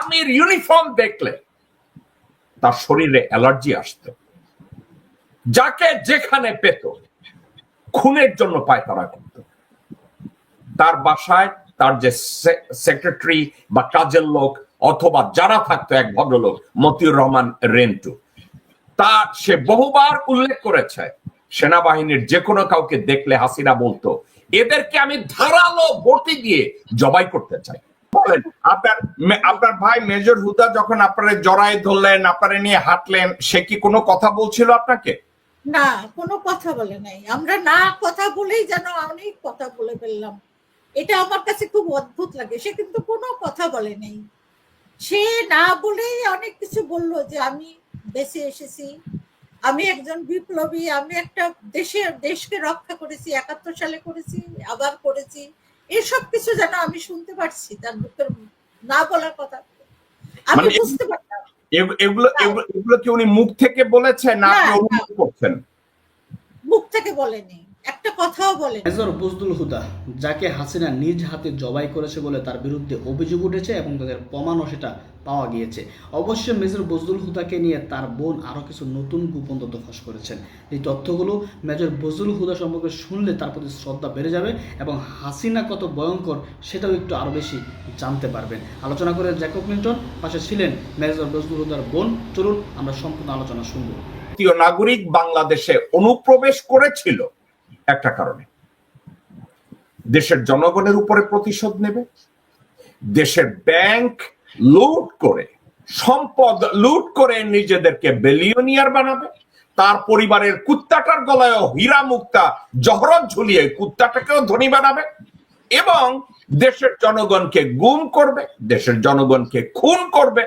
আর্মির ইউনিফর্ম দেখলে তার শরীরে অ্যালার্জি আসতো, যাকে যেখানে পেত খুনের জন্য পায়তারা করত। তার বাসায় তার যে সেক্রেটারি বা কাজের লোক অথবা যারা থাকতো, এক ভদ্রলোক মতিউর রহমান রেন্টু, তা সে বহুবার উল্লেখ করেছে সেনাবাহিনীর যে কোনো কাউকে দেখলে হাসিনা বলতো, এদেরকে আমি ধারালো বটি দিয়ে জবাই করতে চাই। বলেন, আপনার ভাই মেজর হুদা যখন আপনারা জড়ায় ধরলেন, আপনারা নিয়ে হাঁটলেন, সে কি কোনো কথা বলছিল আপনাকে? না, কোনো কথা বলে নাই। আমরা না কথা বলেই যেন অনেক কথা বলে ফেললাম। এটা আমার কাছে খুব অদ্ভুত লাগে। সে কিন্তু কোনো কথা বলে নাই। সে না বলেই অনেক কিছু বললো যে আমি দেশে এসেছি, আমি একজন বিপ্লবী, আমি একটা দেশকে রক্ষা করেছি, ৭১ সালে করেছি, আবার করেছি। এসব কিছু যেন আমি শুনতে পারছি তার মুখের না বলার কথা। আমি বুঝতে পারতাম এগুলো কি উনি মুখ থেকে বলেছেন না আপনি অনুভব করছেন? মুখ থেকে বলেনি, একটা কথাও বলেনি। মেজর বজলুল হুদা, যাকে হাসিনা নিজ হাতে জবাই করেছে বলে তার বিরুদ্ধে অভিযোগ উঠেছে এবং তাদের প্রমাণও সেটা পাওয়া গিয়েছে। অবশ্য মেজর বজলুল হুদাকে নিয়ে তার বোন আরও কিছু নতুন গোপন তথ্য ফাঁস করেছেন। এই তথ্যগুলো মেজর বজলুল হুদা সম্পর্কে শুনলে তার প্রতি শ্রদ্ধা বেড়ে যাবে এবং হাসিনা কত ভয়ঙ্কর সেটাও একটু আরও বেশি জানতে পারবেন। আলোচনা করে জ্যাকব মিল্টন, পাশে ছিলেন মেজর বজলুল হুদার বোন। চলুন আমরা সম্পূর্ণ আলোচনা শুনব। ভারতীয় নাগরিক বাংলাদেশে অনুপ্রবেশ করেছিল একটা কারণে, দেশের জনগণের উপরে প্রতিশোধ নেবে, দেশের ব্যাংক লুট করে, সম্পদ লুট করে নিজেদেরকে বিলিয়নিয়ার বানাবে, তার পরিবারের কুত্তাটার গলায় হীরা মুক্তা জহরত ঝুলিয়ে কুত্তাটাকেও ধনী বানাবে এবং দেশের জনগণকে গুম করবে, দেশের জনগণকে খুন করবে,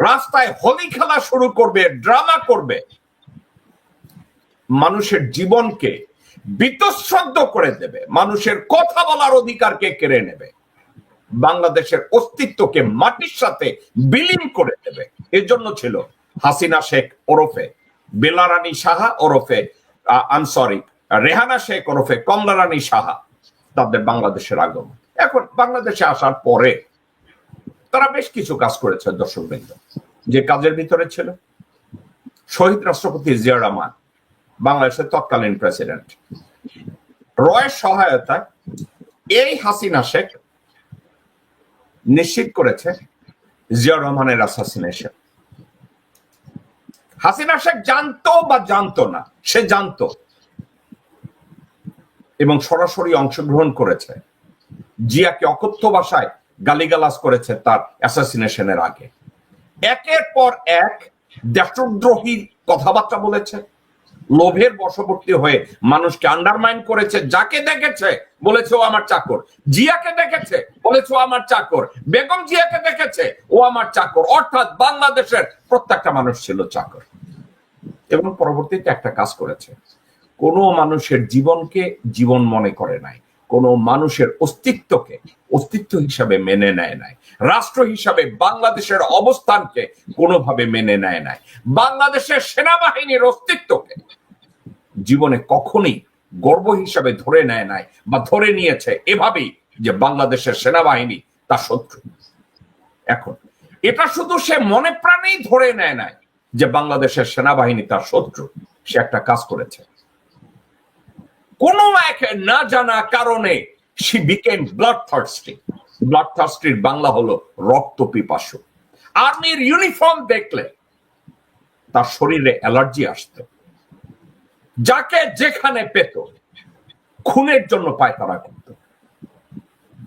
রাস্তায় হোলি খেলা শুরু করবে, ড্রামা করবে, মানুষের জীবনকে বীতশ্রদ্ধ করে দেবে, মানুষের কথা বলার অধিকারকে কেড়ে নেবে, বাংলাদেশের অস্তিত্বকে মাটির সাথে বিলীন করে দেবে। এর জন্য ছিল হাসিনা শেখ ওরফে বেলা রানী সাহা ওরফে রেহানা শেখ ওরফে কমলা রানী সাহা তাদের বাংলাদেশের আগমন। এখন বাংলাদেশে আসার পরে তারা বেশ কিছু কাজ করেছে দর্শকবৃন্দ। যে কাজের ভিতরে ছিল শহীদ রাষ্ট্রপতি জিয়া রহমান, বাংলাদেশের তৎকালীন প্রেসিডেন্ট, রয়ের সহায়তায় এই হাসিনা শেখ নিশ্চিত করেছে জিয়া রহমানের অ্যাসাসিনেশন। হাসিনা শেখ জানতো বা জানতো না, সে জানতো এবং সরাসরি অংশগ্রহণ করেছে, জিয়াকে অকথ্য ভাষায় গালিগালাজ করেছে তার অ্যাসাসিনেশনের আগে। একের পর এক দেশদ্রোহী কথাবার্তা বলেছে, লোভের বশবর্তী হয়ে মানুষকে আন্ডারমাইন করেছে। যাকে দেখেছে বলেছে ও আমার চাকর, জিয়াকে দেখেছে বলেছে ও আমার চাকর, বেগম জিয়াকে দেখেছে ও আমার চাকর, অর্থাৎ বাংলাদেশের প্রত্যেকটা মানুষ ছিল চাকর। এবং পরবর্তীতে একটা কাজ করেছে, কোনো মানুষের জীবনকে জীবন মনে করে নাই, কোনো মানুষের অস্তিত্বকে অস্তিত্ব হিসাবে মেনে নেয় নাই, রাষ্ট্র হিসাবে বাংলাদেশের অবস্থানকে কোনোভাবে মেনে নেয় নাই, বাংলাদেশের সেনাবাহিনীর অস্তিত্বকে জীবনে কখনোই গর্ব হিসাবে ধরে নেয় নাই বা ধরে নিয়েছে এভাবেই যে বাংলাদেশের সেনাবাহিনী তার শত্রু। এখন এটা শুধু সে মনে প্রাণেই ধরে নেয় নাই যে বাংলাদেশের সেনাবাহিনী তার শত্রু, সে একটা কাজ করেছে, কোনো এক না জানা কারণে she became bloodthirsty. bloodthirsty Bangla হলো রক্ত পিপাসু। আর্মির ইউনিফর্ম দেখলে তার শরীরে অ্যালার্জি আসতো, যাকে যেখানে পেত খুনের জন্য পায়তারা করত।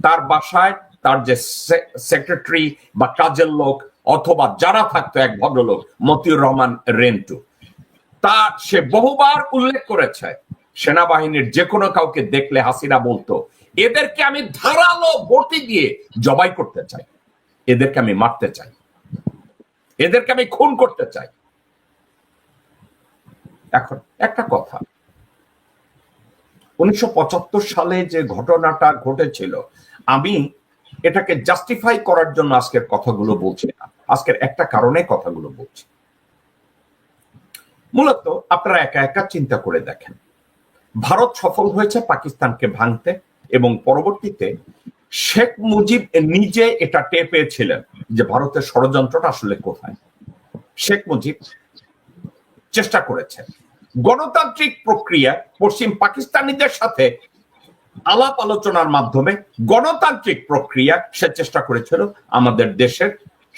তার বাসায় তার যে সেক্রেটারি বা কাজের লোক অথবা যারা থাকতো, এক ভদ্রলোক মতিউর রহমান রেন্টু, তা সে বহুবার উল্লেখ করেছে সেনাবাহিনীর যে কোনো কাউকে দেখলে হাসিনা বলতো, এদেরকে আমি ধারালো বটি দিয়ে জবাই করতে চাই, এদেরকে আমি মারতে চাই, এদেরকে আমি খুন করতে চাই। এখন একটা কথা, 1975 সালে যে ঘটনাটা ঘটেছিল, আমি এটাকে জাস্টিফাই করার জন্য আজকের কথাগুলো বলছি না, আজকের একটা কারণে কথাগুলো বলছি। মূলত আপনারা একা একা চিন্তা করে দেখেন, ভারত সফল হয়েছে পাকিস্তানকে ভাঙতে এবং পরবর্তীতে শেখ মুজিব নিজে এটা টের পেয়েছিলেন যে ভারতের ষড়যন্ত্রটা আসলে কোথায়। শেখ মুজিব চেষ্টা করেছেন গণতান্ত্রিক প্রক্রিয়া পশ্চিম পাকিস্তানিদের সাথে আলাপ আলোচনার মাধ্যমে গণতান্ত্রিক প্রক্রিয়া সে চেষ্টা করেছিল আমাদের দেশের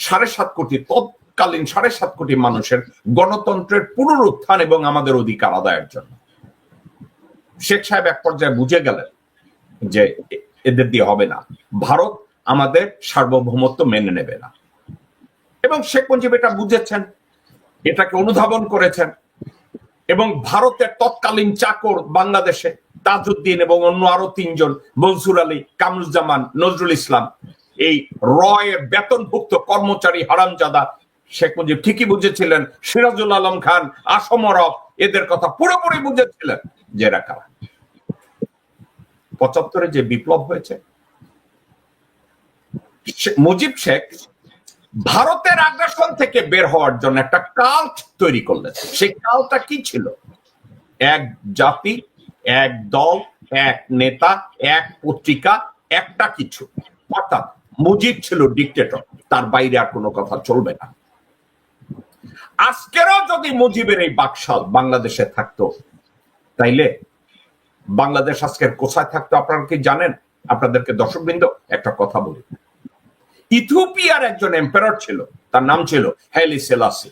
7.5 কোটি তৎকালীন 7.5 কোটি মানুষের গণতন্ত্রের পুনরুত্থান এবং আমাদের অধিকার আদায়ের জন্য। শেখ সাহেব এক পর্যায়ে বুঝে গেলেন যে এদের দিয়ে হবে না, ভারত আমাদের সার্বভৌমত্ব মেনে নেবে না, এবং শেখ মুজিব এটা বুঝেছেন, এটাকে অনুধাবন করেছেন, এবং ভারতের তৎকালীন চাকর বাংলাদেশে তাজউদ্দিন এবং অন্য আরো 3 জন, মনসুর আলী, কামরুজ্জামান, নজরুল ইসলাম, এই রয়ের বেতনভুক্ত কর্মচারী হারামজাদা, শেখ মুজিব ঠিকই বুঝেছিলেন। সিরাজুল আলম খান, আসম আরব এদের কথা পুরোপুরি বুঝেছিলেন যে এরা কারা। 75-এ যে বিপ্লব হয়েছে, মুজিব শেখ ভারতের আগ্রাসন থেকে বের হওয়ার জন্য একটা কাল্ট তৈরি করলেন। সেই কাল্টটা কি ছিল? এক জাতি, এক দল, এক নেতা, এক পত্রিকা, একটা কিছু। অর্থাৎ মুজিব ছিল ডিক্টেটর, তার বাইরে আর কোনো কথা চলবে না। আজকেরও যদি মুজিবের এই বাকশাল বাংলাদেশে থাকতো, তাইলে বাংলাদেশ আজকের কোথায় থাকতো আপনারা কি জানেন? আপনাদেরকে দর্শকবৃন্দ একটা কথা বলি। ইথিওপিয়ার একজন এম্পারার ছিল, তার নাম ছিল হাইলে সেলাসি।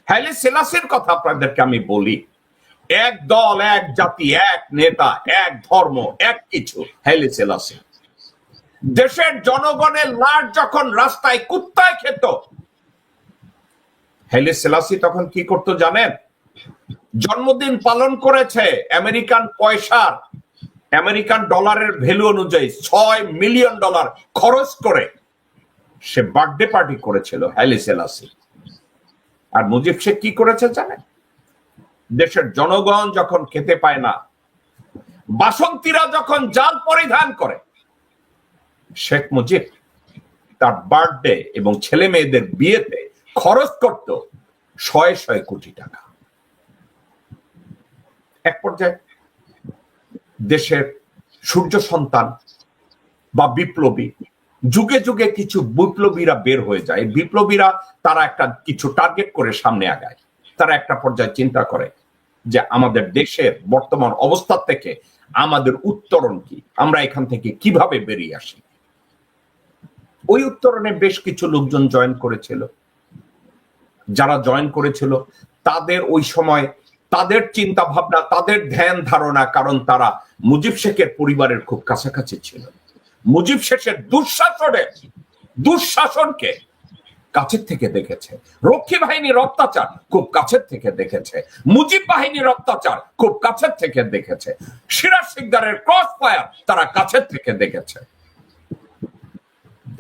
হাইলে সেলাসির কথা আপনাদেরকে আমি বলি। এক দল, এক জাতি, এক নেতা, এক ধর্ম, এক কিছু, হাইলে সেলাসি। দেশের জনগণের লাশ যখন রাস্তায় কুত্তায় খেত, হাইলে সেলাসি তখন কি করতো জানেন? জন্মদিন পালন করেছে আমেরিকান পয়সার, আমেরিকান ডলারের ভ্যালু অনুযায়ী $6 মিলিয়ন খরচ করে সে বার্থডে পার্টি করেছিল হাইলে সেলাসি। আর মুজিব শেখ কি করেছে জানেন? দেশের জনগণ যখন খেতে পায় না, বাসন্তীরা যখন জাল পরিধান করে, শেখ মুজিব তার বার্থডে এবং ছেলে মেয়েদের বিয়েতে খরচ করত 100 কোটি টাকা। এক পর্যায়ে দেশের সূর্য সন্তান বা বিপ্লবী, যুগে যুগে কিছু বিপ্লবীরা বের হয়ে যায়। বিপ্লবীরা তারা একটা কিছু টার্গেট করে সামনে আগায়। তারা একটা পর্যায়ে চিন্তা করে যে আমাদের দেশের বর্তমান অবস্থা থেকে আমাদের উত্তরণ কি, আমরা এখান থেকে কিভাবে বেরিয়ে আসি। ওই উত্তরণে বেশ কিছু লোকজন জয়েন করেছিল। যারা জয়েন করেছিল তাদের ওই সময় তাদের চিন্তা ভাবনা, তাদের ধ্যান ধারণা, কারণ তারা মুজিব শেখের পরিবারের খুব কাছাকাছি ছিল। মুজিব শেখের দুঃশাসনকে কাছের থেকে দেখেছে, রক্ষী বাহিনীর অত্যাচার খুব কাছের থেকে দেখেছে, মুজিব বাহিনীর অত্যাচার খুব কাছের থেকে দেখেছে, সিরাজ শিকদারের ক্রস ফায়ার তারা কাছের থেকে দেখেছে।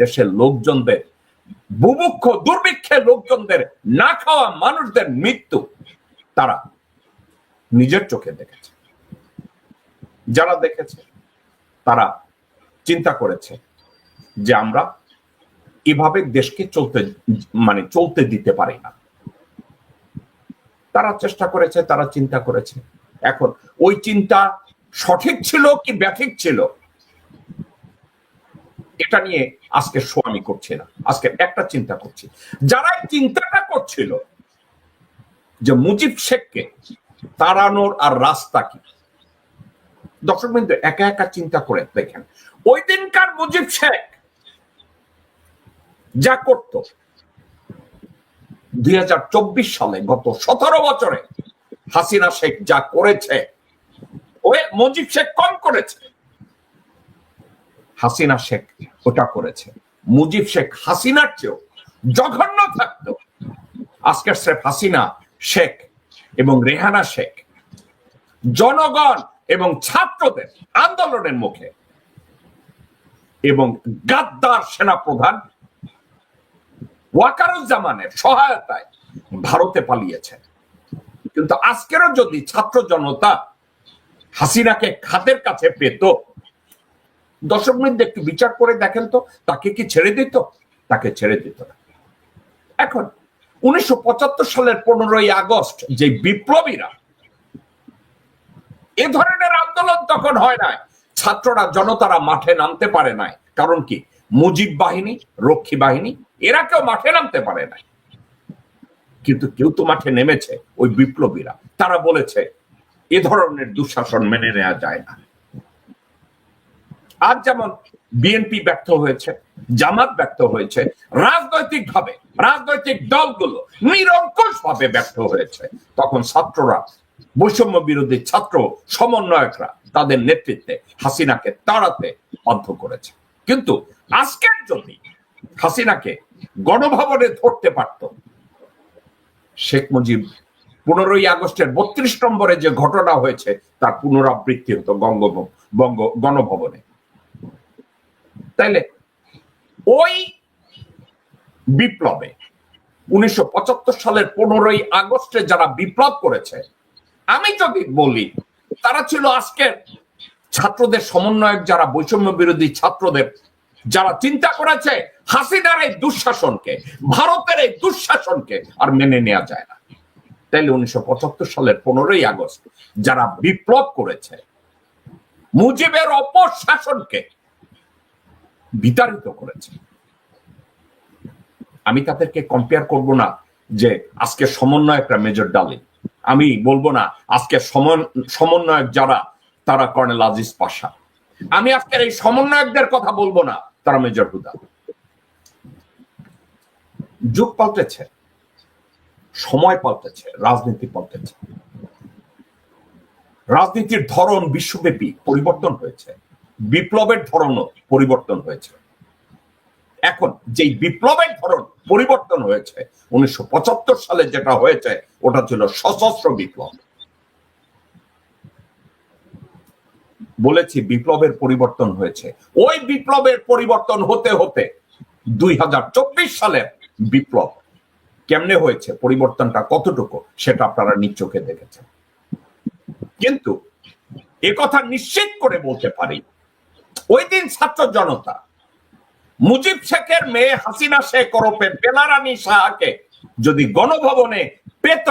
দেশের লোকজনদের বুভুক্ষ দুর্ভিক্ষের লোকজনদের, না খাওয়া মানুষদের মৃত্যু তারা নিজের চোখে দেখেছে। যারা দেখেছে তারা চিন্তা করেছে যে আমরা এভাবে দেশকে চলতে দিতে পারি না। তারা চেষ্টা করেছে, তারা চিন্তা করেছে। এখন ওই চিন্তা সঠিক ছিল কি ব্যাঠিক ছিল, এটা নিয়ে আজকে আমি করছি না। আজকে একটা চিন্তা করছি, যারা চিন্তাটা করছিল যে মুজিব শেখকে তাড়ানোর আর রাস্তা কি, দর্শকবৃন্দ একা একা চিন্তা করে দেখেন। ওই দিনকার মুজিব শেখ যা করত, 2024 সালে গত 17 বছরে হাসিনা শেখ যা করেছে, ওই মুজিব শেখ কম করেছে। হাসিনা শেখ ওটা করেছে। মুজিব শেখ হাসিনার চেয়েও জঘন্য থাকতো। আজকের স্রেফ হাসিনা শেখ এবং রেহানা শেখ জনগণ এবং ছাত্রদের আন্দোলনের মুখে এবং গাদ্দার সেনাপ্রধান ওয়াকারুজ্জামানের সহায়তায় ভারতে পালিয়েছে। কিন্তু আজকেরও যদি ছাত্র জনতা হাসিনাকে হাতের কাছে পেত, দর্শকবৃন্দ একটু বিচার করে দেখেন তো, তাকে কি ছেড়ে দিত? তাকে ছেড়ে দিত না। এখন 1975 সালের 15ই আগস্ট যে বিপ্লবীরা, এ ধরনের আন্দোলন তখন হয় নাই। ছাত্ররা জনতারা মাঠে নামতে পারে নাই, কারণ কি মুজিব বাহিনী, রক্ষী বাহিনী এরা কেউ মাঠে নামতে পারে নাই। কিন্তু কেউ তো মাঠে নেমেছে, ওই বিপ্লবীরা। তারা বলেছে এ ধরনের দুঃশাসন মেনে নেওয়া যায় না। আজ যেমন বিএনপি ব্যর্থ হয়েছে, জামাত ব্যর্থ হয়েছে, রাজনৈতিকভাবে রাজনৈতিক দলগুলো নিরঙ্কুশ ভাবে ব্যর্থ হয়েছে, তখন ছাত্ররা, বৈষম্য বিরোধী ছাত্র সমন্বয়করা তাদের নেতৃত্বে হাসিনাকে তাড়াতে বাধ্য করেছে। কিন্তু আজকের যদি হাসিনাকে গণভবনে ধরতে পারত, শেখ মুজিব 15ই আগস্টের 32 নম্বরে যে ঘটনা হয়েছে তার পুনরাবৃত্তি হতো গণভবনে। তাইলে ওই বিপ্লবে 1975 সালের 15ই আগস্টে যারা বিপ্লব করেছে, আমি যদি বলি তারা ছিল আজকের ছাত্রদের সমন্বয়ক, যারা বৈষম্য বিরোধী ছাত্রদের যারা চিন্তা করেছে হাসিনার এই দুঃশাসনকে, ভারতের এই দুঃশাসনকে আর মেনে নেওয়া যায় না। তাইলে 1975 সালের 15ই আগস্ট যারা বিপ্লব করেছে, মুজিবের অপশাসনকে বিতাড়িত করেছে, আমি তাদেরকে কম্পেয়ার করব না যে আজকে সমন্বয়করা মেজর ডালি, আমি বলবো না আজকে সমন্বয়ক যারা তারা কর্নেল আজিজ পাশা, আমি আজকের এই সমন্বয়কদের কথা বলবো না তারা মেজর হুদা। যুগ পাল্টেছে, সময় পাল্টেছে, রাজনীতি পাল্টেছে, রাজনীতির ধরন বিশ্বব্যাপী পরিবর্তন হয়েছে, বিপ্লবের ধরনও পরিবর্তন হয়েছে। এখন যে বিপ্লবের ধরন পরিবর্তন হয়েছে, 1975 সালে যেটা হয়েছে ওটা ছিল সশস্ত্র বিপ্লব। বলেছি বিপ্লবের পরিবর্তন হয়েছে, ওই বিপ্লবের পরিবর্তন হতে হতে 2024 সালের বিপ্লব কেমনে হয়েছে, পরিবর্তনটা কতটুকু সেটা আপনারা নিজ চোখে দেখেছেন। কিন্তু একথা নিশ্চিত করে বলতে পারি, ওই দিন ছাত্র জনতা মুজিব শেখের মেয়ে হাসিনা শেখ ওরফে বেলা রানী সাহাকে যদি গণভবনে পেত,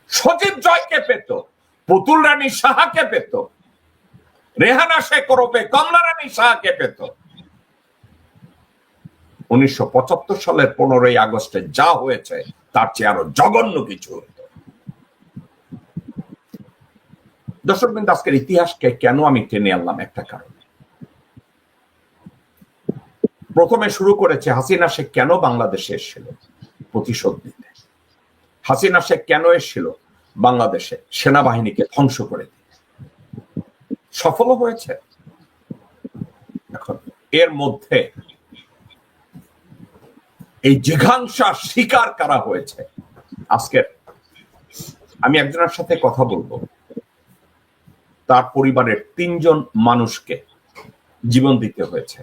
সজীব জয়কে পেত, পুতুল রানী সাহাকে পেত, রেহানা শেখ ওরফে কমলা রানী সাহাকে পেত, 1975 সালের 15ই আগস্টে যা হয়েছে তার চেয়ে আরো জঘন্য কিছু হতো। দর্শক বিন্দু, আজকের ইতিহাসকে কেন আমি টেনে আনলাম একটা কারণ। প্রথমে শুরু করেছে হাসিনা শেখ কেন বাংলাদেশে এসেছিল প্রতিশোধ নিতে। হাসিনা শেখ কেন এসেছিল বাংলাদেশে সেনাবাহিনীকে ধ্বংস করে দিতে। সফল হয়েছে। এখন এর মধ্যে এই জিঘাংসা শিকার করা হয়েছে। আজকের আমি একজনের সাথে কথা বলবো, তার পরিবারের 3 জন মানুষকে জীবন দিতে হয়েছে।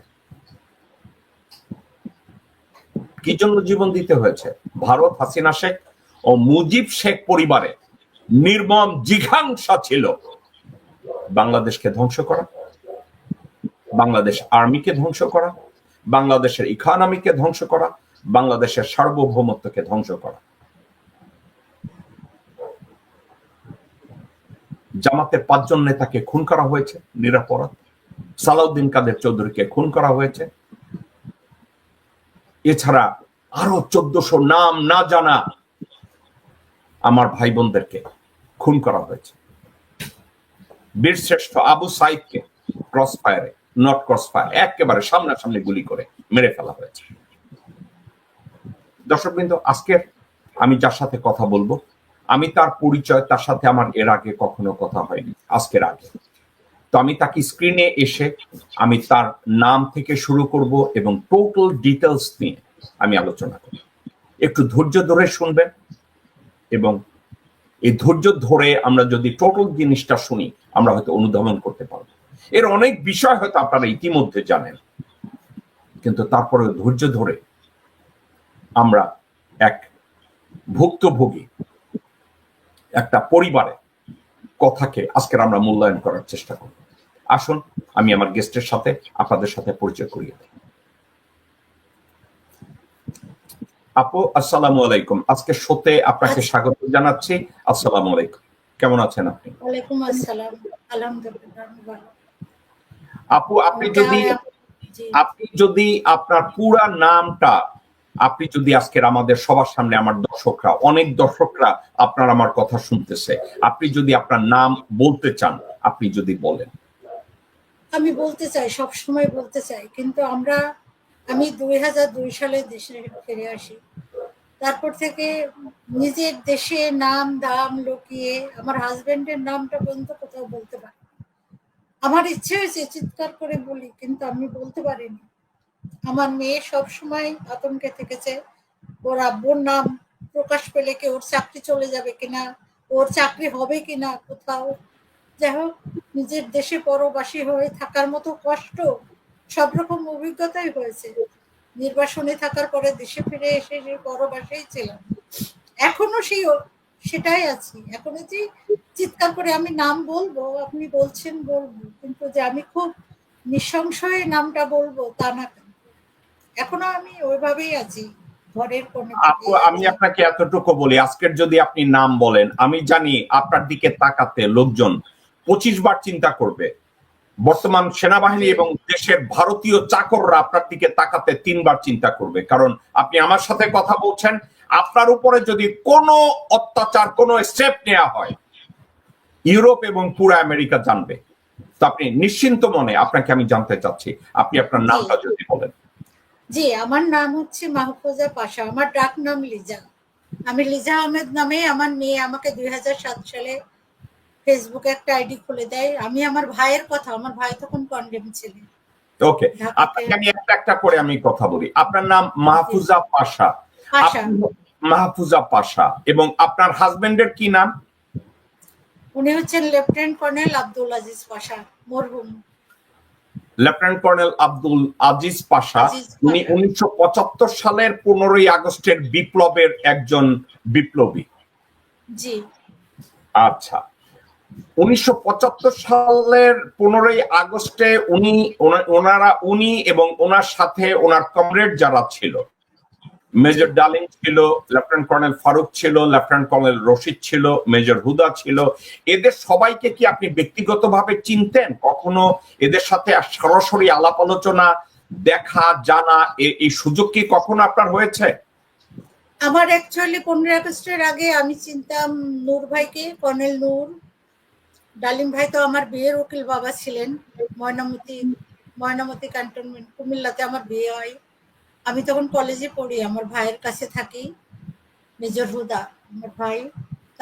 কি জন্য জীবন দিতে হয়েছে? ভারত, হাসিনা শেখ ও মুজিব শেখ পরিবারে নির্মম জিঘাংসা ছিল বাংলাদেশকে ধ্বংস করা, বাংলাদেশ আর্মিকে ধ্বংস করা, বাংলাদেশের ইকোনমিকে ধ্বংস করা, বাংলাদেশের সার্বভৌমত্বকে ধ্বংস করা। জামাতের 5 জন নেতাকে খুন করা হয়েছে নিরপরাধ। সালাউদ্দিন কাদের চৌধুরীকে খুন করা হয়েছে। এছাড়া আরো 1400 নাম না জানা আমার ভাই বোনদেরকে খুন করা হয়েছে। বীরশ্রেষ্ঠ আবু সাইদকে ক্রস ফায়ারে, নট ক্রস ফায়ার, একেবারে সামনাসামনি গুলি করে মেরে ফেলা হয়েছে। দর্শকবৃন্দ, আজকের আমি যার সাথে কথা বলবো, আমি তার পরিচয়, তার সাথে আমার এর আগে কখনো কথা হয়নি, আজকের আগে। তো আমি তাকে স্ক্রিনে এসে আমি তার নাম থেকে শুরু করব এবং টোটাল ডিটেলস নিয়ে আমি আলোচনা করব। একটু ধৈর্য ধরে শুনবেন, এবং এই ধৈর্য ধরে আমরা যদি টোটাল জিনিসটা শুনি আমরা হয়তো অনুধাবন করতে পারবো। এর অনেক বিষয় হয়তো আপনারা ইতিমধ্যে জানেন, কিন্তু তারপরে ধৈর্য ধরে আমরা এক ভুক্তভোগী একটা পরিবারের কথাকে আজকের আমরা মূল্যায়ন করার চেষ্টা করব। আসুন আমি আমার গেস্টের সাথে আপনাদের সাথে পরিচয় করিয়ে দিই। আপু, আসসালামু আলাইকুম। আজকে শোতে আপনাকে স্বাগত জানাচ্ছি। আসসালামু আলাইকুম, কেমন আছেন আপনি? ওয়ালাইকুম আসসালাম, আলহামদুলিল্লাহ আমি ভালো। আপু আপনি জি যদি আপনার পুরা নামটা আপনি যদি আজকের আমাদের সবার সামনে, আমার দর্শকরা, অনেক দর্শকরা আপনার আমার কথা শুনতেছে, আপনি যদি আপনার নাম বলতে চান, আপনি যদি বলেন। আমি বলতে চাই, সব সময় বলতে চাই, কিন্তু আমি 2002 সালে দেশে ফিরে আসি। তারপর থেকে নিজের দেশে নাম দাম লুকিয়ে আমার হাজবেন্ডের নামটা পর্যন্ত কোথাও বলতে পারি। আমার ইচ্ছে হয়েছে চিৎকার করে বলি, কিন্তু আমি বলতে পারিনি। আমার মেয়ে সব সময় আতঙ্কে থেকেছে, ওর আব্বুর নাম প্রকাশ পেলে কি ওর চাকরি চলে যাবে কিনা, ওর চাকরি হবে কিনা কোথাও। যাই হোক, নিজের দেশে পরবাসী হয়ে থাকার মতো কষ্ট সব রকম অভিজ্ঞতাই হয়েছে। নির্বাসনে থাকার পরে দেশে ফিরে এসে যে পরবাসেই ছিলাম, এখনো সেটাই আছি। এখনো যে চিৎকার করে আমি নাম বলবো, আপনি বলছেন বলবো, কিন্তু যে আমি খুব নৃশংস হয়ে নামটা বলবো তা না। এখনো আমি ওইভাবেই আছি, ঘরের কোণে আপু আমি আপনাকে এতটুকু বলি, আজকের যদি আপনি নাম বলেন, আমি জানি আপনার দিকে তাকাতে লোকজন 25 বার চিন্তা করবে। বর্তমান সেনাবাহিনী এবং দেশের ভারতীয় চাকররা আপনার দিকে তাকাতে 3 বার চিন্তা করবে, কারণ আপনি আমার সাথে কথা বলছেন। আপনার উপরে যদি কোনো অত্যাচার, কোনো স্টেপ নেওয়া হয়, ইউরোপ এবং পুরো আমেরিকা জানবে। তো আপনি নিশ্চিন্ত মনে, আপনাকে আমি জানতে চাচ্ছি, আপনি আপনার নামটা যদি বলেন। জি, আমার নাম হচ্ছে মাহফুজা পাশা, আমার ডাক নাম লিজা। আমি লিজা আহমেদ নামে, আমার মেয়ে আমাকে 2007 সালে ফেসবুকে একটা আইডি খুলে দেয়। আমি আমার ভাইয়ের কথা, আমার ভাই তখন কন্ডেম ছিলেন। ওকে, আপনাকে আমি একটা করে আমি কথা বলি। আপনার নাম মাহফুজা পাশা। মাহফুজা পাশা, এবং আপনার হাজবেন্ডের কি নাম? উনি হচ্ছেন লেফটেন্যান্ট কর্নেল আব্দুল আজিজ পাশা, মরহুম লেফটেন্যান্ট কর্নেল আব্দুল আজিজ পাশা। উনি 1975 সালের 15ই আগস্টের বিপ্লবের একজন বিপ্লবী। জি আচ্ছা, 1975 সালের 15ই আগস্টে উনি এবং ওনার সাথে ওনার কমরেড যারা ছিল, মেজর ডালিম ছিল, লেফটেন্যান্ট কর্নেল ফারুক ছিল, লেফটেন্যান্ট কর্নেল রশিদ ছিল, মেজর হুদা ছিল, এদের সবাইকে কি আপনি ব্যক্তিগতভাবে চিনতেন? কখনো এদের সাথে সরাসরি আলাপ আলোচনা, দেখা, জানা, এই সুযোগ কি কখনো আপনার হয়েছে? আমার অ্যাকচুয়ালি 15 আগস্টের আগে আমি চিনতাম নূর ভাইকে, কর্নেল নূর। ডালিম ভাই তো আমার বিয়ের উকিল বাবা ছিলেন। ময়নামতি ক্যান্টনমেন্ট কুমিল্লাতে আমার বিয়ে হয়। আমি তখন কলেজে পড়ি, আমার ভাইয়ের কাছে থাকি। মেজর হুদা আমার ভাই,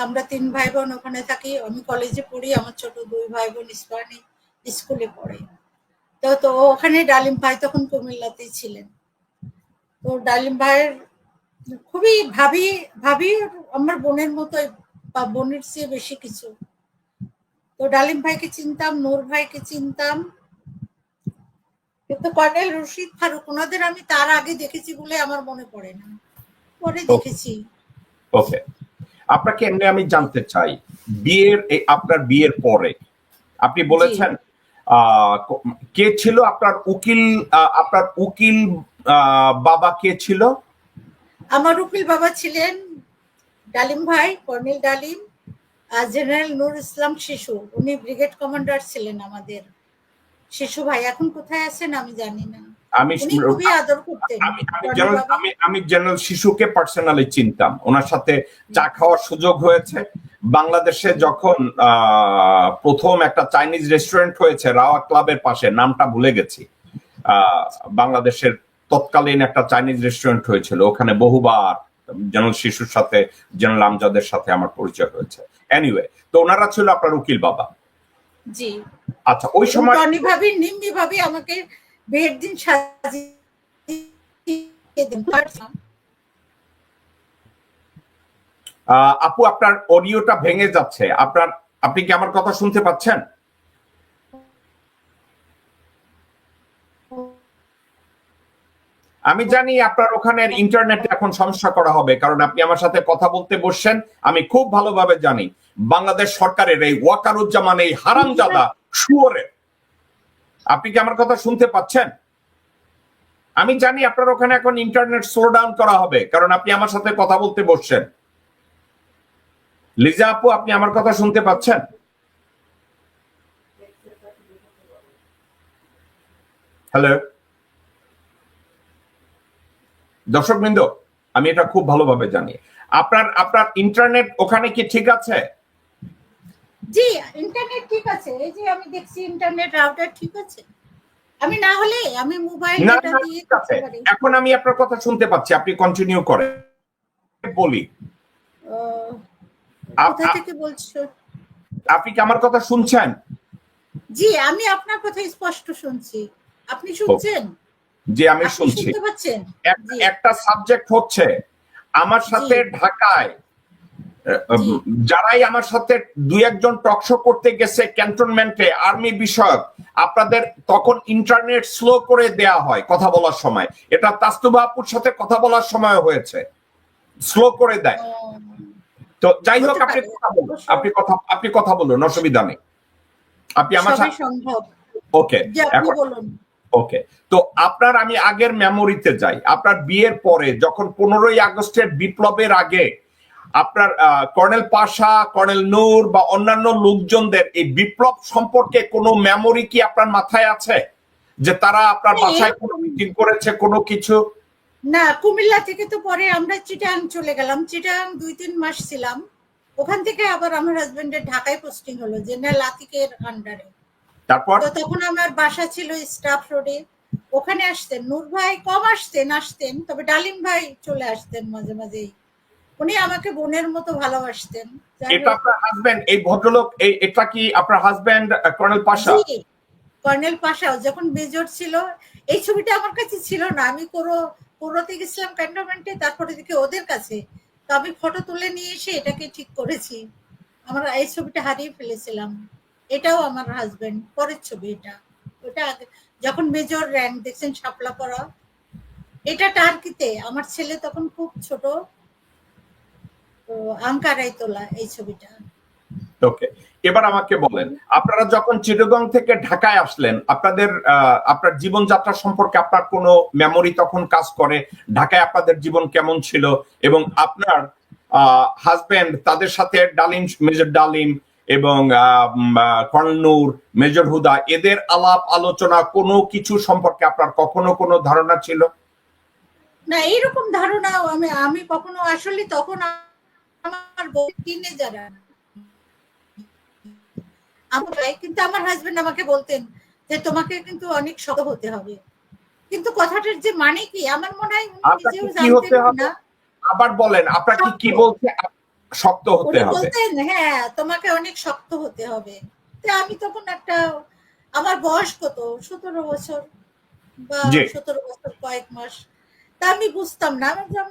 আমরা 3 ভাই বোন ওখানে থাকি। আমি কলেজে পড়ি, আমার ছোট 2 ভাই বোন ইস্পাহানি স্কুলে পড়ে। তো ওখানে ডালিম ভাই তখন কুমিল্লাতেই ছিলেন। তো ডালিম ভাইয়ের খুবই ভাবি আমার বোনের মতোই, বা বোনের চেয়ে বেশি কিছু। তো ডালিম ভাইকে চিনতাম, নূর ভাইকে চিনতাম, কিন্তু কর্নেল রশিদ ফারুক ওনাদের আমি তার আগে দেখেছি বলে আমার মনে পড়ে না, পরে দেখেছি। ওকে, আপনাকে এমনি আমি জানতে চাই, আপনার বিয়ের পরে আপনি বলেছেন কে ছিল আপনার উকিল? আপনার উকিল বাবা কে ছিল? আমার উকিল বাবা ছিলেন ডালিম ভাই, কর্নেল ডালিম, আর জেনারেল নূর ইসলাম শিশু। উনি ব্রিগেড কমান্ডার ছিলেন আমাদের। শিশু ভাই এখন কোথায় আছেন আমি জানি না। উনি খুবই আদর করতেন। আমি জেনারেল শিশুকে পার্সোনালি চিনতাম, ওনার সাথে চা খাওয়ার সুযোগ হয়েছে। বাংলাদেশে যখন প্রথম একটা চাইনিজ রেস্টুরেন্ট হয়েছে রাওয়া ক্লাবের পাশে, নামটা ভুলে গেছি, বাংলাদেশের তৎকালীন একটা চাইনিজ রেস্টুরেন্ট হয়েছিল, ওখানে বহুবার জেনারেল শিশুর সাথে, জেনারেল আমজাদের সাথে আমার পরিচয় হয়েছে। এনিওয়ে, তো ওনারা ছিল আপনার উকিল বাবা। জি। আচ্ছা, ওই সময় নিম্নি ভাবি আমাকে বিয়ের দিন সাজিয়ে দেন। আপু আপনার অডিওটা ভেঙে যাচ্ছে, আপনি কি আমার কথা শুনতে পাচ্ছেন? আমি জানি আপনার ওখানে ইন্টারনেটে এখন সমস্যা করা হবে, কারণ আপনি আমার সাথে কথা বলতে বসছেন। আমি খুব ভালোভাবে জানি বাংলাদেশ সরকারের এই ওয়াকারুজ্জামান, এই হারামজাদা শুয়োরের। আপনি কি আমার কথা শুনতে পাচ্ছেন? আমি জানি আপনার ওখানে এখন ইন্টারনেট স্লো ডাউন করা হবে, কারণ আপনি আমার সাথে কথা বলতে বসছেন। লিজা আপু, আপনি আমার কথা শুনতে পাচ্ছেন? হ্যালো দর্শকবৃন্দ, আমি এটা খুব ভালোভাবে জানি। আপনার আপনার ইন্টারনেট ওখানে কি ঠিক আছে? জি, ইন্টারনেট ঠিক আছে, এই যে আমি দেখছি ইন্টারনেট রাউটার ঠিক আছে। আমি না হলে আমি মোবাইল না ডেটা না, দিয়ে ঠিক করতে আছে। পারি। এখন আমি আপনার কথা শুনতে পাচ্ছি, আপনি কন্টিনিউ করেন। বলি, আহ, আপ- কোথা আপ- থেকে বলছো? আপনি কি আমার কথা শুনছেন? জি, আমি আপনার কথা স্পষ্ট শুনছি। আপনি শুনছেন? জি, আমি আপনি শুনছি। শুনতে পাচ্ছেন? জি একটা সাবজেক্ট হচ্ছে আমার জি সাথে ঢাকায় জি যারাই আমার সাথে দুই একজন টকশো করতে গেছে ক্যান্টনমেন্টে আর্মি বিষয়ক, আপনাদের তখন ইন্টারনেট স্লো করে দেয়া হয় কথা বলার সময়। এটা তাস্তুবা আপুর সাথে কথা বলার সময় হয়েছে, স্লো করে দেয়। আহ, তো যাই হোক, হতে আপনি পারে, কথা বলুন, অবশ্য আপনি কথা বলুন, অসুবিধা নেই। আপনি আমার সবই সাথে সম্ভব। ওকে। যে আপনি এখন বলুন। ওকে, তো আপনার আমি আগের মেমোরিতে যাই। আপনার বিয়ের পরে যখন 15ই আগস্টের বিপ্লবের আগে আপনার কর্নেল পাশা, কর্নেল নূর বা অন্যান্য লোকজনদের এই বিপ্লব সম্পর্কে কোনো মেমোরি কি আপনার মাথায় আছে, যে তারা আপনার না, বাসায় কোনো এরকম মিটিং করেছে, কোনো কিছু? না, কুমিল্লা থেকে তো পরে আমরা চিটাং চলে গেলাম। চিটাং 2-3 মাস ছিলাম। ওখান থেকে আবার আমার হাজবেন্ডের ঢাকায় পোস্টিং হলো জেনারেল আতিকের আন্ডারে। তারপর তো তখন আমার বাসা ছিল স্টাফ রোডে। ওখানে আসতেন নূর ভাই, কম আসতেন, তবে ডালিম ভাই চলে আসতেন মাঝে মাঝেই। উনি আমাকে বোনের মতো ভালোবাসতেন। যাই এটা হোক, আপনার হাজবেন্ড, এই ভদ্রলোক, এটা কি আপনার হাজবেন্ড কর্নেল পাশা? জি, কর্নেল পাশাও যখন মেজর ছিল। এই ছবিটা আমার কাছে ছিল না, আমি কোরোতে গেছিলাম ক্যান্টনমেন্টে, তারপরে দেখি ওদের কাছে। তো আমি ফটো তুলে নিয়ে এসে এটাকে ঠিক করেছি। আমরা এই ছবিটা হারিয়ে ফেলেছিলাম। এটাও আমার হাজবেন্ড, পরের ছবি এটা। ওটা যখন মেজর র্যাঙ্ক দেখছেন, শাপলা পরা। এটা টার্কিতে, আমার ছেলে তখন খুব ছোট। তো আঙ্কারাই তোলা এই ছবিটা। ওকে, এবার আমাকে বলেন, আপনারা যখন চিটাগং থেকে ঢাকায় আসলেন, আপনার জীবনযাত্রা সম্পর্কে আপনার কোনো মেমোরি তখন কাজ করে? ঢাকায় আপনাদের জীবন কেমন ছিল? এবং আপনার হাজবেন্ড, তাদের সাথে ডালিম, মেজর ডালিম এবং কর্নেল নূর, মেজর হুদা, এদের আলাপ আলোচনা কোনো কিছু সম্পর্কে আপনার কখনো কোনো ধারণা ছিল? না, এইরকম ধারণা আমি আমি কখনো আসলে তখন আমার বউ কিনে যারা আমার ভাই, কিন্তু আমার হাজবেন্ড আমাকে বলতেন যে তোমাকে কিন্তু অনেক শক্ত হতে হবে। কিন্তু কথাটার যে মানে কি, আমার মনে হয় উনি আপনাকে নিজেও কি জানতেন হতে হবে? না। আবার বলেন, আপনাকে শক্ত। কি বলছে? শক্ত হতে উনি হবে। বলতেন হ্যাঁ তোমাকে অনেক শক্ত হতে হবে। তো আমি তখন আমার বয়স কত, 17 বছর বা জি, 17 বছর কয়েক মাস। তা আমি বুঝতাম না। আমি ভাবলাম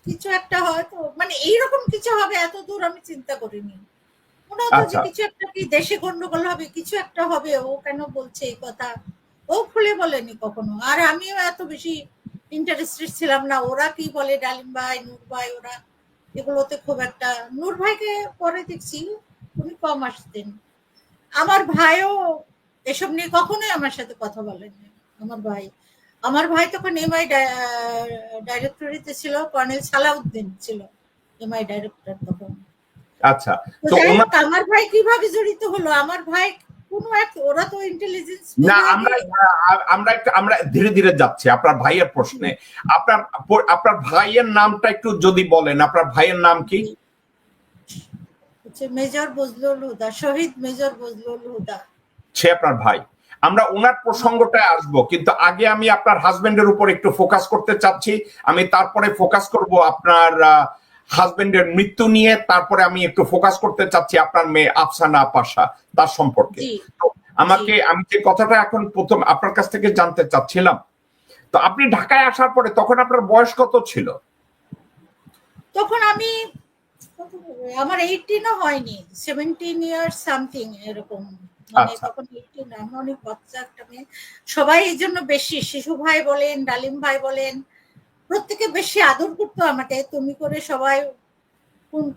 কিছু একটা হয়তো, মানে এইরকম কিছু হবে এত দূর আমি চিন্তা করিনি। মনে হতো যে আচ্ছা। কিছু একটা কি দেশে গন্ডগোল হবে, কিছু একটা হবে, ও কেন বলছে এই কথা। ও খুলে বলেনি কখনো। আর আমিও এত বেশি ইন্টারেস্টেড ছিলাম না ওরা কি বলে, ডালিম ভাই, নূর ভাই, ওরা এগুলোতে খুব একটা। নূর ভাইকে পরে দেখছি উনি কম আসতেন। আমার ভাইও এসব নিয়ে কখনোই আমার সাথে কথা বলেনি। আমার ভাই তখন এমআই ডাইরেক্টরিতে ছিল, কর্নেল সালাউদ্দিন ছিল এমআই ডাইরেক্টর তখন। আচ্ছা, তো তো যাই ওনার, হোক, আমার ভাই কিভাবে জড়িত হলো, আমার ভাই কোনো এক, ওরা তো ইন্টেলিজেন্স না, বিভাগে। আমরা ধীরে ধীরে যাচ্ছি আপনার ভাইয়ের প্রশ্নে। আপনার আপনার ভাইয়ের নামটা একটু যদি বলেন, আপনার ভাইয়ের নাম কি? হচ্ছে মেজর বজলুল হুদা, শহীদ মেজর বজলুল হুদা। সে আপনার ভাই। আমরা ওনার প্রসঙ্গটায় আসবো, কিন্তু আগে আমি আপনার হাজবেন্ডের উপর একটু ফোকাস করতে চাচ্ছি। আমি তারপরে ফোকাস করব আপনার হাজবেন্ডের মৃত্যু নিয়ে, তারপরে আমি একটু ফোকাস করতে চাচ্ছি আপনার মেয়ে আফসানা পাশা, তার সম্পর্কে। জি তো জি। আমি যে কথাটা এখন প্রথম আপনার কাছ থেকে জানতে চাচ্ছিলাম, তো আপনি ঢাকায় আসার পরে তখন আপনার বয়স কত ছিল? তখন আমি আমার 18ও হয়নি, 17 ইয়ার্স সামথিং এরকম। মানে আচ্ছা, তখন 18, আমি অনেক বাচ্চা একটা মেয়ে। সবাই এই জন্য বেশি, শিশু ভাই বলেন, ডালিম ভাই বলেন, প্রত্যেকে বেশি আদর করতো আমাকে তুমি করে। সবাই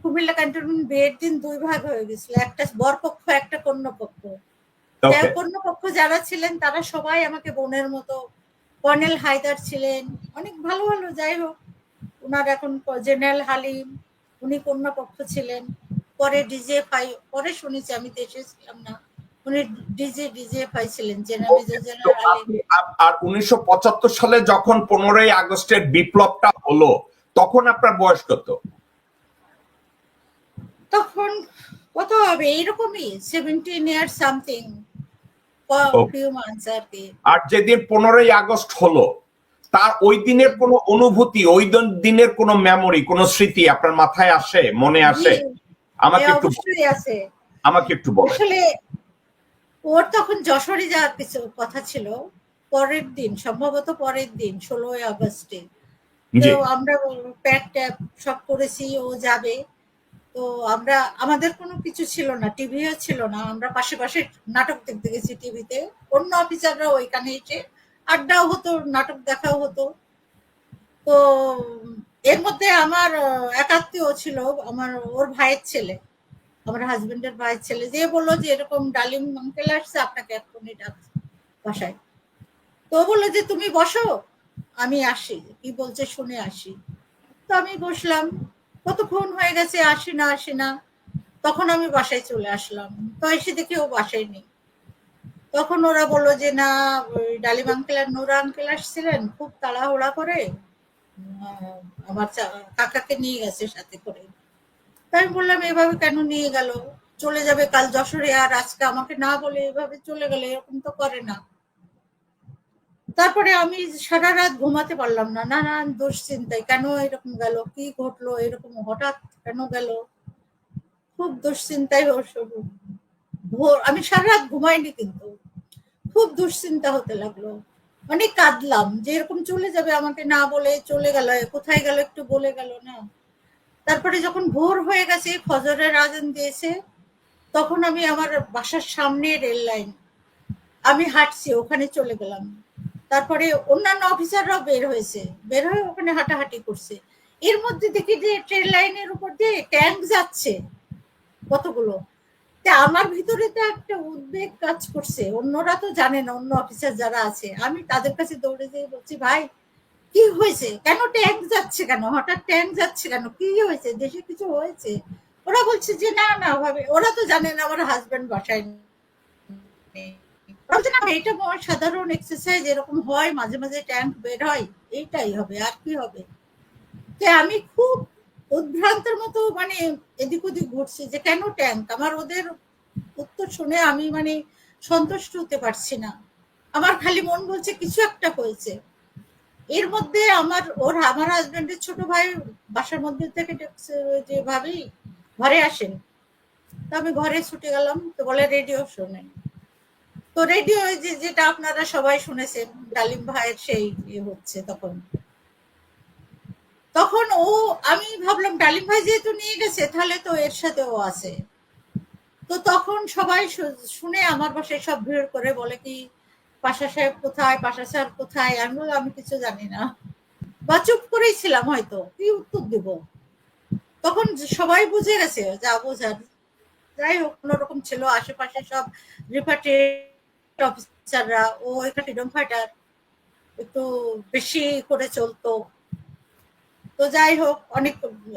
কুমিল্লা ক্যান্টনমেন্ট বিয়ের দিন 2 ভাগ হয়ে গেছিল, একটা বরপক্ষ একটা কন্যা পক্ষ। যাই ওকে, হোক, কন্যা পক্ষ যারা ছিলেন তারা সবাই আমাকে বোনের মতো। কর্নেল হায়দার ছিলেন, অনেক ভালো ভালো। যাই হোক, উনার এখন জেনারেল হালিম, উনি কন্যা পক্ষ ছিলেন। পরে ডিজে ফাই, পরে শুনেছি, আমি দেশে ছিলাম না, উনি ডিজিএফআই ছিলেন, মেজর তো জেনারেল আলী। আপনি আর 1975 সালে যখন 15ই আগস্টের বিপ্লবটা হলো তখন আপনার বয়স কত? তখন কত হবে, এইরকমই 17 ইয়ার সামথিং, ফিউ মান্থস আর কি। আর যেদিন 15ই আগস্ট হলো তার ওই দিনের কোনো অনুভূতি, ওই দিনের কোনো মেমোরি, কোনো স্মৃতি আপনার মাথায় আসে, মনে আসে? অবশ্যই আছে। আমাকে একটু বলেন। আসলে ওর তখন যশোরে যাওয়ার কিছু কথা ছিল, পরের দিন, সম্ভবত পরের দিন 16ই আগস্টে। তো আমরা প্যাক ট্যাপ সব করেছি, ও যাবে। তো আমরা, আমাদের কোনো কিছু ছিল না, টিভিও ছিল না, আমরা পাশে পাশে নাটক দেখতে গেছি টিভিতে, অন্য অফিসাররা ওইখানে এসে আড্ডাও হতো, নাটক দেখাও হতো। তো এর মধ্যে আমার এক আত্মীয় ছিল, আমার ওর ভাইয়ের ছেলে, আমার হাজবেন্ডের ভাইয়ের ছেলে, যে বললো যে এরকম ডালিম আঙ্কেল আসছে, আপনাকে এক্ষুনি ডাকছে বাসায়। তো বললো যে তুমি বসো, আমি আসি, কি বলছে শুনে আসি। তো আমি বসলাম, কতক্ষণ হয়ে গেছে, আসি না। তখন আমি বাসায় চলে আসলাম, তো এসে দেখি ও বাসায় নেই। তখন ওরা বললো যে না, ওই ডালিম আঙ্কেল আর নোরা আঙ্কেল আসছিলেন, খুব তাড়াহুড়া করে আমার কাকাকে নিয়ে গেছে সাথে করে। তাই আমি বললাম এভাবে কেন নিয়ে গেল, চলে যাবে কাল যশোরে, আর আজকে আমাকে না বলে এভাবে চলে গেলে, এরকম তো করে না। তারপরে আমি সারা রাত ঘুমাতে পারলাম না, নানান দুশ্চিন্তায়, কেন এরকম গেল, কি ঘটলো, এরকম হঠাৎ কেন গেল, খুব দুশ্চিন্তায় আমি সারা রাত ঘুমাইনি, কিন্তু খুব দুশ্চিন্তা হতে লাগলো। অনেক কাঁদলাম যে এরকম চলে যাবে, আমাকে না বলে চলে গেল, কোথায় গেল একটু বলে গেল না। তারপরে যখন ভোর হয়ে গেছে, ফজরের আজান দিয়েছে, তখন আমি আমার বাসার সামনে রেল লাইন, আমি হাঁটছি, ওখানে চলে গেলাম। তারপরে অন্যান্য অফিসাররাও বের হয়ে ওখানে হাঁটাহাঁটি করছে। এর মধ্যে দেখি যে ট্রেন লাইনের উপর দিয়ে ট্যাঙ্ক যাচ্ছে কতগুলো। আমার ভিতরে তো একটা উদ্বেগ কাজ করছে, অন্যরা তো জানে না, অন্য অফিসার যারা আছে, আমি তাদের কাছে দৌড়ে যেয়ে বলছি, ভাই কি হয়েছে, কেন ট্যাঙ্ক যাচ্ছে, কেন হঠাৎ ট্যাঙ্ক যাচ্ছে, কেন কি হয়েছে, দেশে কিছু হয়েছে? ওরা বলছে যে না না ভাবে, ওরা তো জানে না আমার হাজবেন্ড বাসায় নেই। এটা সাধারণ এক্সারসাইজ, এরকম হয় মাঝে মাঝে, ট্যাঙ্ক বের হয়, এইটাই হবে, আর কি হবে। আমি খুব উদ্ভ্রান্তের মতো মানে এদিক ওদিক ঘুরছি যে কেন ট্যাঙ্ক, আমার ওদের উত্তর শুনে আমি মানে সন্তুষ্ট হতে পারছি না। আমার খালি মন বলছে কিছু একটা হয়েছে। এর মধ্যে আমার হাজবেন্ডের ছোট ভাই বাসার মধ্যে থেকে যে ভাবি ঘরে আসেন। তো আমি ঘরে ছুটে গেলাম, তো বলে রেডিও শোনেন। তো রেডিও যেটা আপনারা সবাই শুনেছেন, ডালিম ভাইয়ের সেই হচ্ছে তখন ও, আমি ভাবলাম ডালিম ভাই যেহেতু নিয়ে গেছে, তাহলে তো এর সাথে ও আছে। তো তখন সবাই শুনে আমার বাসায় সব ভিড় করে বলে কি, পাশা সাহেব কোথায়, পাশা স্যার কোথায়। আমি বললাম আমি কিছু জানি না, বা চুপ করেই ছিলাম, হয়তো কি উত্তর দিব। তখন সবাই বুঝে গেছে, যা বোঝার। যাই হোক, কোনোরকম ছিল, আশেপাশে সব রিপার্টেড অফিসাররা, ও এখানে ফ্রিডম ফাইটার, একটু বেশি করে চলতো। তো যাই হোক, অনেক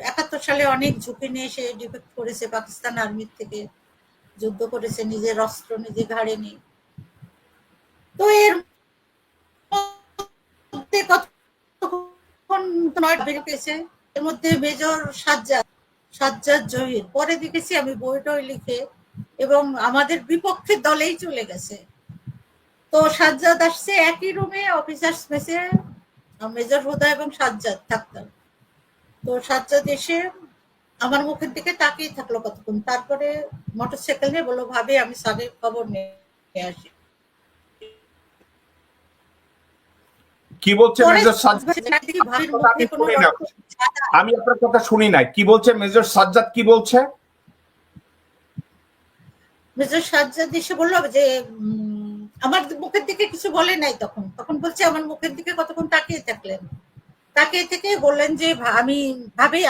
71 সালে অনেক ঝুঁকি নিয়ে সে ডিফেক্ট করেছে পাকিস্তান আর্মির থেকে, যুদ্ধ করেছে, নিজের অস্ত্র নিজে ঘাড়ে নিয়ে। তো এর এর মধ্যে মেজর সাজ্জাদ জহির, পরে দেখেছি আমি বইটই লিখে, এবং আমাদের বিপক্ষের দলেই চলে গেছে। তো সাজ্জাদ আসছে একই রুমে, অফিসার্স মেসে মেজর হুদা এবং সাজ্জাদ থাকতাম। তো সাজ্জাদ এসে আমার মুখের দিকে তাকিয়ে থাকলো কতক্ষণ, তারপরে মোটরসাইকেল নিয়ে বললো, ভাবি আমি স্যারের খবর নিয়ে আসি। কি বলছে মেজর সাজ্জাদ? আমি আপনার কথা শুনি নাই, কি বলছে মেজর সাজ্জাদ, কি বলছে? মেজর সাজ্জাদ এসে বললো যে আমার মুখের দিকে কিছু বলে নাই, তখন বলছে আমার মুখের দিকে কতক্ষণ তাকিয়ে থাকলেন, তাকিয়ে থেকে বললেন যে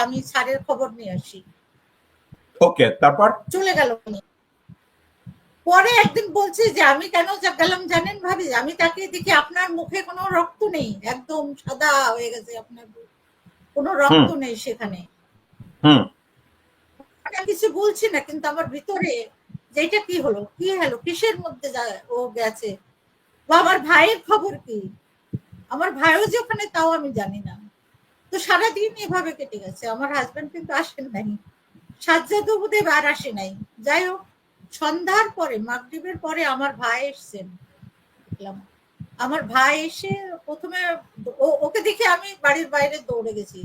আমি স্যারের খবর নিয়ে আসি। ওকে, তারপর চলে গেল। পরে একদিন বলছে যে আমি কেন গেলাম জানেন ভাবি, আমি তাকিয়ে দেখি আপনার মুখে কোনো রক্ত নেই, একদম সাদা হয়ে গেছে আপনার, কোনো রক্ত নেই সেখানে। কিছু বলছি না, কিন্তু আমার ভিতরে যে এটা কি হলো, কি হলো, কিসের মধ্যে ও গেছে, বা আমার ভাইয়ের খবর কি, আমার ভাইও যে ওখানে তাও আমি জানি না। তো সারাদিন এভাবে কেটে গেছে। আমার হাজবেন্ড কিন্তু আসেন নাই, সাজ্জাদও বোধহয় আর আসে নাই। যাই হোক, সন্ধ্যার পরে, মাগরিবের পরে আমার ভাই এসছেন। দেখলাম আমার ভাই এসে প্রথমে ওকে দেখে আমি বাড়ির বাইরে দৌড়ে গেছি।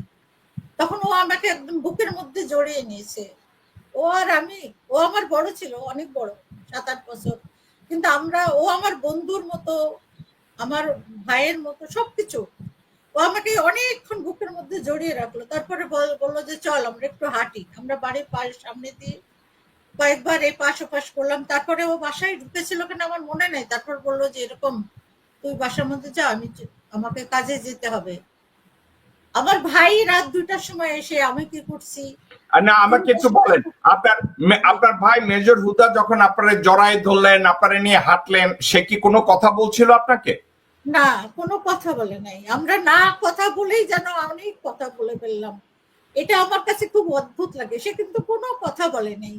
তখন ও আমাকে একদম বুকের মধ্যে জড়িয়ে নিয়েছে। ও আর আমি, ও আমার বড় ছিল, অনেক বড়, 7-8 বছর, কিন্তু ও আমার বন্ধুর মতো, আমার ভাইয়ের মতো সবকিছু। ও আমাকে অনেকক্ষণ বুকের মধ্যে জড়িয়ে রাখলো। তারপরে বললো যে চল আমরা একটু হাঁটি। আমরা বাড়ির পায়ের সামনে দিয়ে কয়েকবার এই পাশ ওপাশ করলাম। তারপরে ও বাসায় ঢুকেছিল কেন আমার মনে নেই। তারপর বললো যে এরকম তুই বাসার মধ্যে যা, আমাকে কাজে যেতে হবে। আমার ভাই রাত 2টার সময় এসে আমি কি করছি। না, আমাকে একটু বলেন, আপনার ভাই মেজর হুদা যখন আপনারা জড়ায় ধরলেন, আপনারা নিয়ে হাঁটলেন, সে কি কোনো কথা বলছিল আপনাকে? না, কোনো কথা বলে নাই। আমরা না কথা বলেই যেন অনেক কথা বলে ফেললাম। এটা আমার কাছে খুব অদ্ভুত লাগে। সে কিন্তু কোনো কথা বলে নাই।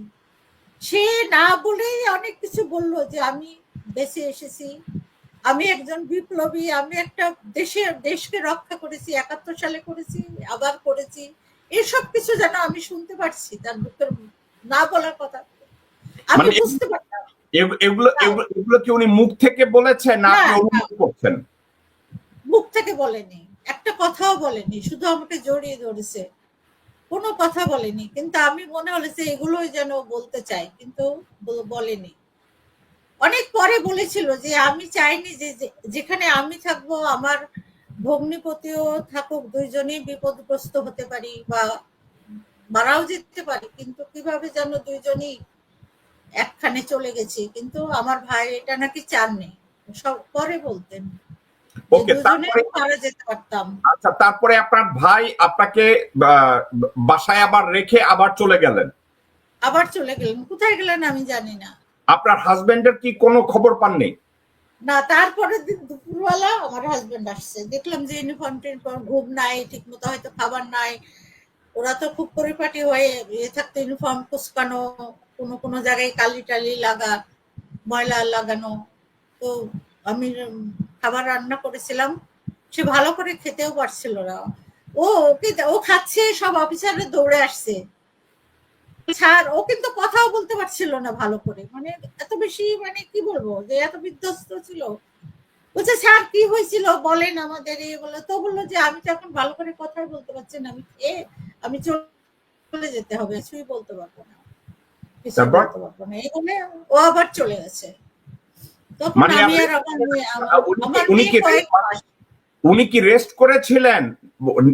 সে না বলেই অনেক কিছু বললো যে আমি দেশে এসেছি, আমি একজন বিপ্লবী, আমি একটা দেশকে রক্ষা করেছি, 71 সালে করেছি, আবার করেছি। এসব কিছু যেন আমি শুনতে পাচ্ছি তার মুখের, না বলার কথা আমি মানে বুঝতে পারতাম। এগুলো এগুলো কি উনি মুখ থেকে বলেছেন না আপনি অনুভব করছেন? মুখ থেকে বলেনি, একটা কথাও বলেনি, শুধু আমাকে জড়িয়ে ধরেছে, কোনো কথা বলেনি। কিন্তু আমি মনে হলেছে এগুলোই যেন বলতে চাই, কিন্তু বলেনি। অনেক পরে বলেছিল যে আমি চাইনি যে যেখানে আমি থাকবো আমার ভগ্নিপতিও থাকুক, দুইজনেই বিপদগ্রস্ত হতে পারি বা মারাও যেতে পারি, কিন্তু কিভাবে যেন দুইজনই একখানে চলে গেছি। কিন্তু আমার ভাই এটা নাকি চাননি, সব পরে বলতেন ওকে, দুজনে মারা যেতে পারতাম। আচ্ছা, তারপরে আপনার ভাই আপনাকে বাসায় আবার রেখে আবার চলে গেলেন? আবার চলে গেলেন, কোথায় গেলেন আমি জানি না। আপনার হাজবেন্ডের কি কোনো খবর পাননি? না, তারপরের দিন দুপুরবেলা আমার হাজবেন্ড আসছে, দেখলাম যে ইউনিফর্ম টিউনিফর্ম, ঘুম নাই ঠিক মতো, হয়তো খাবার নাই। ওরা তো খুব পরিপাটি হয়ে থাকতো, ইউনিফর্ম কুচকানো, কোনো কোনো জায়গায় কালি টালি লাগা, ময়লা লাগানো। তো আমি খাবার রান্না করেছিলাম, সে ভালো করে খেতেও পারছিল না। ও খাচ্ছে, সব অফিসাররা দৌড়ে আসছে। স্যার, ও কিন্তু কথাও বলতে পারছিল না ভালো করে, মানে এত বেশি, মানে কি বলবো, যে এত বিধ্বস্ত ছিল। বলছে স্যার কি হয়েছিল বলেন আমাদের, এই বলে। তো বললো যে আমি তো এখন ভালো করে কথাই বলতে পারছি না, আমি চলে যেতে হবে, কিছুই বলতে পারবো না, কিছু তারপর বলতে পারবো না, এই বলে ও আবার চলে গেছে। তখন মানে আমি আর আমার উনি মেয়ে কি কয়েক মাস, উনি কি রেস্ট করেছিলেন?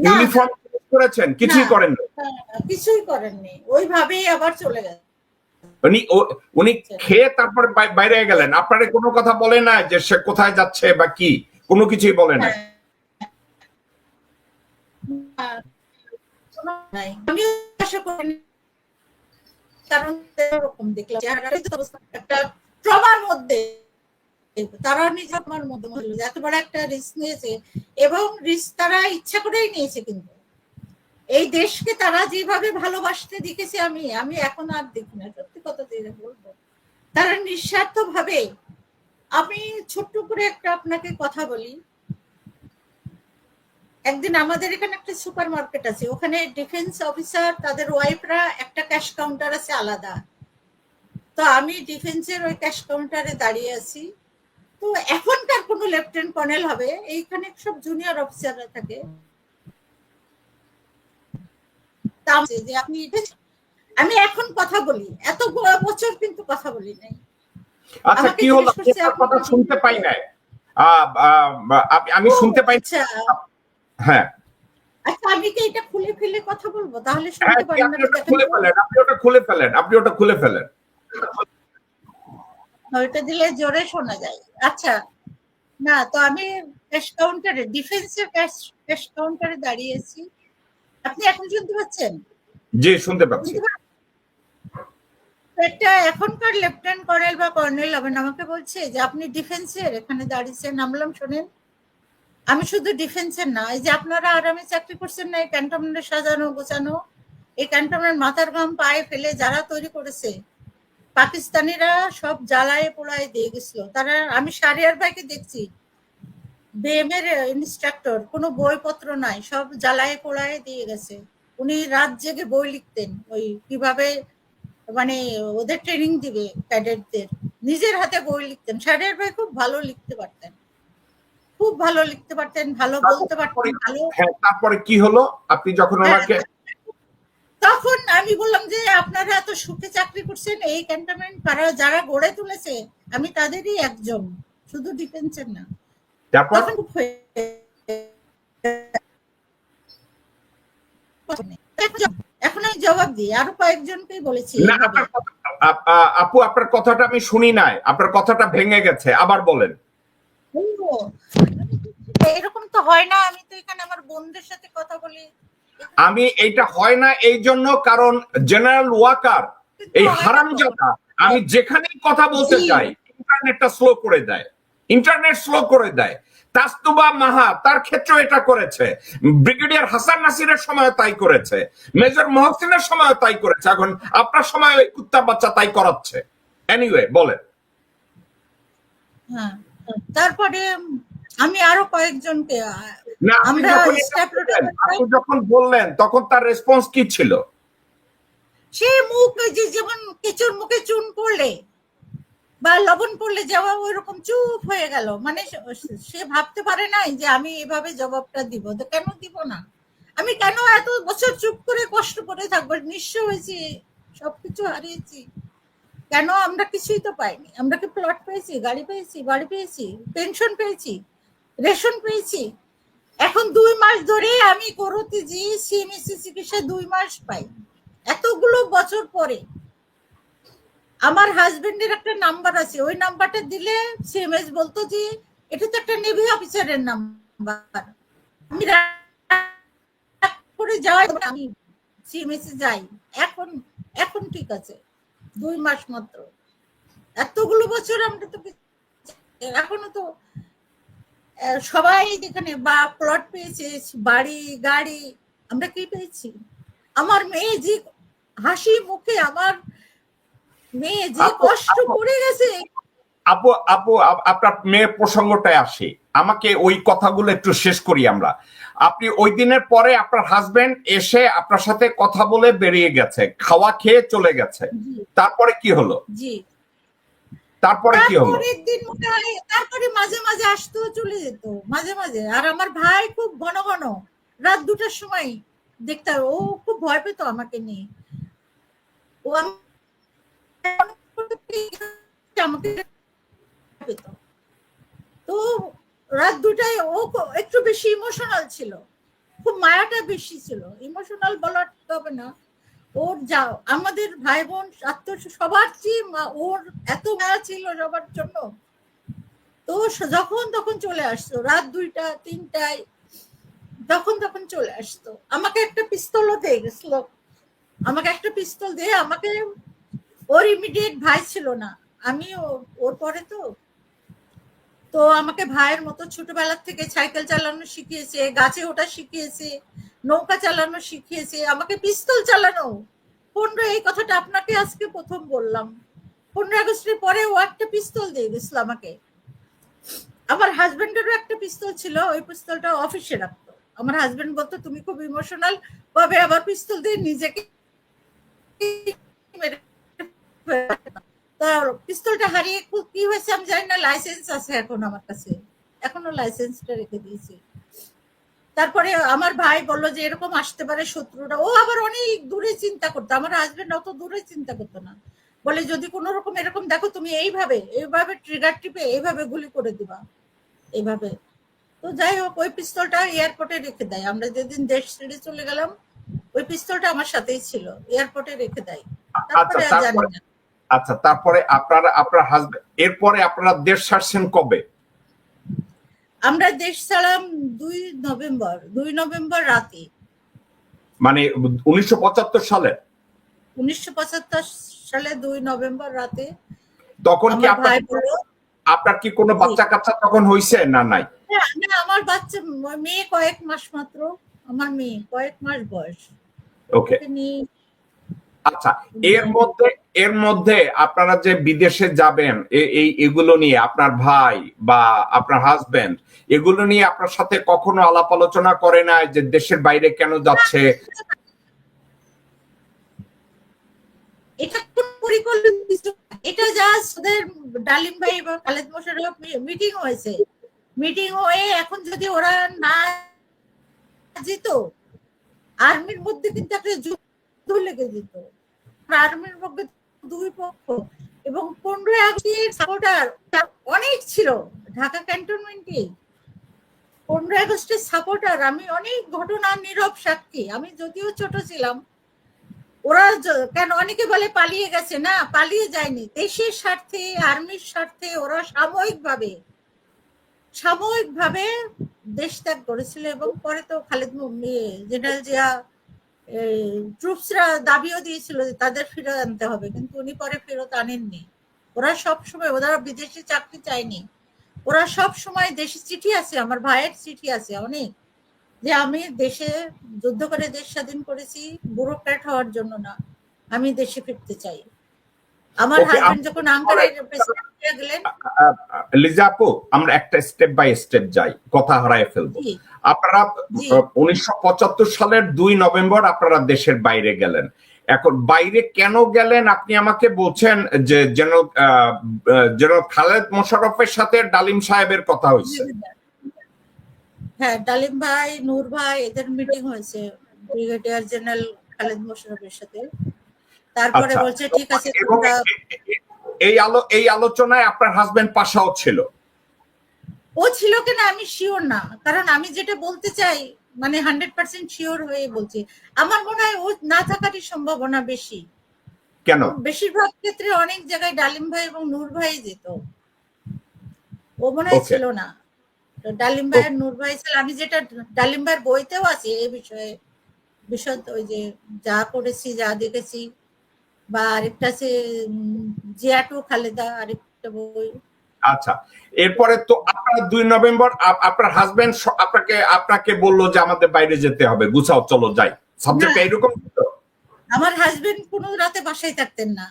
না ইউনিফর্ম করেছেন? না, কিছুই করেন না? কিছুই করেননি, ওইভাবেই আবার চলে গেছে। উনি খেয়ে তারপরে বাইরে গেলেন, আপনারে কোনো কথা বলে না যে সে কোথায় যাচ্ছে বা কি? কোনো কিছুই বলে না? আমি আশা করিনি, কারণ এরকম দেখলাম একটা ট্রমার মধ্যে, তারা নিজের আমার মধ্যে হলো যে এত বড় একটা রিস্ক নিয়েছে, এবং রিস্ক তারা ইচ্ছা করেই নিয়েছে। কিন্তু এই দেশকে তারা যেভাবে ভালোবাসতে দেখেছে, আমি এখন আর দেখি না, সত্যি কথা যেটা বলবো, তারা নিঃস্বার্থ ভাবে। আমি ছোট্ট করে একটা আপনাকে কথা বলি। একদিন আমাদের এখানে একটা সুপার মার্কেট আছে, ওখানে ডিফেন্স অফিসার তাদের ওয়াইফরা একটা ক্যাশ কাউন্টার আছে আলাদা। তো আমি ডিফেন্সের ওই ক্যাশ কাউন্টারে দাঁড়িয়ে আছি। তো এখনকার কোনো লেফটেন্যান্ট কর্নেল হবে, এইখানে সব জুনিয়র অফিসাররা থাকে। যে আপনি, আমি এখন কথা বলি, এত বছর কিন্তু কথা বলি নাই। আচ্ছা, কি হলো? কথা শুনতে পাই নাই, আমি শুনতে পাই। হ্যাঁ, আচ্ছা, আমি কি এটা খুলে ফেলে কথা বলবো, তাহলে শুনতে পারেন না? আপনি ওটা খুলে ফেলেন। ওইটা দিলে জোরে শোনা যায়। আচ্ছা, না তো আমি ক্যাশ কাউন্টারে, ডিফেন্সের ক্যাশ কাউন্টারে দাঁড়িয়েছি। আপনি এখন শুনতে পাচ্ছেন? জি, শুনতে পাচ্ছি। একটা এখনকার লেফটেন্যান্ট কর্নেল বা কর্নেল হবেন আমাকে বলছে যে আপনি ডিফেন্সের এখানে দাঁড়িয়েছেন। নামলাম, শোনেন, আমি শুধু ডিফেন্সের না, এই যে আপনারা আরামে চাকরি করছেন না, এই ক্যান্টনমেন্টে সাজানো গোছানো, এই ক্যান্টনমেন্ট মাথার ঘাম পায়ে ফেলে যারা তৈরি করেছে, পাকিস্তানিরা সব জ্বালায় পোড়ায় দিয়ে গেছিল। তারা, আমি শাহরিয়ার ভাইকে দেখছি, বিএমের ইনস্ট্রাক্টর, কোনো বইপত্র নাই, সব জ্বালায় পোড়ায় দিয়ে গেছে। উনি রাত জেগে বই লিখতেন, ওই কিভাবে মানে ওদের ট্রেনিং দিবে ক্যাডেটদের, নিজের হাতে বই লিখতেন। শাহরিয়ার ভাই খুব ভালো লিখতে পারতেন, খুব ভালো লিখতে পারতেন, ভালো বলতে পারতেন, ভালো। হ্যাঁ, তারপরে কি হলো? আপনি যখন আমাকে, তখন আমি বললাম যে আপনারা এত সুখে চাকরি করছেন, এই ক্যান্টনমেন্ট যারা গড়ে তুলেছে আমি তাদেরই একজন, শুধু ডিফেন্সের না। তারপর তখন খুব এখন আমি জবাব দিই, আরো কয়েকজনকেই বলেছি না, আপনার আপু আপনার কথাটা আমি শুনি নাই, আপনার কথাটা ভেঙে গেছে, আবার বলেন। এরকম তো হয় না, আমি তো এখানে আমার বোনদের সাথে কথা বলি। আমি এইটা হয় না এই জন্য কারণ জেনারেল ওয়াকার এই হারামজাদা আমি যেখানেই কথা বলতে চাই ইন্টারনেটটা স্লো করে দেয়, ইন্টারনেট স্লো করে দেয়। তাস্তোবা মাহা তার ক্ষেত্রে এটা করেছে, ব্রিগেডিয়ার হাসান নাসিরের সময় তাই করেছে, মেজর মহসিনের সময় তাই করেছে, এখন আপনার সময় ওই কুত্তার বাচ্চা তাই করাচ্ছে। এনিওয়ে বলেন। হ্যাঁ, তারপরে আমি আরো কয়েকজনকে, না, আমরা আপনি যখন বললেন তখন তার রেসপন্স কি ছিল? সে মুখ যেমন কেঁচোর মুখে চুন পড়লে বা লবণ পড়লে যাওয়া ওই রকম চুপ হয়ে গেল। মানে সে ভাবতে পারে নাই যে আমি এভাবে জবাবটা দিব, তো কেন দিব না? আমি কেন এত বছর চুপ করে কষ্ট করে থাকবো? নিঃস্ব হয়েছি, সবকিছু হারিয়েছি, কেন? আমরা কিছুই তো পাইনি। আমরা কি প্লট পেয়েছি, গাড়ি পেয়েছি, বাড়ি পেয়েছি, পেনশন পেয়েছি, রেশন পেয়েছি? এখন 2 মাস ধরে আমি করতে যে সিএমএসসি চিকিৎসা 2 মাস পাই, এতগুলো বছর পরে। আমার হাজবেন্ডের একটা নাম্বার আছে, ওই নাম্বারটা দিলে সিএমএস বলতো যে এটা তো একটা নেভি অফিসারের নাম্বার। আমি করে যাই, আমি সিএমএস যাই। এখন এখন ঠিক আছে, 2 মাস মাত্র। এতগুলো বছর আমরা তো এখনো তো সবাই এখানে বা প্লট পেয়েছে, বাড়ি গাড়ি, আমরা কি পেয়েছি? আমার মেয়ে যে হাসি মুখে, আমার মেয়ে যে কষ্ট করে গেছে। আপু আপু আপনার মেয়ের প্রসঙ্গটায় আসে, আমাকে ওই কথাগুলো একটু শেষ করি আমরা। আপনি ওই দিনের পরে আপনার হাজবেন্ড এসে আপনার সাথে কথা বলে বেরিয়ে গেছে, খাওয়া খেয়ে চলে গেছে, তারপরে কি হলো? জি, তারপরে কি হলো? তারপরে মাঝে মাঝে আসতো, চলে যেত মাঝে মাঝে। আর আমার ভাই খুব ঘন ঘন রাত 2টার সময় দেখতে, ও খুব ভয় পেত আমাকে নিয়ে। ও আমাকে পেত, তো রাত 2টায় ও একটু বেশি ইমোশনাল ছিল, খুব মায়াটা বেশি ছিল। ইমোশনাল বলা হবে না, ওর যা আমাদের ভাই বোন সবার চেয়ে ওর এত মায়া ছিল সবার জন্য। তো যখন তখন চলে আসতো, রাত 2টা 3টায় যখন তখন চলে আসতো। আমাকে একটা পিস্তলও দিয়ে গেছিল, আমাকে একটা পিস্তল দিয়ে, আমাকে ওর ইমিডিয়েট ভাই ছিল না, আমি ওর পরে তো আমাকে ভাইয়ের মতো ছোটবেলা থেকে সাইকেল চালানো শিখিয়েছে, গাছে ওঠা শিখিয়েছে, নৌকা চালানো শিখিয়েছে, আমাকে পিস্তল চালানো। 15, এই কথাটা আপনাকে আজকে প্রথম বললাম। 15 আগস্টের পরে ও একটা পিস্তল দিয়ে গেছিল আমাকে। আমার হাজবেন্ডেরও একটা পিস্তল ছিল, ওই পিস্তলটা অফিসে রাখতো। আমার হাজবেন্ড বলতো তুমি খুব ইমোশনাল ভাবে আবার পিস্তল দিয়ে নিজেকে, পিস্তলটা হারিয়ে কি হয়েছে আমি জানি না, লাইসেন্স আছে এখন আমার কাছে, এখনো লাইসেন্সটা রেখে দিয়েছি। তারপরে আমার ভাই বললো যে এরকম আসতে পারে শত্রুরা, ও আবার অনেক দূরে চিন্তা করতো, আমার হাজবেন্ড অত দূরে চিন্তা করতো না। বলে যদি কোনো রকম এরকম দেখো তুমি এইভাবে ট্রিগার টিপে এইভাবে গুলি করে দিবা, এইভাবে। তো যাই হোক, ওই পিস্তলটা এয়ারপোর্টে রেখে দেয়। আমরা যেদিন দেশ ছেড়ে চলে গেলাম ওই পিস্তলটা আমার সাথেই ছিল, এয়ারপোর্টে রেখে দেয়। তারপরে আর জানি না। আচ্ছা, তারপরে আপনার হাজবেন্ড এরপরে আপনারা দেশ ছাড়ছেন কবে? আমরা দেশ ছাড়লাম 2 নভেম্বর রাতে, মানে 1975 সালে। 1975 সালে 2 নভেম্বর রাতে। তখন কি আপনার কি কোনো বাচ্চা কাচ্চা তখন হইছে না নাই? না, আমার বাচ্চা মেয়ে কয়েক মাস মাত্র, আমার মেয়ে কয়েক মাস বয়স। ওকে, আচ্ছা। এর মধ্যে এর মধ্যে আপনারা যে বিদেশে যাবেন এগুলো নিয়ে আপনার ভাই বা আপনার হাজবেন্ড এগুলো নিয়ে আপনার সাথে কখনো আলাপ আলোচনা করে না যে দেশের বাইরে কেন যাচ্ছে? এটা কোন পরিকল্পিত কিছু না। এটা জাস্ট ওদের ডালিম ভাই এবং খালেদ মোশাররফ মিটিং হয়েছে। মিটিং হয়ে এখন যদি ওরা না যেত, আর্মির মধ্যে কিন্তু একটা যুদ্ধ লেগে যেত। আর্মির মধ্যে দুই পক্ষ এবং 15 আগস্টের সাপোর্টার অনেক ছিল ঢাকা ক্যান্টনমেন্টে। 15 আগস্টের সাপোর্টার, আমি অনেক ঘটনার নীরব সাক্ষী। আমি যদিও ছোট ছিলাম, ওরা কেন অনেকে বলে পালিয়ে গেছে, না পালিয়ে যায়নি। দেশের স্বার্থে, আর্মির স্বার্থে ওরা সাময়িকভাবে দেশ ত্যাগ করেছিল। এবং পরে তো জেনারেল জিয়া ট্রুপসরা দাবিও দিয়েছিল যে তাদের ফেরত আনতে হবে, কিন্তু উনি পরে ফেরত আনেননি। ওরা সবসময়, ওরা বিদেশি চাকরি চায়নি, ওরা সব সময় দেশে চিঠি আছে, আমার ভাইয়ের চিঠি আছে অনেক, যে আমি দেশে যুদ্ধ করে দেশ স্বাধীন করেছি ব্যুরোক্র্যাট হওয়ার জন্য না, আমি দেশে ফিরতে চাই। আমার হাজবেন্ড যখন আঙ্কারের প্রেসিডেন্ট হয়ে গেলেন। লিজা আপু, আমরা একটা স্টেপ বাই স্টেপ যাই, কথা হারায় ফেলবো। আপনারা 1975 সালের 2 নভেম্বর আপনারা দেশের বাইরে গেলেন। এখন বাইরে কেন গেলেন আপনি আমাকে বলছেন যে জেনারেল খালেদ মোশাররফের সাথে ডালিম সাহেবের কথা হয়েছে। হ্যাঁ, ডালিম ভাই, নূর ভাই, এদের মিটিং হয়েছে ব্রিগেডিয়ার জেনারেল খালেদ মোশাররফের সাথে। তারপরে বলছে ঠিক আছে তোমরা। এই আলোচনায় আপনার হাজবেন্ড পাশাও ছিল? ও ছিল কিনা আমি শিওর না, কারণ আমি যেটা বলতে চাই মানে 100% শিওর হয়ে বলছি। আমার মনে হয় ও না থাকারই সম্ভাবনা বেশি। কেন? বেশিরভাগ ক্ষেত্রে অনেক জায়গায় ডালিম ভাই এবং নূর ভাই যেত, ও মনে হয় ছিল না। ডালিম ভাই আর নূর ভাই ছিল। আমি যেটা ডালিম ভাইয়ের বইতেও আছে এই বিষয়ে, বিশদ ওই যে যা করেছি, যা দেখেছি, বা আরেকটা আছে জিয়াটু খালেদা, আরেকটা বই। আচ্ছা, এরপরে তো আপনার 2 নভেম্বর আপনার হাজবেন্ড আপনাকে বললো যে আমাদের বাইরে যেতে হবে, গুছাও চলো যাই, সাবজেক্ট এইরকম? আমার হাজবেন্ড কোনো রাতে বাসায় থাকতেন না,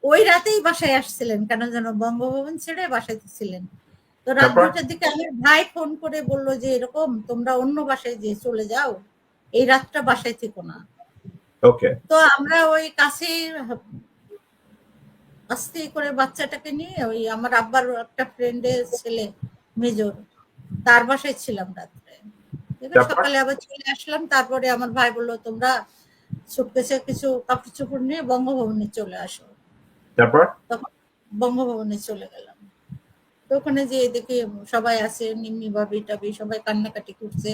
ওই রাতেই বাসায় আসছিলেন, কেন যেন বঙ্গভবন ছেড়ে বাসায় ছিলেন। তো রাত 2টার দিকে আমার ভাই ফোন করে বললো যে এরকম তোমরা অন্য বাসায় যে চলে যাও, এই রাতটা বাসায় থেকো না। ওকে। তো আমরা ওই কাছে আস্তে করে বাচ্চাটাকে নিয়ে ওই আমার আব্বার একটা ফ্রেন্ডের ছেলে মেজর, তার বাসায় ছিলাম রাত্রে। সকালে আবার চলে আসলাম। তারপরে আমার ভাই বললো তোমরা সুটকেসে কিছু কাপড় চোপড় নিয়ে বঙ্গভবনে চলে আসো। তারপর তখন বঙ্গভবনে চলে গেলাম। তো ওখানে যে দেখি সবাই আছে, নিম্মি ভাবি টাবি সবাই কান্নাকাটি করছে,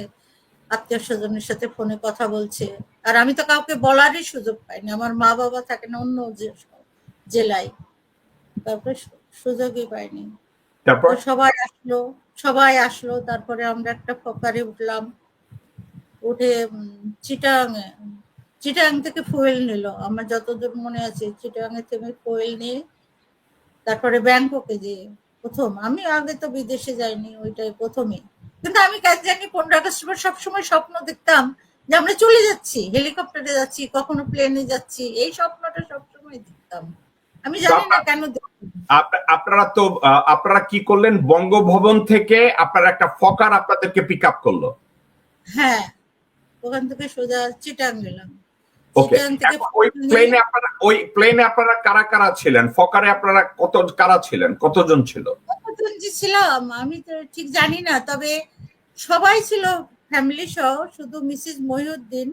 আত্মীয় স্বজনের সাথে ফোনে কথা বলছে। আর আমি তো কাউকে বলারই সুযোগ পাইনি, আমার মা বাবা থাকে না অন্য জেলায়, তারপরে সুযোগই পাইনি। তারপর সবাই আসলো। তারপরে আমরা একটা ফকারে উঠলাম, উঠে চিটাং থেকে ফুয়েল নিল, আমার যতদূর মনে আছে চিটাং থেকে ফুয়েল নিয়ে তারপরে ব্যাংককে যে প্রথম, আমি আগে তো বিদেশে যাইনি, ওইটাই প্রথমে। কিন্তু আমি কাজ জানি 15 আগস্ট সবসময় স্বপ্ন দেখতাম যে আমরা চলে যাচ্ছি, হেলিকপ্টারে যাচ্ছি, কখনো প্লেনে যাচ্ছি, এই স্বপ্নটা সবসময় দেখতাম। আমি জানি না কেন। আপনারা কি করলেন? বঙ্গভবন থেকে আপনারা একটা ফকার আপনাদেরকে পিক আপ করলো? হ্যাঁ, ওখান থেকে সোজা চিটাং গেলাম। ওই প্লেনে আপনারা কারা কারা ছিলেন? ফকারে আপনারা কারা ছিলেন? কতজন ছিল? কতজন যে ছিলাম আমি তো ঠিক জানি না, তবে সবাই ছিল ফ্যামিলি সহ। শুধু মিসেস মহিউদ্দিন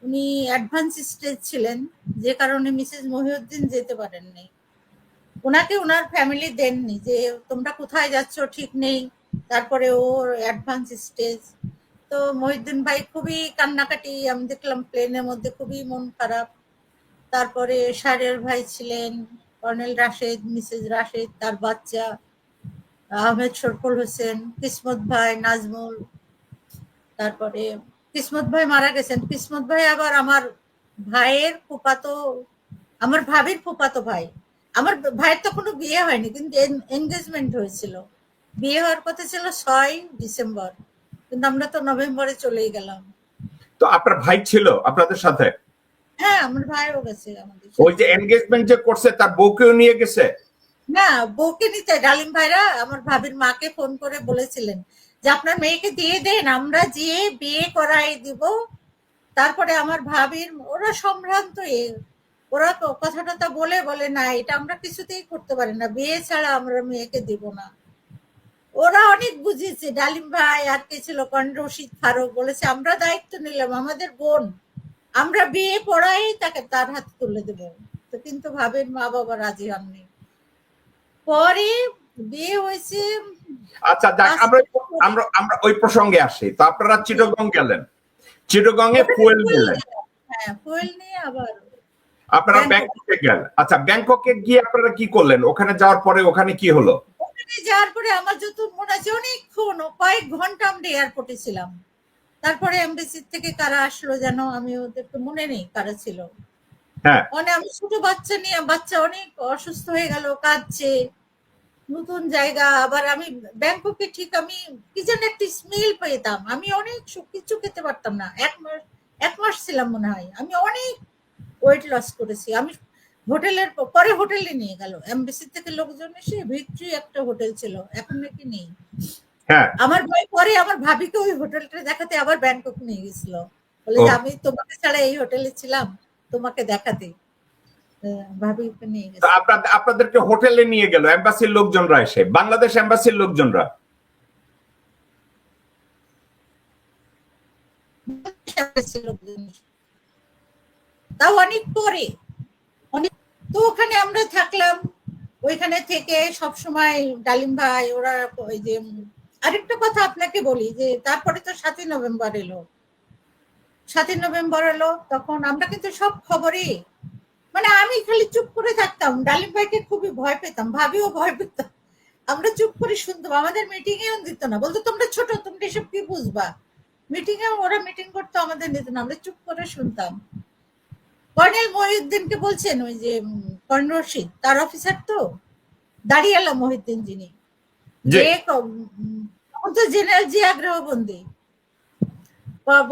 উনি অ্যাডভান্স স্টেজ ছিলেন, যে কারণে মিসেস মহিউদ্দিন যেতে পারেননি। ওনাকে ওনার ফ্যামিলি দেননি, যে তোমরা কোথায় যাচ্ছ ঠিক নেই, তারপরে ওর অ্যাডভান্স স্টেজ। তো মহিউদ্দিন ভাই খুবই কান্নাকাটি, আমি দেখলাম প্লেনের মধ্যে, খুবই মন খারাপ। তারপরে শাহরিয়ার ভাই ছিলেন, কর্নেল রাশেদ, মিসেস রাশেদ, তার বাচ্চা আহমেদ শরফুল হোসেন, কিসমত ভাই, নাজমুল। তারপরে কিসমত ভাই মারা গেছেন। কিসমত ভাই আবার আমার ভাইয়ের ফুফাতো, আমার ভাবির ফুফাতো ভাই। আমার ভাইয়ের তো কোনো বিয়ে হয়নি, কিন্তু এনগেজমেন্ট হয়েছিল। বিয়ে হওয়ার কথা ছিল 6 ডিসেম্বর, কিন্তু আমরা তো নভেম্বরে চলেই গেলাম। তো আপনার ভাই ছিল আপনাদের সাথে? হ্যাঁ, আমার ভাইও গেছে আমাদের ওই যে সাথে। এনগেজমেন্ট যে করছে তার বউকেও নিয়ে গেছে? না, বউকে নিতে ডালিম ভাইরা আমার ভাবির মাকে ফোন করে বলেছিলেন যে আপনার মেয়েকে দিয়ে দেন, আমরা যেয়ে বিয়ে করাই দিব। তারপরে আমার ভাবির ওরা সম্ভ্রান্ত ওরা কথা টথা বলে বলে না, এটা আমরা কিছুতেই করতে পারি না, বিয়ে ছাড়া আমরা মেয়েকে দিব না। ওরা অনেক বুঝেছে, ডালিম ভাই আর কে ছিল, রশিদ ফারুক বলেছে আমরা দায়িত্ব নিলাম, আমাদের বোন, আমরা বিয়ে পড়াই তাকে তার হাতে তুলে দেবো। তো কিন্তু ভাবির মা বাবা রাজি হননি। পরে বিয়ে হয়েছে। আচ্ছা যাক, আমরা আমরা ওই প্রসঙ্গে আসি। তো আপনারা চিটাগং গেলেন, চিটাগং এ ফুয়েল নিলেন, হ্যাঁ, ফুয়েল নিয়ে আবার আপনারা ব্যাংককে গেলেন। আচ্ছা, ব্যাংককে গিয়ে আপনারা কি করলেন? ওখানে যাওয়ার পরে ওখানে কি হলো? ওখানে যাওয়ার পরে আমার যত মনে আছে অনেকক্ষণ, কয়েক ঘন্টা আমরা এয়ারপোর্টে ছিলাম। তারপরে এমবেসি থেকে কারা আসলো যেন, আমি ওদেরকে মনে নেই কারা ছিল। হ্যাঁ, মানে আমি ছোট বাচ্চা নিয়ে, বাচ্চা অনেক অসুস্থ হয়ে গেল, কাঁদছে, নতুন জায়গা। আবার আমি ব্যাংককে ঠিক আমি কি যেন একটা স্মেল পেতাম, আমি অনেক কিছু খেতে পারতাম না। 1 মাস ছিলাম মনে হয়, আমি অনেক ওয়েট লস করেছি। আমি হোটেলের পরে হোটেলে নিয়ে গেল এমবেসি থেকে লোকজন এসে, ভিক্টরি একটা হোটেল ছিল, এখন নাকি নেই। হ্যাঁ, আমার ভাই পরে আমার ভাবিকে ওই হোটেলটা দেখাতে আবার ব্যাংকক নিয়ে গেছিল, বলে ও যে আমি তোমাকে ছাড়া এই হোটেলে ছিলাম, তোমাকে দেখাতে। ভাবিকে নিয়ে তো গেছে। আপনাদেরকে হোটেলে নিয়ে গেল এম্বাসির লোকজনরা এসে, বাংলাদেশ এম্বাসির লোকজনরা? তাও অনেক পরে, অনেক। তো ওখানে আমরা থাকলাম, ওইখানে থেকে সব সময় ডালিম ভাই ওরা ওই যে আরেকটা কথা আপনাকে বলি যে তারপরে তো 7ই নভেম্বর এলো। 7ই নভেম্বর এলো, তখন আমরা কিন্তু সব খবরই, মানে আমি খালি চুপ করে থাকতাম, ডালিম ভাইকে খুবই ভয় পেতাম, ভাবিও ভয় পেতাম। আমরা চুপ করে শুনতাম, আমাদের মিটিং এও দিত না, বলতো তোমরা ছোট, তোমরা এসব কি বুঝবা। মিটিং এ ওরা মিটিং করতো, আমাদের নিত না, আমরা চুপ করে শুনতাম। কর্নেল মহিউদ্দিনকে বলছেন, ওই যে কর্নেল রশিদ তার অফিসার তো, দাঁড়িয়ালা মহিউদ্দিন যিনি, জি, যে তখন তো জেনারেল জিয়া গৃহবন্দী,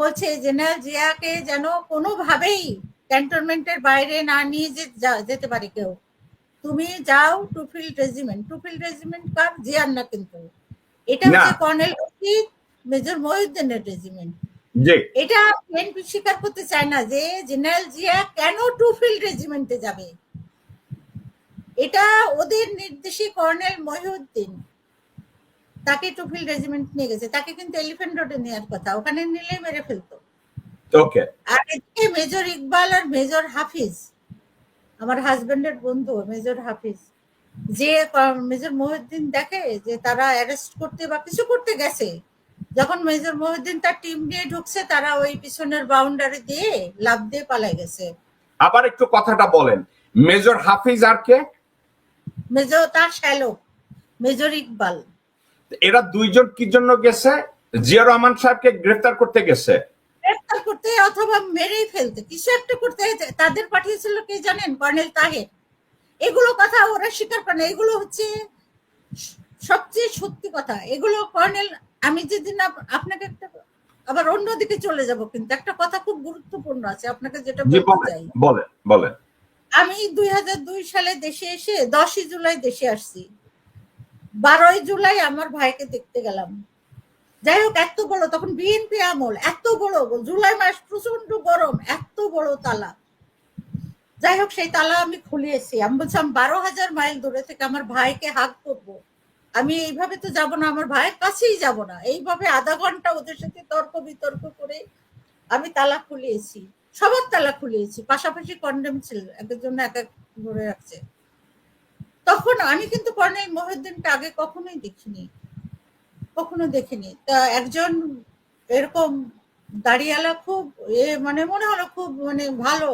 বলছে জেনারেল জিয়াকে যেন কোনোভাবেই ক্যান্টনমেন্টের বাইরে না নিয়ে যেতে পারে কেউ। তুমি যাও টুফিল্ড রেজিমেন্ট। টুফিল্ড রেজিমেন্ট কার? জিয়ার না কিন্তু, এটা না, হচ্ছে কর্নেল রশিদ মেজর মহিউদ্দিনের রেজিমেন্ট। জি, এটা বিএনপি স্বীকার করতে চায় না যে জেনারেল জিয়া কেন টুফিল্ড রেজিমেন্টে যাবে। এটা ওদের নির্দেশে কর্নেল মহিউদ্দিন তাকে টুফিল্ড রেজিমেন্ট নিয়ে গেছে। তাকে কিন্তু এলিফ্যান্ট রোডে নেওয়ার কথা, ওখানে নিলে মেরে ফেলতো। ওকে। আর এদিকে মেজর ইকবাল আর মেজর হাফিজ, আমার হাজবেন্ডের বন্ধু মেজর হাফিজ, যে মেজর মহিউদ্দিন দেখে যে তারা অ্যারেস্ট করতে বা কিছু করতে গেছে, যখন মেজর মহিউদ্দিন তার টিম নিয়ে ঢুকছে, তারা ওই পিছনের বাউন্ডারি দিয়ে লাফ দিয়ে পালাই গেছে। আবার একটু কথাটা বলেন, মেজর হাফিজ আর কে? মেজর তার শ্যালক মেজর ইকবাল। এরা দুইজন কি জন্য গেছে? জিয়া রহমান সাহেবকে গ্রেফতার করতে গেছে? গ্রেফতার করতে অথবা মেরেই ফেলতে, কিছু একটা করতে। তাদের পাঠিয়েছিল কে জানেন? কর্নেল তাহের। এগুলো কথা ওরা স্বীকার করে না, এগুলো হচ্ছে সবচেয়ে সত্যি কথা। এগুলো কর্নেল, আমি যেদিন আপনাকে একটা, আবার অন্যদিকে চলে যাব, কিন্তু একটা কথা খুব গুরুত্বপূর্ণ আছে আপনাকে যেটা জি, বলতে বলেন চাই। বলেন বলেন। আমি 2002 সালে দেশে এসে 10ই জুলাই দেশে আসছি। 12ই জুলাই আমার ভাইকে দেখতে গেলাম। যাই হোক, এত বড়, তখন বিএনপি আমল, এত বড় জুলাই মাস, প্রচন্ড গরম, এত বড় তালা। যাই হোক, সেই তালা আমি খুলিয়েছি। আমি বলছিলাম 12,000 মাইল দূরে থেকে আমার ভাইকে হাগ করবো, আমি এইভাবে তো যাব না, আমার ভাইয়ের কাছেই যাব না। এইভাবে আধা ঘন্টা ওদের সাথে তর্ক বিতর্ক করে আমি তালা খুলিয়েছি, সবার তালা খুলিয়েছি। পাশাপাশি কন্ডেম ছিল, একের জন্য এক এক ধরে রাখছে। তখন আমি কিন্তু কর্নেল মহিউদ্দিনকে আগে কখনোই দেখিনি, কখনো দেখিনি। তা একজন এরকম দাড়িওয়ালা, খুব মানে মনে হলো খুব মানে ভালো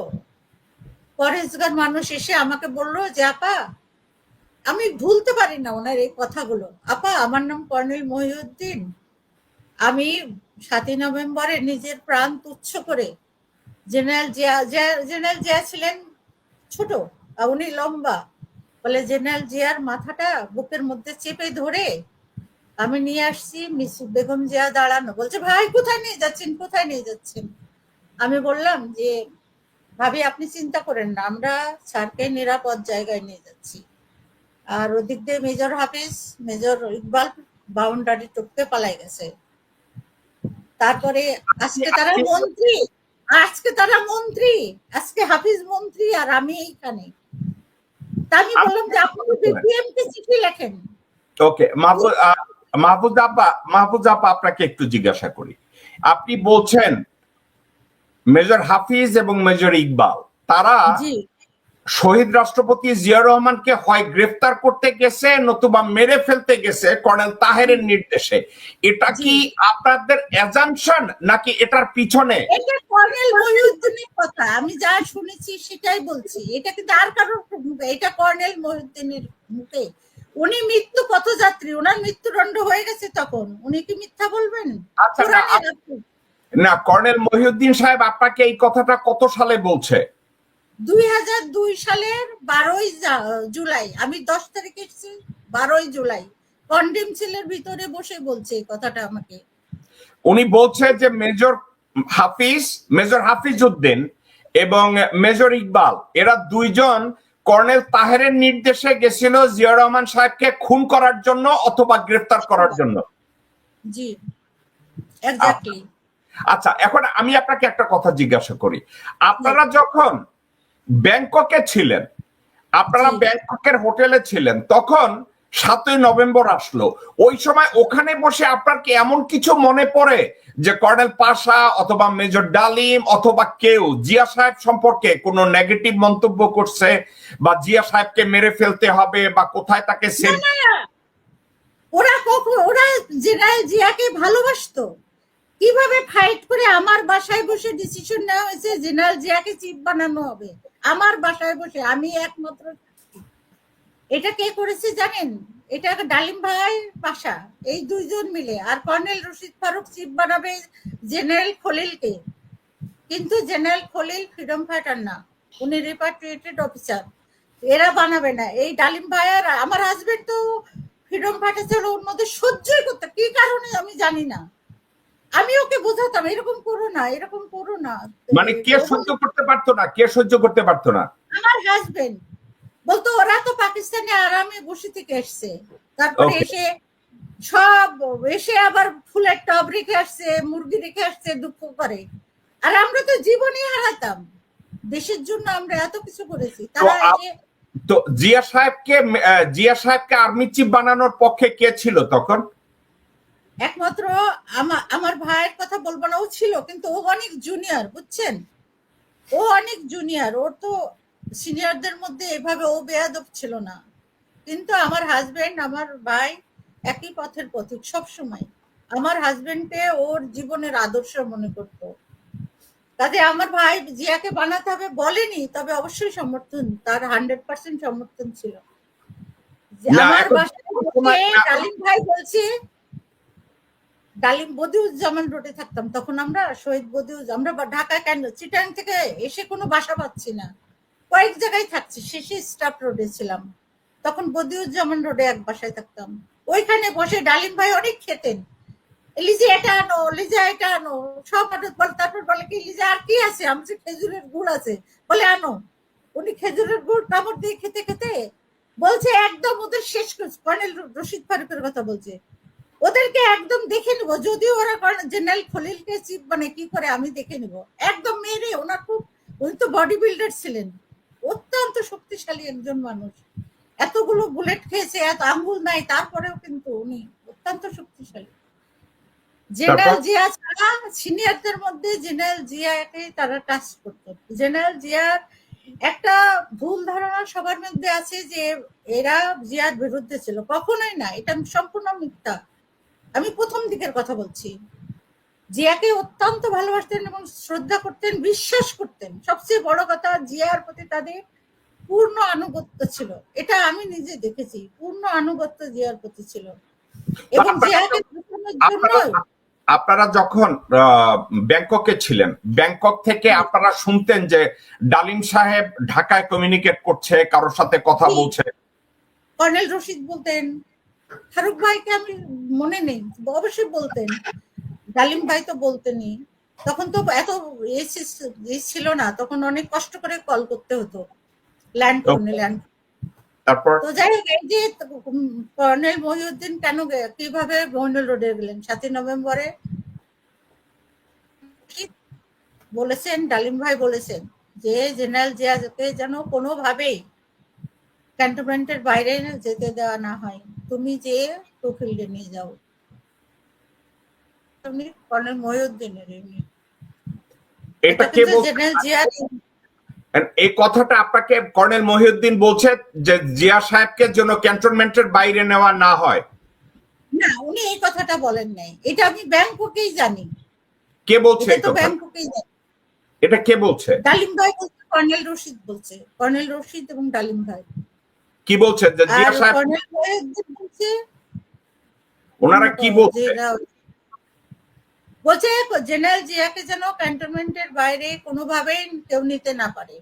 পরেশগার মানুষ এসে আমাকে বললো যে আপা, আমি ভুলতে পারি না ওনার এই কথাগুলো, আপা আমার নাম কর্নেল মহিউদ্দিন, আমি 7ই নভেম্বরে নিজের প্রাণ তুচ্ছ করে, জেনারেল জিয়া ছিলেন ছোট আর উনি লম্বা, বলে জেনারেল জিয়ার মাথাটা বুকের মধ্যে চেপে ধরে আমি নিয়ে আসছি মিস বেগম জিয়া দাঁড়ানো। বলছে ভাই কোথায় নিয়ে যাচ্ছেন, কোথায় নিয়ে যাচ্ছেন? আমি বললাম যে ভাবি আপনি চিন্তা করেন না, আমরা স্যারকে নিরাপদ জায়গায় নিয়ে যাচ্ছি। আর ওদিক দিয়ে মেজর হাফিজ, মেজর ইকবাল বাউন্ডারি টপকে পালাই গেছে। তারপরে আজকে তারা মন্ত্রী, আজকে হাফিজ মন্ত্রী আর আমি এইখানে। তা আমি বললাম যে আপনি বিপিএম কে চিঠি লেখেন। ওকে, মাহফুজ আপা আপনাকে একটু জিজ্ঞাসা করি। আপনি বলছেন মেজর হাফিজ এবং মেজর ইকবাল তারা জি শহীদ রাষ্ট্রপতি জিয়াউর রহমানকে হয় গ্রেফতার করতে গেছে নতুবা মেরে ফেলতে গেছে কর্নেল তাহেরের নির্দেশে। এটা কি আপনাদের অ্যাজাম্পশন নাকি এটার পিছনে? এটা কর্নেল মহিউদ্দিনের কথা, আমি যা শুনেছি সেটাই বলছি। এটা কিন্তু আর কারোর মুখে, এটা কর্নেল মহিউদ্দিনের মুখে। উনি মৃত্যু পথযাত্রী, ওনার মৃত্যুদণ্ড হয়ে গেছে, তখন উনি কি মিথ্যা বলবেন? আচ্ছা, না কর্নেল মহিউদ্দিন সাহেব আপনাকে এই কথাটা কত সালে বলছে? 2002 সালের 12ই জুলাই, আমি 10 তারিখে এসেছি, 12ই জুলাই কন্ডেম সেলের ভিতরে বসে বলছে এই কথাটা আমাকে। উনি বলছে যে মেজর হাফিজউদ্দিন এবং মেজর ইকবাল এরা দুইজন কর্নেল তাহেরের নির্দেশে গেছিল জিয়াউর রহমান সাহেবকে খুন করার জন্য অথবা গ্রেফতার করার জন্য। জি এক্স্যাক্টলি। আচ্ছা, এখন আমি আপনাকে একটা কথা জিজ্ঞাসা করি। আপনারা যখন ব্যাংককে ছিলেন, আপনারা ব্যাংককের হোটেলে ছিলেন, তখন 7ই নভেম্বর আসলো, ওই সময় ওখানে বসে আপনার কি এমন কিছু মনে পড়ে যে কর্নেল পাশা অথবা মেজর ডালিম অথবা কেউ জিয়া সাহেব সম্পর্কে কোনো নেগেটিভ মন্তব্য করছে বা জিয়া সাহেবকে মেরে ফেলতে হবে বা কোথায় তাকে সেভ? ওরা জেনারেল জিয়াকে ভালোবাসতো। কিভাবে ফাইট করে আমার বাসায় বসে ডিসিশন নেওয়া হয়েছে জেনারেল জিয়াকে চিফ বানানো হবে, আমার বাসায় বসে, আমি একমাত্র। এটা কে করেছে জানেন? এটা ডালিম ভাই, পাশা, এই দুইজন মিলে। আর কর্নেল রশিদ ফারুক চিফ বানাবে জেনারেল খলিলকে, কিন্তু জেনারেল খলিল ফ্রিডম ফাইটার না, উনি রিপাট্রিয়েটেড অফিসার। এরা বানাবে না। এই ডালিম ভাই আর আমার হাজবেন্ড তো ফ্রিডম ফাইটার ছিল, ওর মধ্যে সহ্যই করতে, কি কারণে আমি জানি না। আমি ওকে বোঝাতাম এরকম করো না, এরকম করো না। মানে কে সহ্য করতে পারতো না? কে সহ্য করতে পারতো না? আমার হাজবেন্ড বলতো ওরা তো পাকিস্তানে আরামে বসে থেকে এসছে, তারপরে এসে আবার ফুলের টব রেখে আসছে, মুরগি রেখে আসছে, দুঃখ করে। আর আমরা তো জীবনই হারাতাম, দেশের জন্য আমরা এত কিছু করেছি। তারা তো জিয়া সাহেবকে আর্মি চিফ বানানোর পক্ষে কে ছিল তখন? একমাত্র আমার ভাইয়ের কথা বলবো না, ও ছিল, কিন্তু ও অনেক জুনিয়র, বুঝছেন, ও অনেক জুনিয়র, ওর তো সিনিয়রদের মধ্যে এভাবে ও বেয়াদব ছিল না। কিন্তু আমার হাজবেন্ড, আমার ভাই একই পথের পথিক সব সময়। আমার হাজবেন্ডকে ওর জীবনের আদর্শ মনে করত। কাজে আমার ভাই জিয়াকে বানাতে হবে বলেনি, তবে অবশ্যই সমর্থন, তার 100% সমর্থন ছিল। আমার বাসায় ডালিম ভাই বলছে, ডালিম বদিউজ্জামান রোডে থাকতাম তখন আমরা, শহীদ আমরা ঢাকা কেন চিটাং থেকে এসে কোনো বাসা পাচ্ছি না, কয়েক জায়গায় থাকছি, শেষে স্টাফ রোডে ছিলাম। তখন বদিউজ্জামান রোডে এক বাসায় থাকতাম, ওইখানে বসে ডালিম ভাই অনেক খেতেন। লিজা এটা আনো, লিজা এটা আনো, সব আনো। তারপর বলে কি লিজা আর কি আছে, আমার খেজুরের গুড় আছে, বলে আনো। উনি খেজুরের গুড় কামড় দিয়ে খেতে খেতে বলছে একদম ওদের শেষ করছে। কর্নেল রশিদ ফারুকের কথা বলছে, ওদেরকে একদম দেখে নিব, যদিও ওরা জেনারেল খলিলকে চিফ মানে কি করে আমি দেখে নিব, একদম মেরে। ওনার খুব, উনি তো বডি বিল্ডার ছিলেন, অত্যন্ত শক্তিশালী একজন মানুষ, এতগুলো বুলেট খেয়েছে, এত আঙ্গুল নাই, তারপরেও কিন্তু উনি অত্যন্ত শক্তিশালী। জেনারেল জিয়া ছাড়া সিনিয়রদের মধ্যে জেনারেল জিয়াকে তারা টাচ করতো। জেনারেল জিয়ার একটা ভুল ধারণা সবার মধ্যে আছে যে এরা জিয়ার বিরুদ্ধে ছিল, কখনোই না, এটা সম্পূর্ণ মিথ্যা। আমি প্রথম দিকের কথা বলছি। জিয়াকে অত্যন্ত ভালোবাসতেন এবং শ্রদ্ধা করতেন, বিশ্বাস করতেন। সবচেয়ে বড় কথা, জিয়ার প্রতি তাদের পূর্ণ আনুগত্য ছিল, এটা আমি নিজে দেখেছি, পূর্ণ আনুগত্য জিয়ার প্রতি ছিল। এবং জিয়াকে আপনারা যখন ব্যাংককে ছিলেন, ব্যাংকক থেকে আপনারা শুনতেন যে ডালিম সাহেব ঢাকায় কমিউনিকেট করছে, কারোর সাথে কথা বলছে? কর্নেল রশিদ বলতেন, ফারুক ভাইকে আমি মনে নেই, অবশ্যই বলতেন, ডালিম ভাই তো বলতেনই। তখন তো এত ছিল না, তখন অনেক কষ্ট করে কল করতে হতো ল্যান্ড ফোনে। তারপর তো যাই হোক, এই যে কর্নেল মহিউদ্দিন কেন কিভাবে মহিনুল রোডে গেলেন 7ই নভেম্বরে, বলেছেন ডালিম ভাই বলেছেন যে জেনারেল জিয়াকে যেন কোনোভাবেই ক্যান্টনমেন্টের বাইরে যেতে দেওয়া না হয়, তুমি যে ফিল্ডে নিয়ে যাও। কর্নেল মহিউদ্দিনের এটা কে বলছে? জেনারেল জিয়া এই কথাটা আপনাকে কর্নেল মহিউদ্দিন বলছে যে জিয়া সাহেবকে যেন ক্যান্টনমেন্টের বাইরে নেওয়া না হয়? না, উনি এই কথাটা বলেন নাই, এটা আমি ব্যাংককেই জানি। কে বলছে এই তো কথা? ব্যাংককেই জানি। এটা কে বলছে? ডালিম ভাই বলছে, কর্নেল রশিদ বলছে, কর্নেল রশিদ এবং ডালিম ভাই। কি বলছে যে জিয়া সাহেব? কর্নেল মহিউদ্দিন বলছে, ওনারা কি বলছে? বলছে জেনারেল জিয়াকে যেন ক্যান্টনমেন্টের বাইরে কোনোভাবেই কেউ নিতে না পারে,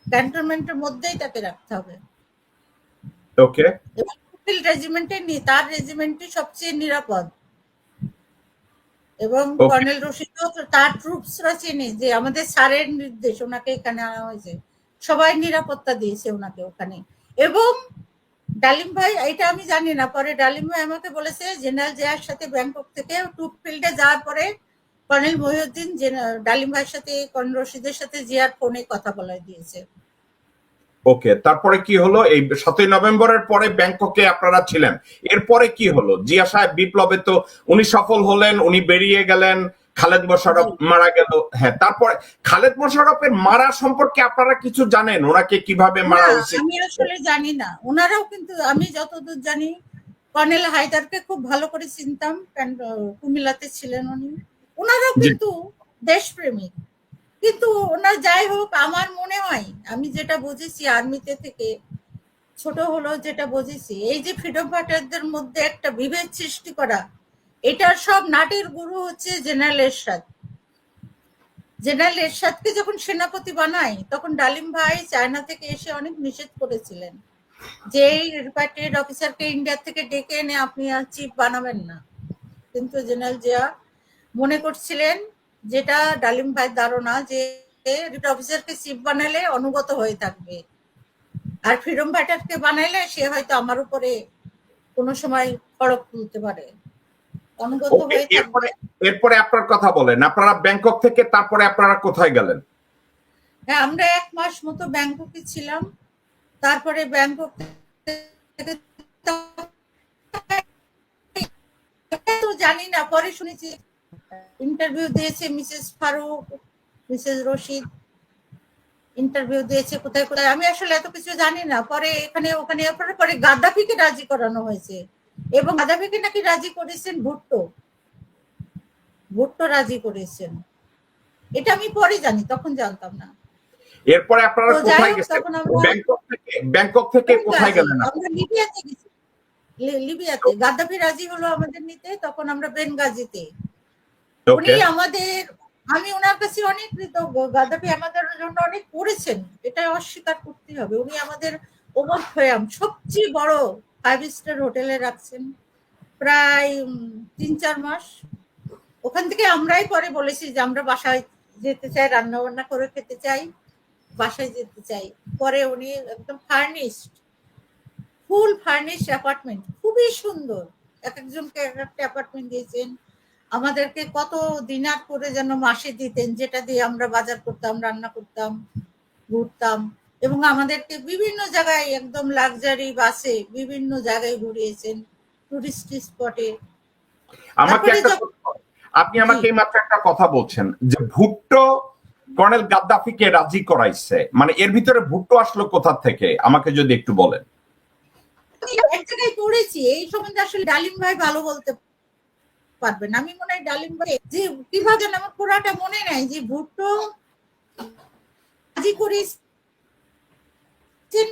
ক্যান্টনমেন্টের মধ্যেই তাকে রাখতে হবে। ওকে। এবং তার রেজিমেন্টই সবচেয়ে নিরাপদ। এবং কর্নেল রশিদ তার ট্রুপসরা চেনে যে আমাদের স্যারের নির্দেশ ওনাকে এখানে আনা হয়েছে, সবাই নিরাপত্তা দিয়েছে ওনাকে ওখানে। এবং ডালিম ভাই, এটা আমি জানি না, পরে ডালিম ভাই আমাকে বলেছে জেনারেল জিয়ার সাথে ব্যাংকক থেকে ট্রুপ ফিল্ডে যাওয়ার পরে কর্নেল মহিউদ্দিন ডালিম ভাইয়ের সাথে, কর্নেল রশিদের সাথে জিয়ার ফোনে কথা বলাই দিয়েছে। ওকে, তারপরে কি হলো? এই 7ই নভেম্বরের পরে ব্যাংককে আপনারা ছিলেন, এরপরে কি হলো? জিয়া সাহেব বিপ্লবে তো উনি সফল হলেন, উনি বেরিয়ে গেলেন, খালেদ মোশাররফ মারা গেল। হ্যাঁ, তারপরে খালেদ মোশাররফের মারা সম্পর্কে আপনারা কিছু জানেন? ওনাকে কিভাবে মারা হয়েছে? আমি আসলে জানি না। ওনারাও কিন্তু, আমি যতদূর জানি, কর্নেল হায়দারকে খুব ভালো করে চিনতাম, কুমিল্লাতে ছিলেন উনি। ওনারাও কিন্তু দেশপ্রেমিক। কিন্তু ওনার যাই হোক, আমার মনে হয় আমি যেটা বুঝেছি আর্মিতে থেকে, ছোট হলো যেটা বুঝেছি, এই যে ফ্রিডম ফাইটারদের মধ্যে একটা বিভেদ সৃষ্টি করা, এটার সব নাটের গুরু হচ্ছে জেনারেল এরশাদ। জেনারেল এরশাদকে যখন সেনাপতি বানায়, তখন ডালিম ভাই চায়না থেকে এসে অনেক নিষেধ করেছিলেন যে এই রিপার্টেড অফিসারকে ইন্ডিয়া থেকে ডেকে এনে আপনি আর চিফ বানাবেন না। কিন্তু জেনারেল জিয়া মনে করছিলেন, যেটা ডালিম ভাই ধারণা, যে অফিসারকে চিফ বানালে অনুগত হয়ে থাকবে, আর ফ্রিডম ফাইটারকে বানাইলে সে হয়তো আমার উপরে কোনো সময় খড়গ তুলতে পারে, অনুগত হয়ে থাকবে। এরপরে আপনার কথা বলেন, আপনারা ব্যাংকক থেকে তারপরে আপনারা কোথায় গেলেন? হ্যাঁ, আমরা 1 মাস মতো ব্যাংককে ছিলাম। তারপরে ব্যাংকক থেকে তো জানি না, পরে শুনেছি ইন্টারভিউ দিয়েছে Mrs Farooq, Mrs Rashid interview দিয়েছে কোথায় কোথায়, আমি আসলে এত কিছু জানি না। পরে এখানে ওখানে পরে গাদ্দাফিকে রাজি করানো হয়েছে, এবং গাদ্দাফিকে নাকি রাজি করেছেন ভুট্টো রাজি করেছেন। এটা আমি পরে জানি, তখন জানতাম না। এরপরে আপনারা কোথায় গেছেন? ব্যাংকক থেকে কোথায় গেলেন? আমরা লিবিয়াতে গেছি। লিবিয়াতে গাদ্দাফি রাজি হলো আমাদের নিতে, তখন আমরা বেনগাজিতে। উনি আমাদের, আমি ওনার কাছে অনেক কৃতজ্ঞ। গাদ্দাফি আমাদের জন্য অনেক করেছেন, এটা অস্বীকার করতে হবে। উনি আমাদের ওমর খয়াম সবচেয়ে বড় 5 স্টার হোটেলে রাখছেন প্রায় 3-4 মাস। ওখান থেকে আমরাই পরে বলেছি যে আমরা বাসায় যেতে চাই, রান্না বান্না করে খেতে চাই, বাসায় যেতে চাই। পরে উনি একদম ফুল ফার্নিশড অ্যাপার্টমেন্ট, খুবই সুন্দর, এক একজনকে এক একটা অ্যাপার্টমেন্ট দিয়েছেন। আমাদেরকে কত দিনার করে যেন মাসে দিতেন, যেটা দিয়ে আমরা বাজার করতাম, রান্না করতাম, ঘুরতাম, এবং আমাদেরকে বিভিন্ন জায়গায় একদম লাক্সারি বাসে বিভিন্ন জায়গায় ঘুরিয়েছেন, টুরিস্ট স্পটে। আপনি আমাকে এইমাত্র একটা কথা বলছেন যে ভুট্টো কর্নেল গাদ্দাফিকে রাজি করাইছে, মানে এর ভিতরে ভুট্টো আসলো কোথা থেকে, আমাকে যদি একটু বলেন। এক জায়গায় পড়েছি, এই সম্বন্ধে আসলে ডালিম ভাই ভালো বলতে পারবেন। আমি মনে হয় ডালিম ভাই যে কিভাবে, আমার পুরাটা মনে নাই, যে ভুট্টো রাজি করেছেন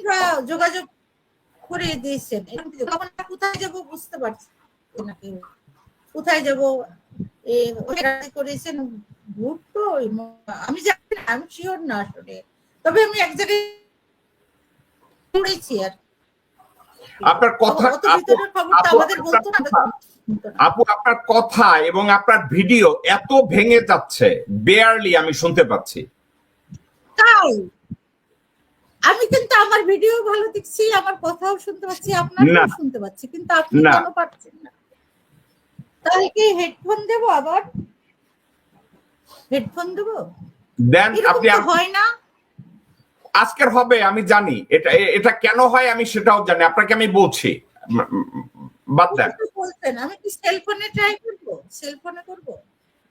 বা যোগাযোগ করে দিয়েছেন। কোথায় যাব বুঝতে পারছি না, কেউ কোথায় যাব রাজি করেছেন ভুট্টো, আমি জানি না, আমি শিওর না আসলে, তবে আমি এক জায়গায় পড়েছি। আর আপনার কথা, ভিতরের খবরটা আমাদের বলতো না। শুনতো না। আপু আপনার কথা এবং আপনার ভিডিও এত ভেঙে যাচ্ছে, বেয়ারলি আমি শুনতে পাচ্ছি। তাই আমি কিন্তু আমার ভিডিও ভালো দেখছি, আমার কথাও শুনতে পাচ্ছি, আপনারও না শুনতে পাচ্ছি, কিন্তু আপনি না কেন পাচ্ছেন না? তাহলে কি হেডফোন দেবো? আবার হেডফোন দেবো? দেন এরকম আপনি তো হয় না। আজকের হবে আমি জানি, এটা কেন হয় আমি সেটাও জানি, আপনাকে আমি বলছি। বাদ দেন, আপনি তো বলছেন, আমি কি সেলফোনে ট্রাই করবো? সেলফোনে করবো?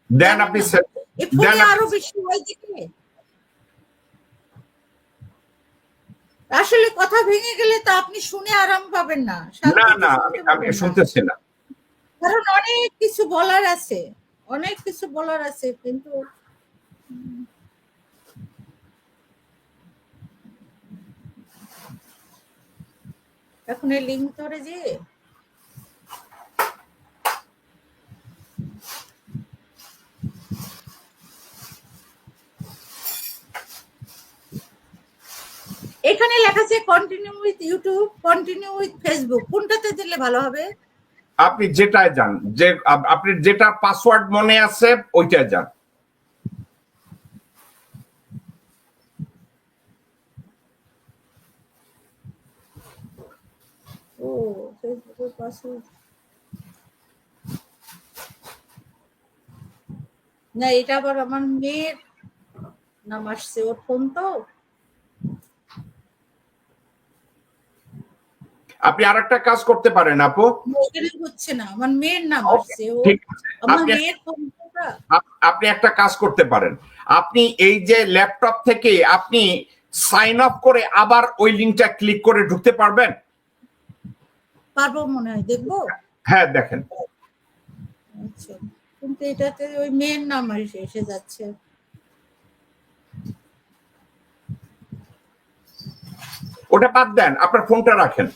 দেন জানি আপনি না। এ ফোনে দেন আরো বেশি হয় দেখলে। আসলে কথা ভেঙে গেলে তো আপনি শুনে আরাম পাবেন না, না শান্তিতে না শুনতে আমি পাবেন না। শুনতেছি না। কারণ অনেক কিছু বলার আছে, অনেক কিছু বলার আছে, কিন্তু এখন এই লিঙ্ক ধরে যে এখানে লেখা আছে continue with YouTube, continue with Facebook, কোনটাতে দিলে ভালো হবে? আপনি যেটায় যান, যে আপনি যেটা পাসওয়ার্ড মনে আছে ওইটায় যান। ও ফেসবুকের পাসওয়ার্ড না, এটা আবার আমার মেয়ের নাম আসছে, ওর ফোন তো। আপনি আরেকটা কাজ করতে পারেন আপু। এখানে হচ্ছে না, আমার মেয়ের নাম ওকে, আসছে, ও ঠিক আছে। আমার আপনি মেয়ের ফোন তো ওটা। আপনি একটা কাজ করতে পারেন, আপনি এই যে ল্যাপটপ থেকে আপনি সাইন আপ করে আবার ওই লিঙ্কটা ক্লিক করে ঢুকতে পারবেন? পারবো মনে হয়, দেখবো। হ্যাঁ দেখেন। আচ্ছা, কিন্তু এটাতে ওই মেয়ের নাম এসে যাচ্ছে। ওটা বাদ দেন, আপনার ফোনটা রাখেন।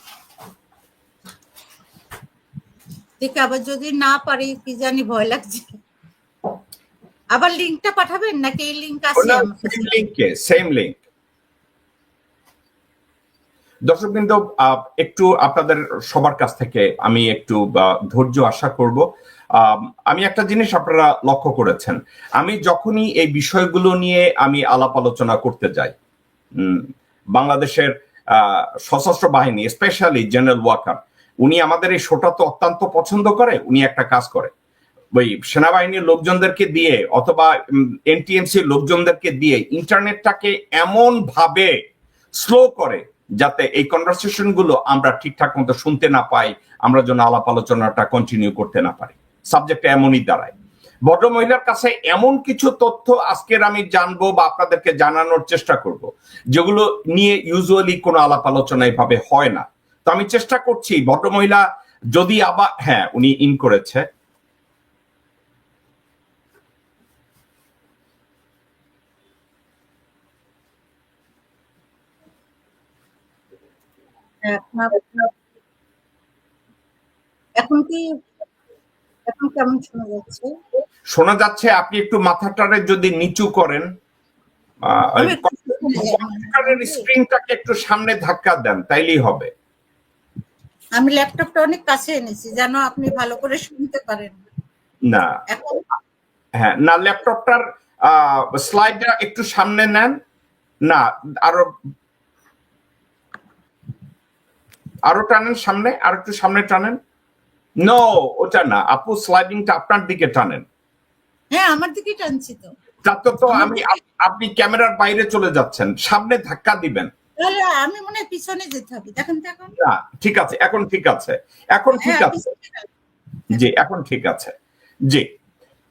দেখে আবার যদি না পারি, কি জানি, ভয় লাগছে। আবার লিঙ্কটা পাঠাবেন নাকি এই লিঙ্ক আছে আমার কাছে? সেম লিঙ্কে, সেম লিঙ্ক। দর্শক কিন্তু একটু আপনাদের সবার কাছ থেকে আমি একটু ধৈর্য আশা করব। আমি একটা জিনিস আপনারা লক্ষ্য করেছেন, আমি যখনই এই বিষয়গুলো নিয়ে আমি আলাপ আলোচনা করতে যাই, বাংলাদেশের সশস্ত্র বাহিনী স্পেশালি জেনারেল ওয়াকার, উনি আমাদের এই শোটা তো অত্যন্ত পছন্দ করে। উনি একটা কাজ করে, ওই সেনাবাহিনীর লোকজনদেরকে দিয়ে অথবা এনটিএমসির লোকজনদেরকে দিয়ে ইন্টারনেটটাকে এমন ভাবে স্লো করে যাতে এই কনভারসেশন গুলো আমরা ঠিকঠাক মতো শুনতে না পাই, আমরা যেন আলাপ আলোচনাটা কন্টিনিউ করতে না পারি। সাবজেক্ট এমনই দাঁড়ায়। ভদ্র মহিলার কাছে এমন কিছু তথ্য আজকের আমি জানবো বা আপনাদেরকে জানানোর চেষ্টা করব, যেগুলো নিয়ে ইউজুয়ালি কোনো আলাপ আলোচনা এভাবে হয় না। তো আমি চেষ্টা করছি ভদ্র মহিলা যদি আবার, হ্যাঁ উনি ইন করেছে। এখন কি, এখন কেমন শোনা যাচ্ছে? শোনা যাচ্ছে। আপনি একটু মাথাটারে যদি নিচু করেন, আমি একটু কম্পিউটারের স্ক্রিনটাকে একটু সামনে ধাক্কা দেন, তাইলেই হবে। আমি ল্যাপটপটা অনেক কাছে এনেছি যেন আপনি ভালো করে শুনতে পারেন। না এখন হ্যাঁ, না ল্যাপটপটার স্লাইডটা একটু সামনে নেন। না আরো আরো টানেন সামনে, আর একটু সামনে টানেন। নো, ওটা না আপু, স্লাইডিংটা আপনার দিকে টানেন। হ্যাঁ, আমার দিকে টানছি তো। তাতে তো আপনি ক্যামেরার বাইরে চলে যাচ্ছেন, সামনে ধাক্কা দিবেন। তাহলে আমি মনে হয় পিছনে যেতে হবে, দেখেন তো এখন। না ঠিক আছে, এখন ঠিক আছে, এখন ঠিক হ্যাঁ, আছে। জি এখন ঠিক আছে। জি,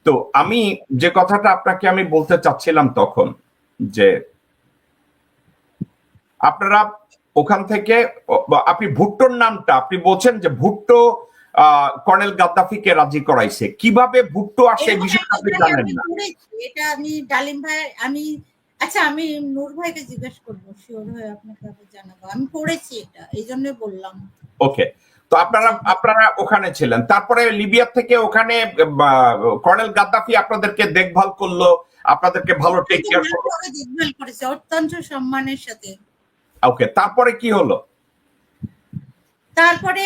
তো আমি যে কথাটা আপনাকে আমি বলতে চাচ্ছিলাম তখন, যে আপনারা ওখান থেকে আপনি ভুট্টোর নামটা আপনি বলছেন যে ভুট্টো কর্নেল গাদ্দাফিকে রাজি করাইছে, কিভাবে ভুট্টো আসে এই বিষয়টা আপনি জানেন না। এটা আমি ডালিম ভাই, আমি আচ্ছা আমি নূর ভাইকে জিজ্ঞেস করবো, শিওর হয়ে আপনাকে আবার জানাবো। আমি পড়েছি এটা, এই জন্য বললাম। ওকে, তো আপনারা ওখানে ছিলেন, তারপরে লিবিয়া থেকে ওখানে কর্নেল গাদ্দাফি আপনাদেরকে দেখভাল করলো, আপনাদেরকে ভালো টেক কেয়ার করলো, দেখভাল করেছে অত্যন্ত সম্মানের সাথে। ওকে, তারপরে কি হলো? তারপরে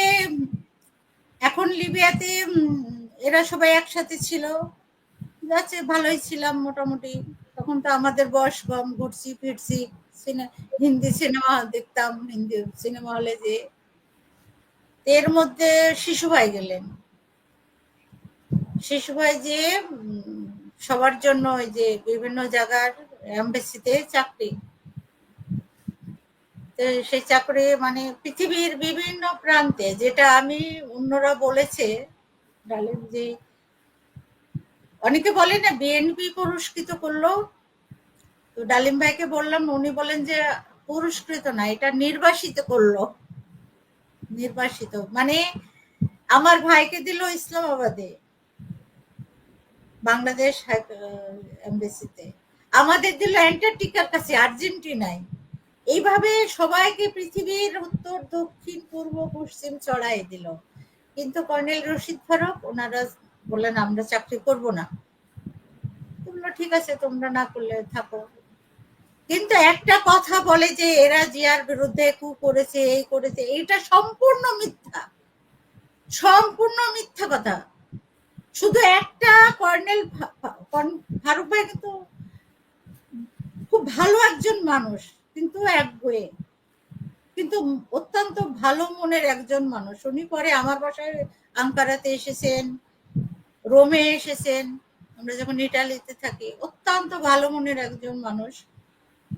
এখন লিবিয়াতে এরা সবাই একসাথে ছিল, যাচ্ছে, ভালোই ছিলাম মোটামুটি। তখন তো আমাদের বয়স কম, ঘুরছি ফিরছি, হিন্দি সিনেমা দেখতাম, হিন্দি সিনেমা হলে যে। এর মধ্যে শিশু ভাই গেলেন, শিশু ভাই যে সবার জন্য ওই যে বিভিন্ন জায়গার এমবেসিতে চাকরি, সেই চাকরি মানে পৃথিবীর বিভিন্ন প্রান্তে, যেটা আমি অন্যরা বলেছে ডালিম, যে অনেকে বলে না বিএনপি পুরস্কৃত করলো, তো ডালিম ভাইকে বললাম, উনি বলেন যে পুরস্কৃত না, এটা নির্বাসিত করলো। নির্বাসিত মানে আমার ভাইকে দিল ইসলামাবাদে, বাংলাদেশ এমবেসিতে, আমাদের দিল অ্যান্টার্কটিকার কাছে, আর্জেন্টিনায়। এইভাবে সবাইকে পৃথিবীর উত্তর দক্ষিণ পূর্ব পশ্চিম চড়াই দিল। কিন্তু কর্নেল রশিদ ফারুক ওনারা বললেন আমরা চাকরি করব না। তোমরা ঠিক আছে, তোমরা না করলে থাকো। কিন্তু একটা কথা বলে যে এরা জিয়ার বিরুদ্ধে কু করেছে, এই করেছে, এটা সম্পূর্ণ মিথ্যা, সম্পূর্ণ মিথ্যা কথা। শুধু একটা কর্নেল ফারুক ভাই কিন্তু খুব ভালো একজন মানুষ, কিন্তু একগুঁয়ে, কিন্তু অত্যন্ত ভালো মনের একজন মানুষ। উনি পরে আমার বাসায় আঙ্কারাতে এসেছেন, রোমে এসেছেন, আমরা যখন ইটালিতে থাকি। অত্যন্ত ভালো মনের একজন মানুষ,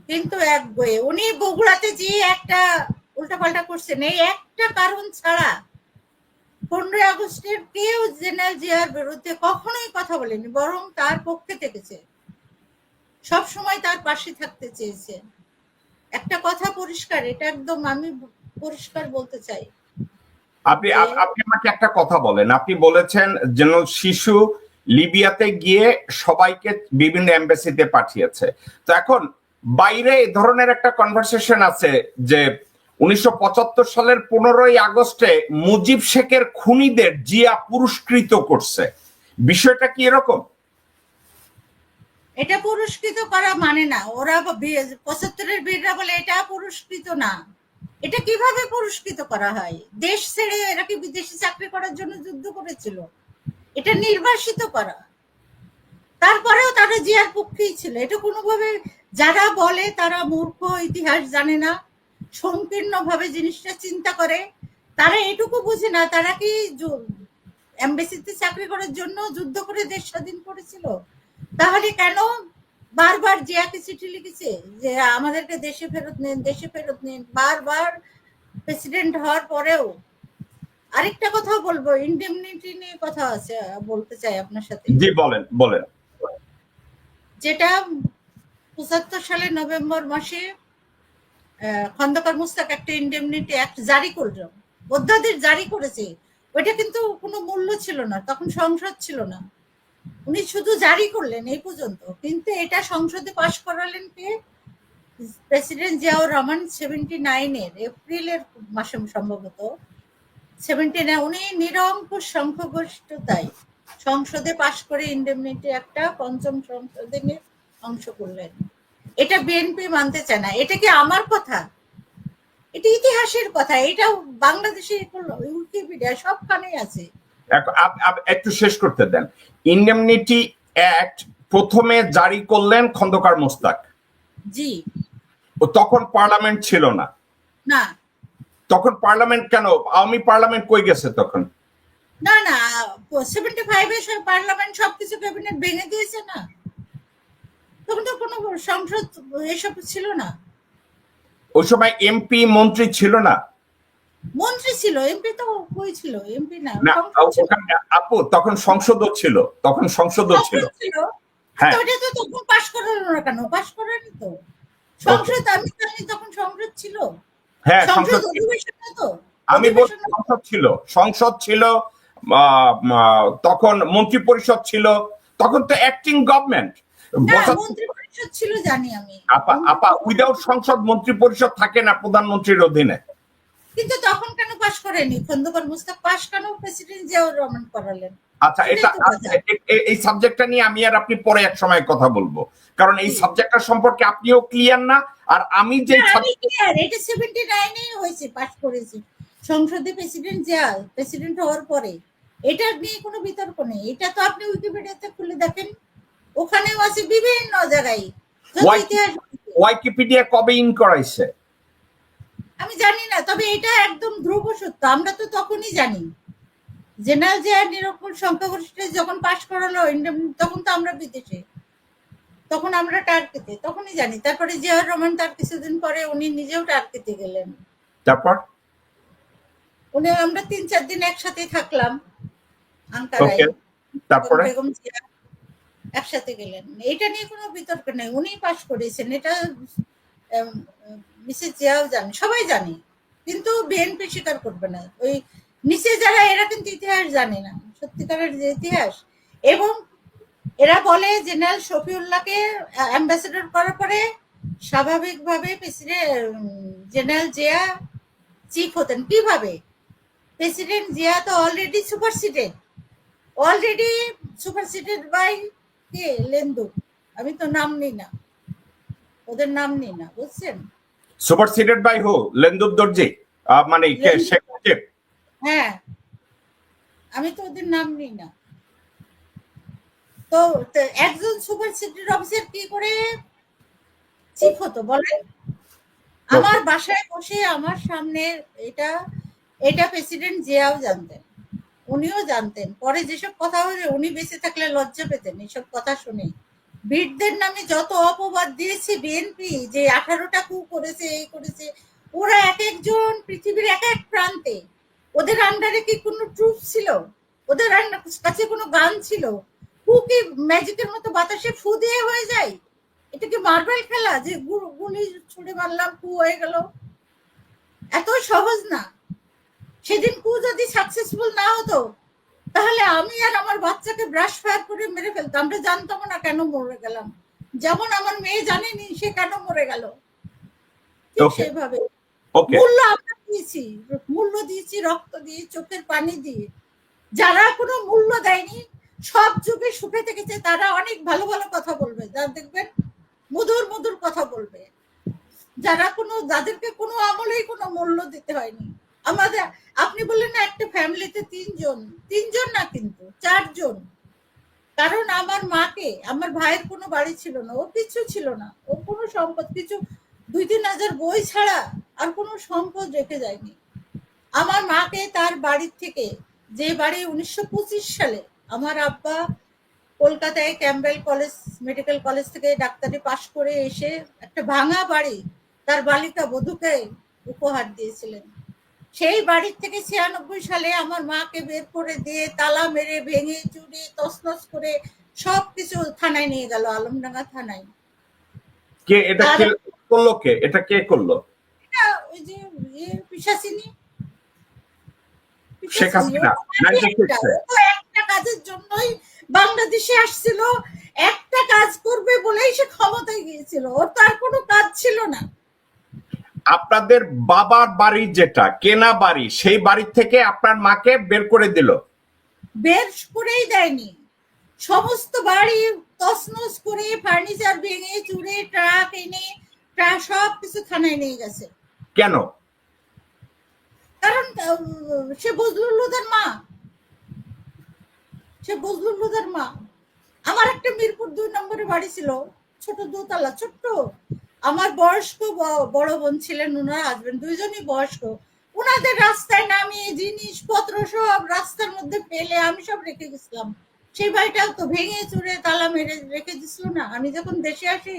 কিন্তু একগুঁয়ে। উনি বগুড়াতে যে একটা উল্টাপাল্টা করছেন, এই একটা কারণ ছাড়া 15 আগস্টের কেউ জেনারেল জিয়ার বিরুদ্ধে কখনোই কথা বলেনি, বরং তার পক্ষে থেকেছে, সব সময় তার পাশে থাকতে চেয়েছে। একটা কথা পরিষ্কার, এটা একদম আমি পরিষ্কার বলতে চাই। আপনি আপনি আমাকে একটা কথা বলেন, আপনি বলেছেন জেনারেল শিশু লিবিয়াতে গিয়ে সবাইকে বিভিন্ন এমবাসিতে পাঠিয়েছে। তো এখন বাইরে এই ধরনের একটা কনভারসেশন আছে যে 1975 সালের 15ই আগস্টে মুজিব শেখের খুনিদের জিয়া পুরস্কৃত করছে, বিষয়টা কি এরকম? এটা পুরস্কৃত করা মানে না, ওরা 75-এর বীররা বলে এটা পুরস্কৃত না। এটা কিভাবে পুরস্কৃত করা হয়? দেশ ছেড়ে এরা কি বিদেশে চাকরি করার জন্য যুদ্ধ করেছিল? এটা নির্বাসিত করা। তারপরেও তারা জিয়ার পক্ষেই ছিল। এটা কোনোভাবে, যারা বলে তারা মূর্খ, ইতিহাস জানে না, সংকীর্ণ ভাবে জিনিসটা চিন্তা করে। তারা এটুকু বুঝে না তারা কি এমবেসিতে চাকরি করার জন্য যুদ্ধ করে দেশ স্বাধীন করেছিল? তাহলে কেন বারবার জিয়াকে চিঠি লিখেছে যে আমাদেরকে দেশে ফেরত নিন, দেশে ফেরত নিন, বারবার প্রেসিডেন্ট হওয়ার পরেও। আরেকটা কথা বলবো, ইন্ডেমনিটি নিয়ে কথা আছে, বলতে চাই আপনার সাথে। জি বলেন বলেন। যেটা 75 সালের নভেম্বর মাসে খন্দকার মুস্তাক একটা ইন্ডেমনিটি অ্যাক্ট জারি করল, অধ্যাদেশ জারি করেছে। ওইটা কিন্তু কোনো মূল্য ছিল না, তখন সংসদ ছিল না, উনি শুধু জারি করলেন এই পর্যন্ত। কিন্তু এটা সংসদে পাশ করালেন কে? প্রেসিডেন্ট জিয়াউর রহমান 79-এর এপ্রিলের মাসে সম্ভবত, 79 উনি নিরঙ্কুশ সংখ্যাগরিষ্ঠতায় সংসদে পাশ করে ইন্ডেমনিটি একটা পঞ্চম সংশোধনী অংশ করলেন। এটা বিএনপি মানতে চায় না। এটা কি আমার কথা? এটা ইতিহাসের কথা, এটা বাংলাদেশের উইকিপিডিয়া সবখানেই আছে। একটু শেষ করতে দেন। ইন্ডেমনিটি অ্যাক্ট প্রথমে জারি করলেন খন্দকার মোস্তাক। জি। তখন পার্লামেন্ট ছিল না। না। তখন পার্লামেন্ট কেন? আওয়ামী পার্লামেন্ট কই গেছে তখন? না না, 75-এ পার্লামেন্ট সবকিছু ক্যাবিনেট ভেঙে দিয়েছে না, তখন তো কোনো সংসদ এসব ছিল না। ওই সময় এমপি মন্ত্রী ছিল না। মন্ত্রী ছিল, এমপি তো কই ছিল? এমপি না, আপু তখন সংসদও ছিল, তখন সংসদও ছিল। হ্যাঁ, ওটা তো তখন পাশ করালো না কেন? পাশ করেনি তো সংসদ। আমি জানি তখন সংসদ ছিল। হ্যাঁ, সংসদ অধিবেশন তো, আমি বলছি সংসদ ছিল, সংসদ ছিল, তখন মন্ত্রী পরিষদ ছিল, তখন তো অ্যাক্টিং গভর্নমেন্ট। মন্ত্রী পরিষদ ছিল জানি আমি। আপা উইদাউট সংসদ মন্ত্রী পরিষদ থাকে না প্রধানমন্ত্রীর অধীনে। কিন্তু তখন কেন পাশ করেনি খন্দকার মুস্তাক? পাশ কেন প্রেসিডেন্ট জিয়াউর রহমান করালেন? আচ্ছা, এটা এই সাবজেক্টটা নিয়ে আমি আর আপনি পরে এক সময় কথা বলবো, কারণ এই সাবজেক্টটা সম্পর্কে আপনিও ক্লিয়ার না, আর আমি যে ক্লিয়ার। এটা 79-এই হয়েছে, পাশ করেছি। সংসদে প্রেসিডেন্ট প্রেসিডেন্ট হওয়ার পরে এটা নিয়ে কোনো বিতর্ক নেই। এটা তো আপনি উইকিপিডিয়াতে খুলে দেখেন, ওখানেও আছে বিভিন্ন জায়গায়। ওয়াইকিপিডিয়া কবে ইন করাইছে? আমি জানি না, তবে এটা একদম ধ্রুব সত্য। আমরা তো তখনই জানি জেনারেল জিয়া নিরক্ষর সংখ্যাগরিষ্ঠে যখন পাশ করালো, তখন তো আমরা বিদেশে, তখন আমরা টার্কিতে, তখনই জানি। তারপরে জিয়াউর রহমান তার কিছুদিন পরে উনি নিজেও টার্কিতে গেলেন। তারপর আমরা 3-4 দিন একসাথে থাকলাম আঙ্কারায়। তারপরে বেগম জিয়া একসাথে গেলেন। এটা নিয়ে কোনো বিতর্ক নেই, উনি পাশ করেছেন, এটা মিসেস জিয়াও জানে, সবাই জানে, কিন্তু বিএনপি স্বীকার করবে না। ওই নিচে যারা, এরা কিন্তু ইতিহাস জানে না, সত্যিকারের যে ইতিহাস। এবং এরা বলে জেনারেল শফিউল্লাহকে অ্যাম্বাসেডর করার পরে স্বাভাবিকভাবে জেনারেল জিয়া চিফ হতেন। কিভাবে? প্রেসিডেন্ট জিয়া তো অলরেডি সুপারসিডেড বাই কে? লেন্দু। আমি তো নাম নিই না, ওদের নাম নিই না, বুঝছেন? সুপারসিডেড বাই হু? লেন্দুব দর্জি, মানে শেখ মুজিব? হ্যাঁ, আমি তো ওদের নাম নিই না। তো একজন সুপারসিডেড অফিসার কি করে চিফ হতো বলেন? আমার বাসায় বসে আমার সামনে এটা প্রেসিডেন্ট জিয়াও জানতেন, উনিও জানতেন। পরে যেসব কথা হয়েছে, উনি বেঁচে থাকলে লজ্জা পেতেন এইসব কথা শুনে। বিটদের নামে যত অপবাদ দিয়েছে বিএনপি, যে 18টা কু করেছে, এই করেছে, ওরা এক একজন পৃথিবীর এক এক প্রান্তে। ওদের আন্ডারে কি কোনো ট্রুপ ছিল? ওদের কাছে কোনো গান ছিল? কু কি ম্যাজিকের মতো বাতাসে ফু দিয়ে হয়ে যায়? এটা কি মার্বেল খেলা যে গুলি ছুড়ে মারলাম কু হয়ে গেল? এত সহজ না। সেদিন কু যদি সাকসেসফুল না হতো, তাহলে আমি আর আমার বাচ্চাকে ব্রাশ ফায়ার করে মেরে ফেলতাম। আমরা জানতাম না কেন মরে গেলাম, যেমন আমার মেয়ে জানেনি সে কেন মরে গেল। সেভাবে মূল্য আমরা দিয়েছি, মূল্য দিয়েছি রক্ত দিয়ে, চোখের পানি দিয়ে। যারা কোনো মূল্য দেয়নি, সব যুগে সুখে থেকেছে, তারা অনেক ভালো ভালো কথা বলবে, যারা দেখবেন মধুর মধুর কথা বলবে। যাদেরকে কোনো আমলেই কোনো মূল্য দিতে হয়নি। আমাদের, আপনি বললেন না একটা ফ্যামিলিতে তিনজন না, কিন্তু 4 জন। কারণ আমার মাকে, আমার ভাইয়ের কোনো বাড়ি ছিল না, ওর কিছু ছিল না, ওর কোনো সম্পদ, কিছু 2-3 হাজার বই ছাড়া আর কোনো সম্পদ রেখে যায়নি। আমার মাকে তার বাড়ির থেকে, যে বাড়ি 1925 সালে আমার আব্বা কলকাতায় ক্যাম্বেল কলেজ, মেডিকেল কলেজ থেকে ডাক্তারি পাশ করে এসে একটা ভাঙা বাড়ি তার বালিকা বধূকে উপহার দিয়েছিলেন। সেই বাড়ির থেকে 96 সালে আমার মাকে বের করে দিয়ে তালা মেরে ভেঙে চুরি তছনছ করে সবকিছু থানায় নিয়ে গেল, আলমডাঙ্গা থানায়। কে এটা করলো? এটা কে করলো? ওই যে পিশাচিনী, শেখ হাসিনা। একটা কাজের জন্যই বাংলাদেশে আসছিল, একটা কাজ করবে বলেই সে ক্ষমতায় গিয়েছিল, ওর তো আর কোনো কাজ ছিল না। আপনাদের বাবার বাড়ি, যেটা কেনা বাড়ি, সেই বাড়ি থেকে আপনার মাকে বের করে দিল? বের করেই দেয়নি, সমস্ত বাড়ি তছনছ করে ফার্নিচার ভেঙে চুরে ট্রাক এনে সব কিছু থানায় নিয়ে গেছে। কেন? কারণ সে বজলুল হুদার মা। আমার একটা মিরপুর 2 নম্বরে বাড়ি ছিল, ছোট দোতলা, ছোট্ট। আমার বয়স্ক বড় বোন ছিলেন, ওনার হাজবেন্ড, দুইজনই বয়স্ক। ওনাদের রাস্তায় নামিয়ে জিনিসপত্র সব রাস্তার মধ্যে ফেলে আমি সব রেখে গেছিলাম। সেই বাড়িটাও তো ভেঙে চুরে তালা মেরে রেখে দিছিল না। আমি যখন দেশে আসি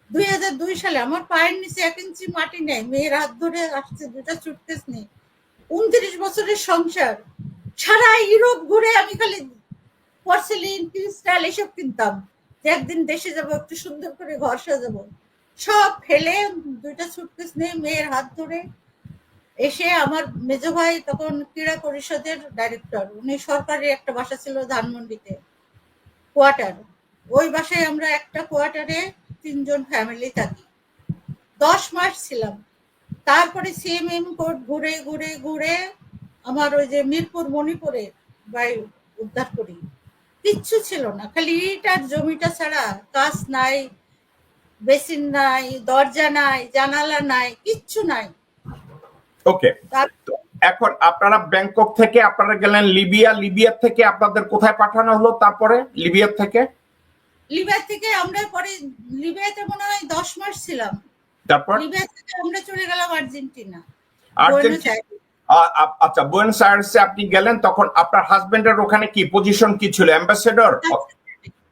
2002 সালে, আমার পায়ের নিচে 1 ইঞ্চি মাটি নেই, মেয়ের হাত ধরে আসছে, 2টা সুটকেস নেই, 29 বছরের সংসার। সারা ইউরোপ ঘুরে আমি খালি পর্সেলিন, ক্রিস্টাল এসব কিনতাম, যে একদিন দেশে যাবো, একটু সুন্দর করে ঘর সাজাবো। সব ফেলে 2টা সুটকেস নিয়ে মেয়ের হাত ধরে এসে, আমার মেজো ভাই তখন ক্রীড়া পরিষদের ডাইরেক্টর, উনি সরকারি একটা বাসা ছিল ধানমন্ডিতে, কোয়ার্টার, ওই বাসায় আমরা একটা কোয়ার্টারে 3 জন ফ্যামিলি থাকি। 10 মাস ছিলাম। তারপরে সিএমএম কোর্ট ঘুরে ঘুরে ঘুরে আমার ওই যে মিরপুর মণিপুরে বাড়ি উদ্ধার করি। কিচ্ছু ছিল না, খালি ইট আর জমিটা ছাড়া, কাজ নাই, বেসিন নাই, দরজা নাই, জানালা নাই, কিচ্ছু নাই। ওকে, এখন আপনারা ব্যাংকক থেকে আপনারা গেলেন লিবিয়া, লিবিয়া থেকে আপনাদের কোথায় পাঠানো হলো? তারপরে লিবিয়া থেকে আমরা পরে লিবিয়াতে মনে হয় 10 মাস ছিলাম। তারপর লিবিয়া থেকে আমরা চলে গেলাম আর্জেন্টিনা। আচ্ছা, বুয়েনোস আয়ার্সে আপনি গেলেন, তখন আপনার হাজবেন্ডের ওখানে কি পজিশন কি ছিল? অ্যাম্বাসেডর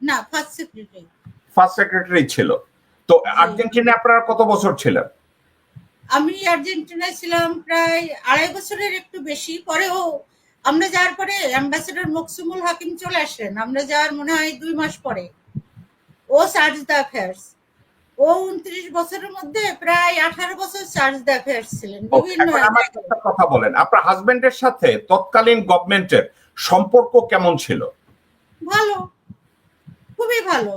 না, ফার্স্ট সেক্রেটারি। ফার্স্ট সেক্রেটারি ছিল। তো আর্জেন্টিনায় আপনারা কত বছর ছিলেন? আমি আর্জেন্টিনায় ছিলাম প্রায় 2.5 বছরের একটু বেশি। পরেও আমরা যাওয়ার পরে অ্যাম্বাসেডর মকসুমুল হাকিম চলে আসলেন। আমরা যাওয়ার মনে হয় 2 মাস পরে। ও চার্জ দ্য অ্যাফেয়ার্স। ও 29 বছরের মধ্যে প্রায় 18 বছর চার্জ দ্য অ্যাফেয়ার্স ছিলেন বিভিন্ন এখন আমার একটা কথা বলেন, আপনার হাজবেন্ডের সাথে তৎকালীন গভর্নমেন্টের সম্পর্ক কেমন ছিল? ভালো, খুবই ভালো।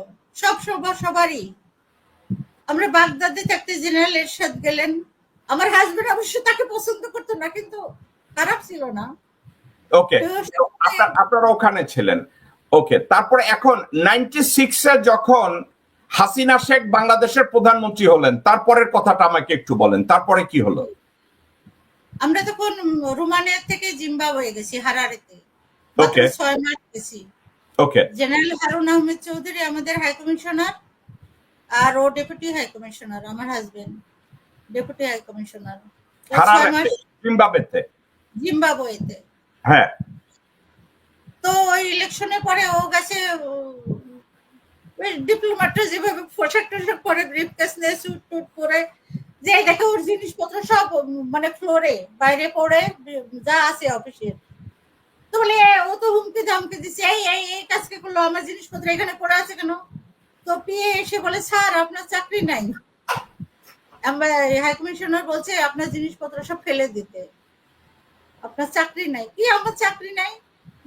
সবারই। আমরা বাগদাদে থাকতে জেনারেল এরশাদ গেলেন। আমার হাজবেন্ড অবশ্য তাকে পছন্দ করতো না, কিন্তু খারাপ ছিল না। ওকে, আপনারা ওখানে ছিলেন। ওকে, তারপরে এখন 96-এ যখন হাসিনা শেখ বাংলাদেশের প্রধানমন্ত্রী হলেন, তারপরের কথাটা আমাকে একটু বলেন, তারপরে কি হলো? আমরা তখন রোমানিয়া থেকে জিম্বাবুয়ে গেছি, হারারেতে। ওকে 6 মাস গেছি। ওকে, জেনারেল হারুন আহমেদ চৌধুরী আমাদের হাই কমিশনার, আর ও ডেপুটি হাই কমিশনার। আমার হাজবেন্ড ডেপুটি হাই কমিশনার জিম্বাবুয়েতে। হ্যাঁ, তো ওই ইলেকশনের পরে ও গেছে ডিপ্লোম্যাটরা যেভাবে পোশাক টোশাক পরে, ব্রিফকেস নিয়ে স্যুট টুট পরে, যে দেখে ওর জিনিসপত্র সব মানে ফ্লোরে বাইরে পড়ে যা আছে অফিসের। তো বলে ও তো হুমকি ধামকি দিচ্ছে, এই কাজকে করলো, আমার জিনিসপত্র এখানে পড়ে আছে কেন? তো পিএ এসে বলে, স্যার আপনার চাকরি নাই। আমরা হাই কমিশনার বলছে আপনার জিনিসপত্র সব ফেলে দিতে, আপনার চাকরি নাই। কি আমার চাকরি নাই?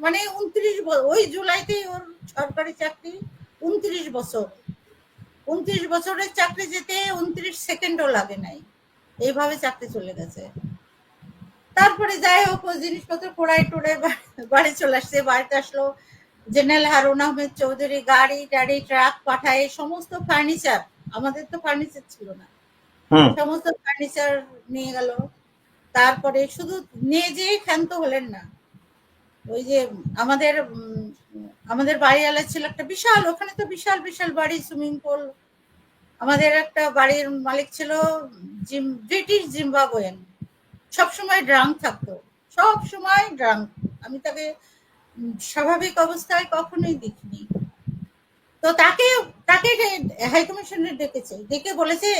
মানে 29 ওই জুলাইতেই ওর সরকারি চাকরি 29 বছর। 29 বছরের চাকরি যেতে 29 সেকেন্ডও লাগে নাই, এইভাবে চাকরি চলে গেছে। তারপরে যাই হোক, ওই জিনিসপত্র পোড়াই টোড়ে বাড়ি চলে আসছে। বাড়িতে আসলো জেনারেল হারুন আহমেদ চৌধুরী, গাড়ি টাড়ি ট্রাক পাঠায় সমস্ত ফার্নিচার, আমাদের তো ফার্নিচার ছিল না, সমস্ত ফার্নিচার নিয়ে গেল। তারপরে শুধু নিয়ে যেয়ে ক্ষান্ত হলেন না, ওই যে আমাদের বাড়িওয়ালা ছিল একটা বিশাল, ওখানে তো বিশাল বিশাল বাড়ি, সুইমিং পুল। আমাদের একটা বাড়ির মালিক ছিল ব্রিটিশ জিম্বাবুয়েন, সবসময় ড্রাঙ্ক থাকতো, সবসময় ড্রাঙ্ক। আমি তাকে স্বাভাবিক অবস্থায় কখনোই দেখিনি। তো তাকে হাই কমিশনার ডেকেছে, ডেকে বলেছে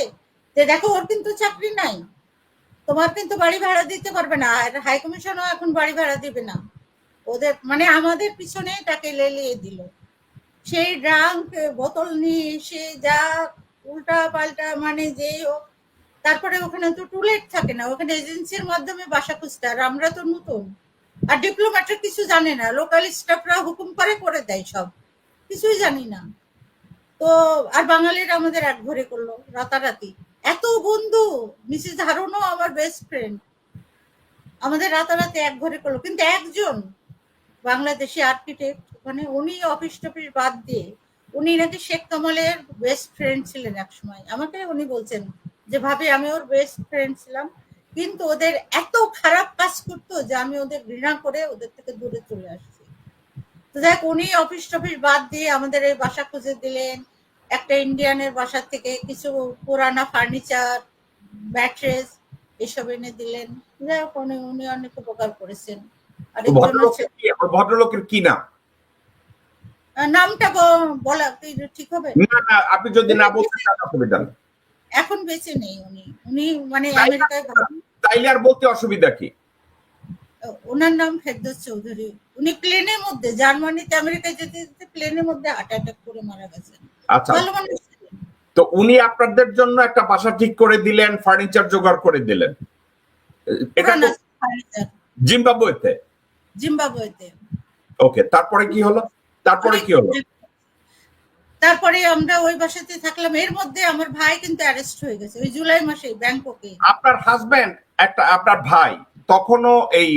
যে দেখো ওর কিন্তু চাকরি নাই, তোমার কিন্তু বাড়ি ভাড়া দিতে পারবে না, আর হাই কমিশনও এখন বাড়ি ভাড়া দিবে না। ওদের মানে আমাদের পিছনে তাকে লেলিয়ে দিল। সেই ড্রাঙ্ক বোতল নিয়ে এসে যা উল্টা পাল্টা, মানে যেই হোক। তারপরে ওখানে তো টুলেট থাকে না, ওখানে এজেন্সির মাধ্যমে বাসা খুঁজতে, আর আমরা তো নতুন, আর ডিপ্লোম্যাটরা কিছু জানে না, লোকাল স্টাফরা হুকুম করে দেয়, সব কিছুই জানি না। তো আর বাঙালিরা আমাদের এক ঘরে করলো রাতারাতি। এত বন্ধু, মিসেস হারুনও আমার বেস্ট ফ্রেন্ড, আমাদের রাতারাতি এক ঘরে করলো। কিন্তু একজন বাংলাদেশি আর্কিটেক্ট, মানে উনি অফিস টফিস বাদ দিয়ে, উনি নাকি শেখ কামালের বেস্ট ফ্রেন্ড ছিলেন এক সময়। আমাকে উনি বলছেন যে ভাবি আমি ওর বেস্ট ফ্রেন্ড ছিলাম, কিন্তু ওদের এত খারাপ কাজ করতো যে আমি ওদের ঘৃণা করে ওদের থেকে দূরে চলে আসছি। তো দেখ, উনি অফিস টফিস বাদ দিয়ে আমাদের এই বাসা খুঁজে দিলেন। একটা ইন্ডিয়ানের বাসা থেকে কিছু পুরানা ফার্নিচার, ম্যাট্রেস এসব এনে দিলেন। যাই হোক, উনি অনেক উপকার করেছেন। আর ভদ্রলোকের কি নাম? নামটা বলা ঠিক হবে না? আপনি যদি না বলতে চান অসুবিধা নেই। এখন বেঁচে নেই উনি মানে আমেরিকায়। তাইলে আর বলতে অসুবিধা কি? ওনার নাম ফেরদৌস চৌধুরী। উনি প্লেনের মধ্যে জার্মানিতে আমেরিকায় যেতে যেতে প্লেনের মধ্যে হার্ট অ্যাটাক করে মারা গেছেন। আচ্ছা, তো উনি আপনাদের জন্য একটা বাসা ঠিক করে দিলেন, ফার্নিচার জোগাড় করে দিলেন, এটা জিম্বাবুয়েতে। ওকে, তারপরে কি হলো? তারপরে আমরা ওই বাসাতে থাকলাম। এর মধ্যে আমার ভাই কিন্তু অ্যারেস্ট হয়ে গেছে ওই জুলাই মাসে ব্যাংককে। আপনার হাজবেন্ড আপনার ভাই তখনও এই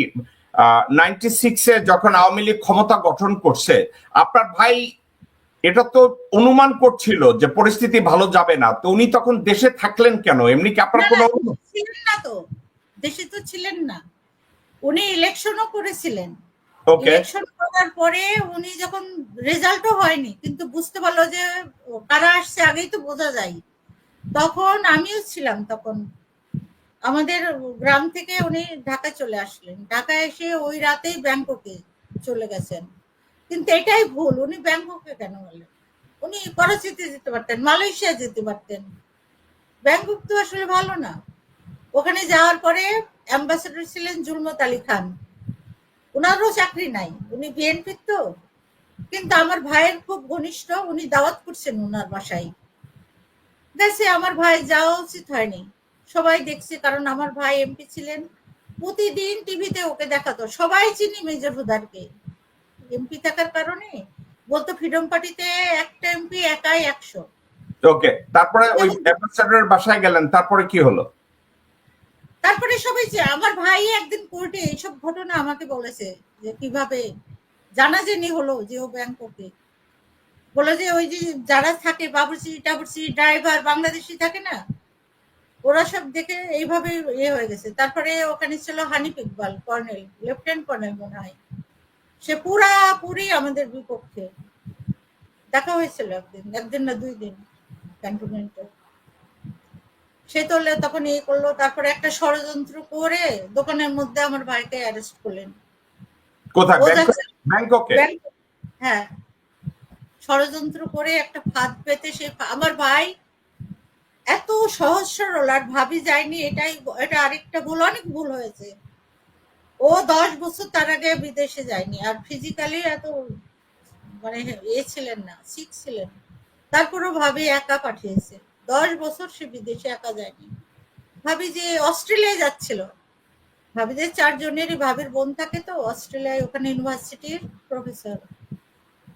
96-এ যখন আওয়ামী লীগ ক্ষমতা গঠন করছে, আপনার ভাই এটা তো অনুমান করছিল যে পরিস্থিতি ভালো যাবে না, তো উনি তখন দেশে থাকলেন কেন? এমনি কি আপনার কোনো ছিলেন না? তো দেশে তো ছিলেন না, উনি ইলেকশনও করেছিলেন। ওকে, ইলেকশন করার পরে উনি যখন রেজাল্টও হয়নি, কিন্তু বুঝতে পারলো যে কারা আসছে আগেই তো বোঝা যায়। তখন আমিও ছিলাম, তখন আমাদের গ্রাম থেকে উনি ঢাকায় চলে আসলেন। ঢাকায় এসে ওই রাতেই ব্যাংককে চলে গেছেন। কিন্তু এটাই ভুল, উনি ব্যাংককে কেন গেলেন? উনি করাচিতে যেতে পারতেন, মালয়েশিয়া যেতে পারতেন। ব্যাংকক তো আসলে ভালো না। ওখানে যাওয়ার পরে অ্যাম্বাসেডর ছিলেন জুলমত আলী খান, ওনারও চাকরি নাই, উনি বিএনপির তো। কিন্তু আমার ভাইয়ের খুব ঘনিষ্ঠ, উনি দাওয়াত করছেন ওনার বাসায় গেছে। আমার ভাই যাওয়া উচিত হয়নি, সবাই দেখছে, কারণ আমার ভাই এমপি ছিলেন। প্রতিদিন টিভিতে ওকে দেখাতো, সবাই চিনি মেজর হুদারকে এমপি থাকার কারণে। বলতো ফ্রিডম পার্টিতে একটা এমপি একাই 100। ওকে, তারপরে ওই অ্যাম্বাসেডরের বাসায় গেলেন, তারপরে কি হলো? তারপরে সবাই যে আমার ভাই একদিন কোর্টে এইসব ঘটনা আমাকে বলেছে, যে কিভাবে জানাজানি হলো যে ও ব্যাংককে। বলে যে ওই যে যারা থাকে বাবুর্চি টাবুর্চি ড্রাইভার বাংলাদেশি থাকে না, ওরা সব দেখে এইভাবে হয়ে গেছে। তারপরে ওখানে ছিল Hanif Iqbal, colonel, lieutenant colonel মনে হয়, সে পুরাপুরি আমাদের বিপক্ষে। দেখা হয়েছিল একদিন না 2 দিন ক্যান্টনমেন্টে। সে তো তখন করলো, তারপরে একটা ষড়যন্ত্র করে দোকানের মধ্যে আমার ভাইকে অ্যারেস্ট করলেন। কোথায়? ও যাচ্ছে ব্যাংককে? হ্যাঁ, ষড়যন্ত্র করে একটা ফাঁদ পেতে সে আমার ভাই এত সহজ সরল, আর ভাবি যায়নি, এটা আরেকটা ভুল, অনেক ভুল হয়েছে। ও 10 বছর তার আগে বিদেশে যায়নি, আর ফিজিক্যালি এত মানে ছিলেন না, শিখ ছিলেন। তারপরেও ভাবি একা পাঠিয়েছে। 10 বছর সে বিদেশে একা যায়নি। ভাবি যে অস্ট্রেলিয়ায় যাচ্ছিল, ভাবি যে 4 জনেরই ভাবির বোন থাকে তো অস্ট্রেলিয়ায়, ওখানে ইউনিভার্সিটির প্রফেসর।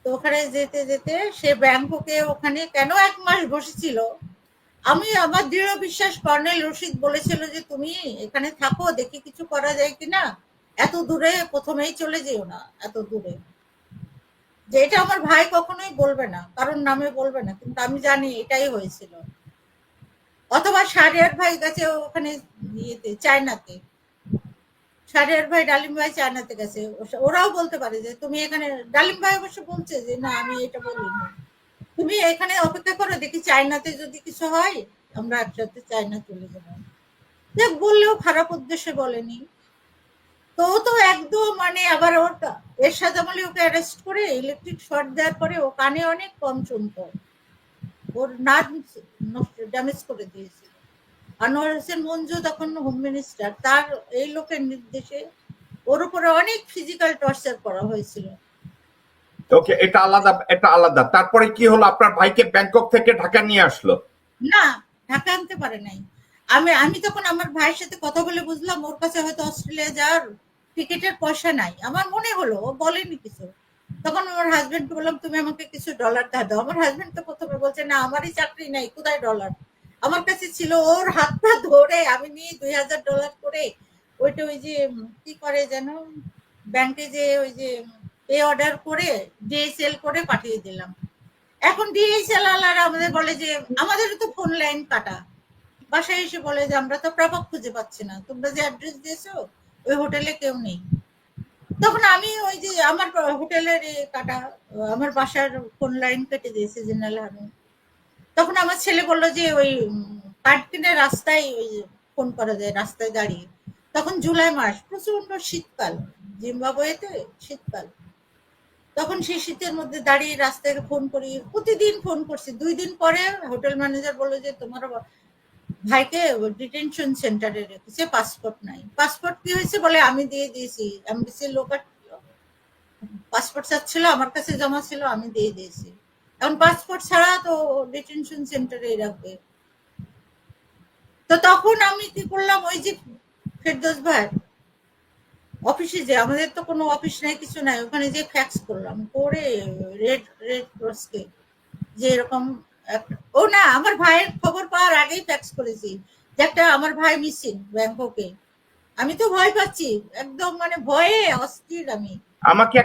তো ওখানে যেতে যেতে সে ব্যাংককে ওখানে কেন 1 মাস বসেছিল। আমি আমার দৃঢ় বিশ্বাস কর্নেল রশিদ বলেছিল যে তুমি এখানে থাকো, দেখি কিছু করা যায় কিনা, এত দূরে প্রথমেই চলে যেও না, এত দূরে। যে এটা আমার ভাই কখনোই বলবে না, কারণ নামে বলবে না, কিন্তু আমি জানি এটাই হয়েছিল। অথবা শাহরিয়ার ভাই গেছে ওখানে ইয়েতে, চায়নাতে। শাহরিয়ার ভাই ডালিম ভাই চায়নাতে গেছে, ওরাও বলতে পারে যে তুমি এখানে, ডালিম ভাই অবশ্য বলছে যে না আমি এটা বলিনি, তুমি এখানে অপেক্ষা করো, দেখি চায়নাতে যদি কিছু হয় আমরা একসাথে চায়না চলে যাবো। দেখ, বললেও খারাপ উদ্দেশ্যে বলেনি। তো ও তো একদম মানে আবার ওর এরশাদ আমলে ওকে অ্যারেস্ট করে ইলেকট্রিক শর্ট দেওয়ার পরে ও কানে অনেক কম শুনতো, ওর নার্ভ ড্যামেজ করে দিয়েছিল। আনোয়ার হোসেন মঞ্জু তখন হোম মিনিস্টার, তার এই লোকের নির্দেশে ওর উপরে অনেক ফিজিক্যাল টর্চার করা হয়েছিল। ওকে, এটা আলাদা, এটা আলাদা। তারপরে কি হলো? আপনার ভাইকে ব্যাংকক থেকে ঢাকা নিয়ে আসলো? না, ঢাকা আনতে পারে নাই। আমি তখন আমার ভাইয়ের সাথে কথা বলে বুঝলাম ওর কাছে হয়তো অস্ট্রেলিয়া যাওয়ার টিকিটের পয়সা নাই, আমার মনে হলো, ও বলেনি কিছু। তখন আমার হাজবেন্ডকে বললাম তুমি আমাকে কিছু ডলার ধার দাও। আমার হাজবেন্ড তো প্রথমে বলছে না আমারই চাকরি নাই, কোথায় ডলার। আমার কাছে ছিল, ওর হাতটা ধরে আমি নিয়ে $2000 করে ওইটা ওই যে কি করে যেন ব্যাংকে যে ওই যে পে অর্ডার করে ডিএসএল করে পাঠিয়ে দিলাম। এখন ডিএসএল আলারা আমাদের বলে যে আমাদেরও তো ফোন লাইন কাটা, বাসায় এসে বলে যে আমরা তো প্রাপক খুঁজে পাচ্ছি না, তোমরা যে অ্যাড্রেস দিয়েছো ওই হোটেলে কেউ নেই। তখন আমি ওই যে আমার হোটেলের কাটা, আমার বাসার ফোন লাইন কেটে দিয়েছে জেনারেল হারুন। তখন আমার ছেলে বললো যে ওই কার্ড কিনে রাস্তায় ওই ফোন করা যায়, রাস্তায় দাঁড়িয়ে। তখন জুলাই মাস, প্রচন্ড শীতকাল, জিম্বাবুয়েতে শীতকাল। তখন সেই শীতের মধ্যে দাঁড়িয়ে রাস্তায় ফোন করি, প্রতিদিন ফোন করছি। 2 দিন পরে হোটেল ম্যানেজার বললো যে তোমার ভাইকে ডিটেনশন সেন্টারে রেখেছে, পাসপোর্ট নাই। পাসপোর্ট কি হয়েছে বলে আমি দিয়ে দিয়েছি, এমবিসির লোক পাসপোর্ট চাচ্ছিল, আমার কাছে জমা ছিল, আমি দিয়ে দিয়েছি। এখন পাসপোর্ট ছাড়া তো ডিটেনশন সেন্টারে রাখবে। তো তখন আমি কি করলাম, ওই যে ফেরদৌস ভাই অফিসে, যে আমাদের তো কোনো অফিস নাই কিছু নাই, ওখানে যে ফ্যাক্স করলাম, করে রেড ক্রসকে যে এরকম ও না, আমার ভাইয়ের খবর পাওয়ার আগেই ফ্যাক্স করেছি যে একটা আমার ভাই মিসিং ব্যাংককে। আমি তো ভয় পাচ্ছি, একদম মানে ভয়ে অস্থির আমি। আমাকে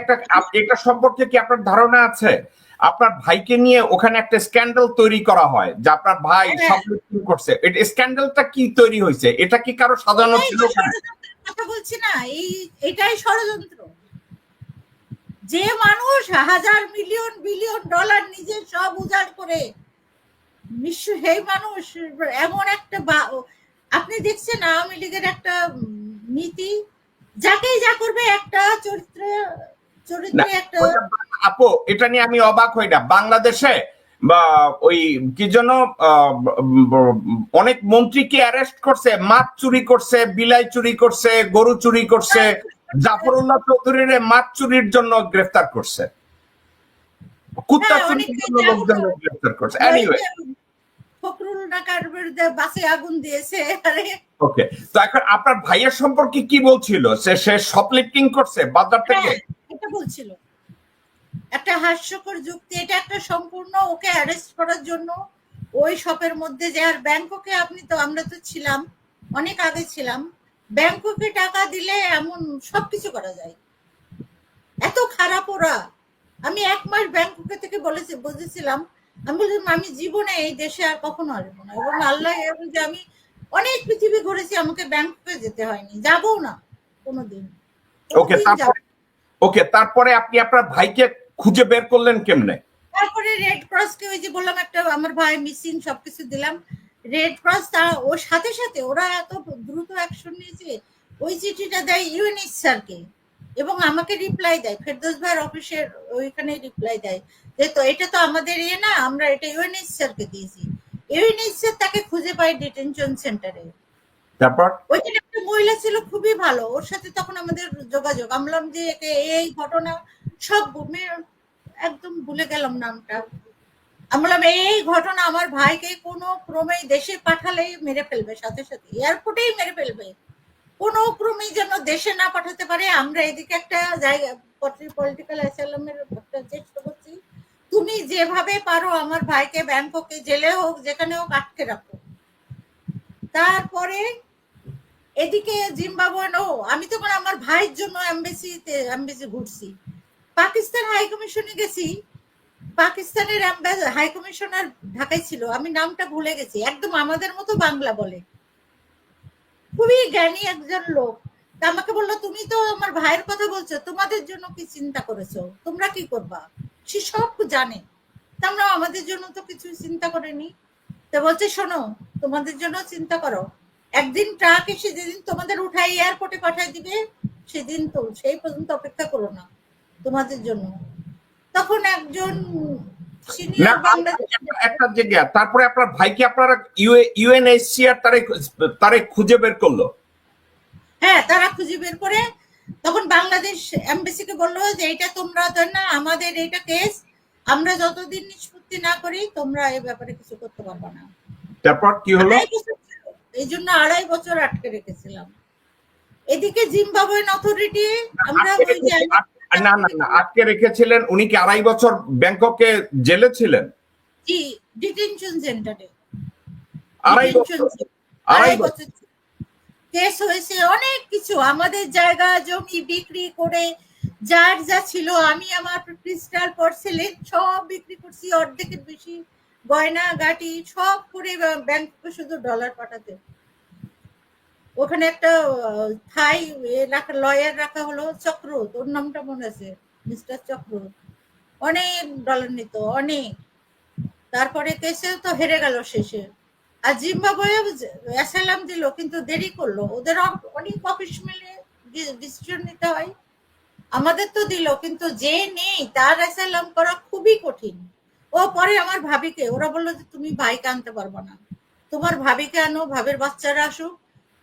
এটা সম্পর্কে কি আপনার ধারণা আছে? আপনার ভাইকে নিয়ে ওখানে একটা স্ক্যান্ডাল তৈরি করা হয় যে আপনার ভাই সব করছে, এটা স্ক্যান্ডালটা কি তৈরি হয়েছে? এটা কি কারো সাজানো ছিল? কথা বলছি না, এটাই ষড়যন্ত্র। যে মানুষ হাজার মিলিয়ন বিলিয়ন ডলার নিজের সব উজাড় করে সেই মানুষ এমন একটা আপনি দেখছেন আওয়ামী লীগের একটা নীতি, যাকেই যা করবে একটা চরিত্রে একটা। আপু এটা নিয়ে আমি অবাক হই না, বাংলাদেশে বা ওই কি যেন অনেক মন্ত্রীকে অ্যারেস্ট করছে, মাছ চুরি করছে, বিলাই চুরি করছে, গরু চুরি করছে, জাফরুল্লাহ চৌধুরীর মাছ চুরির জন্য গ্রেফতার করছে, কুত্তা চুরির জন্য লোকজন গ্রেফতার করছে। এনিওয়ে, ফখরুল নাকার বিরুদ্ধে বাসে আগুন দিয়েছে। ওকে, তো এখন আপনার ভাইয়ের সম্পর্কে কি বলছিল? সে শপলিফটিং করছে বাজার থেকে, এটা বলছিল। একটা হাস্যকর যুক্তি, এটা একটা সম্পূর্ণ ওকে অ্যারেস্ট করার জন্য ওই শপের মধ্যে যে, আর ব্যাংককে আমরা তো ছিলাম, অনেক আগে ছিলাম, ব্যাংককে টাকা দিলে এমন সবকিছু করা যায়, এত খারাপ ওরা। আমি 1 মাস ব্যাংককে থেকে বুঝেছিলাম, আমি বললাম আমি জীবনে এই দেশে আর কখনো আসবো না, এবং আল্লাহ যে আমি অনেক পৃথিবী ঘুরেছি, আমাকে ব্যাংককে যেতে হয়নি, যাবো না কোনোদিন। ওকে, তারপরে আপনি আপনার ভাইকে খুঁজে বের করলেন কেমনে? তারপরে রেড ক্রসকে ওই যে বললাম একটা, আমার ভাই মিসিং, সবকিছু দিলাম। রেড ক্রস ওর সাথে সাথে ওরা এত দ্রুত অ্যাকশন নিয়েছে, ওই চিঠিটা দেয় ইউএনএইচসিআরকে এবং আমাকে রিপ্লাই দেয়, ফেরদৌস ভাইয়ের অফিসের ওইখানে রিপ্লাই দেয় যে তো এটা তো আমাদের না, আমরা এটা ইউএনএইচসিআরকে দিয়েছি। ইউএনএইচসিআর তাকে খুঁজে পায় ডিটেনশন সেন্টারে। তারপর ওইখানে একটা মহিলা ছিল খুবই ভালো, ওর সাথে তখন আমাদের যোগাযোগ। আমি বললাম যে এই ঘটনা সব একদম ভুলে গেলাম নামটা। আমি বললাম এই ঘটনা আমার ভাইকে কোনো ক্রমেই দেশে পাঠালেই মেরে ফেলবে, সাথে সাথে এয়ারপোর্টেই মেরে ফেলবে, কোনো ক্রমেই যেন দেশে না পাঠাতে পারে। আমরা এদিকে একটা জায়গা পলিটিক্যাল অ্যাসাইলামের একটা চেষ্টা করছি, তুমি যেভাবে পারো আমার ভাইকে ব্যাংককে, জেলে হোক যেখানে হোক, আটকে রাখো। তারপরে এদিকে জিম্বাবুয়ে আমি তখন আমার ভাইয়ের জন্য এমবেসি ঘুরছি, পাকিস্তান হাই কমিশনে গেছি। পাকিস্তানের হাই কমিশনার ঢাকায় ছিল, আমি নামটা ভুলে গেছি, একদম আমাদের মতো বাংলা বলে, খুবই জ্ঞানী একজন লোক। তা আমাকে বললো তুমি তো আমার ভাইয়ের কথা বলছো, তোমাদের জন্য কি চিন্তা করেছো, তোমরা কি করবা, সে সব জানে। আমরা আমাদের জন্য তো কিছু চিন্তা করিনি। তো বলছে শোনো, তোমাদের জন্য চিন্তা করো, একদিন ট্রাক এসে যেদিন তোমাদের উঠাই এয়ারপোর্টে পাঠাই দিবে, সেদিন তো সেই পর্যন্ত অপেক্ষা করো না তোমাদের জন্য। তখন একজন একটা জায়গা, তারপরে আপনার ভাইকে আপনারা ইউএনএইচসিআর তারে খুঁজে বের করলো? হ্যাঁ, তারা খুঁজে বের করে তখন বাংলাদেশ এমবেসিকে বললো যে এটা তোমরা না, আমাদের এটা কেস, আমরা যতদিন নিষ্পত্তি না করি তোমরা এই ব্যাপারে কিছু করতে পারবে না। তারপর কি হলো? এই জন্য 2.5 বছর আটকে রেখেছিলাম। এদিকে জিম্বাবুয়েন অথরিটি, আমরা না আটকে রেখেছিলেন। উনি কি 2.5 বছর ব্যাংককে জেলে ছিলেন? জি, ডিটেনশন সেন্টারে 2.5 বছর কেস হয়েছে, অনেক কিছু, আমাদের জায়গা জমি বিক্রি করে, যার যা ছিল, আমি আমার ক্রিস্টাল পর্সেলেন সব বিক্রি করছি, অর্ধেকের বেশি গয়না গাটি সব করে ব্যাংকে শুধু ডলার পাঠাতে। ওখানে একটা থাই লয়ার রাখা হলো, চক্র, তোর নামটা মনে আছে, মিস্টার চক্র, অনেক ডলার নিত, অনেক। তারপরে কেসে তো হেরে গেল শেষে। আর জিম্বাবুয়ে অ্যাসাইলাম দিল, কিন্তু দেরি করলো, ওদের অনেক অফিস মিলে ডিসিশন নিতে হয়। আমাদের তো দিল, কিন্তু যে নেই তার অ্যাসাইলাম করা খুবই কঠিন। ও পরে আমার ভাবিকে, ওরা বললো যে তুমি ভাইকে আনতে পারবো না, তোমার ভাবিকে আনো, ভাবির বাচ্চারা আসুক,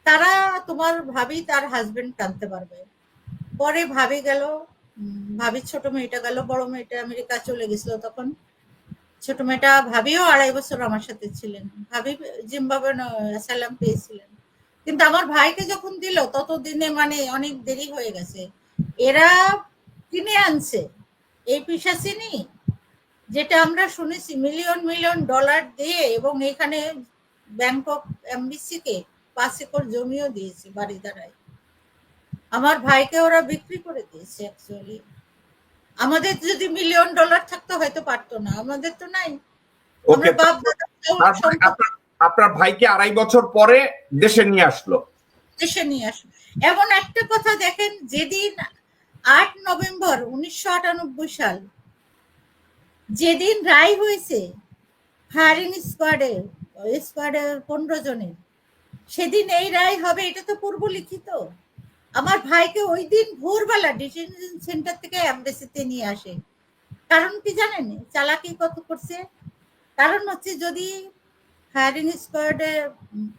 তারা তোমার ভাবি তার হাজবেন্ড আনতে পারবে। পরে ভাবি গেল, ভাবির ছোট মেয়েটা গেল, বড় মেয়েটা আমেরিকা চলে গেছিল তখন। ছোট মেয়েটা, ভাবিও 2.5 বছর আমার সাথে ছিলেন, ভাবি জিম্বাবুয়ে অ্যাসাইলাম পেয়েছিলেন, কিন্তু আমার ভাইকে যখন দিল ততদিনে মানে অনেক দেরি হয়ে গেছে। এরা কিনে আনছে এই পিশাচিনী, যেটা আমরা শুনেছি মিলিয়ন মিলিয়ন ডলার দিয়ে, এবং এখানে ব্যাংকক এমবিসিকে 5 একর জমিও দিয়েছে বাড়ি দাঁড়ায়। আমার ভাইকে ওরা বিক্রি করে দিয়েছে। অ্যাকচুয়ালি আমাদের যদি মিলিয়ন ডলার থাকতো হয়তো পারতো না, আমাদের তো নাই। আপনার ভাইকে 2.5 বছর পরে দেশে নিয়ে আসলো? দেশে নিয়ে আসো। এমন একটা কথা দেখেন, যেদিন 8 নভেম্বর 1998 সাল যেদিন রায় হয়েছে ফায়ারিং স্কোয়াডে, স্কোয়াডে 15 জনের, সেদিন এই রায় হবে এটা তো পূর্ব লিখিত। আমার ভাইকে ওই দিন ভোরবেলা ডিটেনশন সেন্টার থেকে এমবেসিতে নিয়ে আসে। কারণ কি জানেন চালাকি কত করছে? কারণ হচ্ছে যদি ফায়ারিং স্কোয়াডে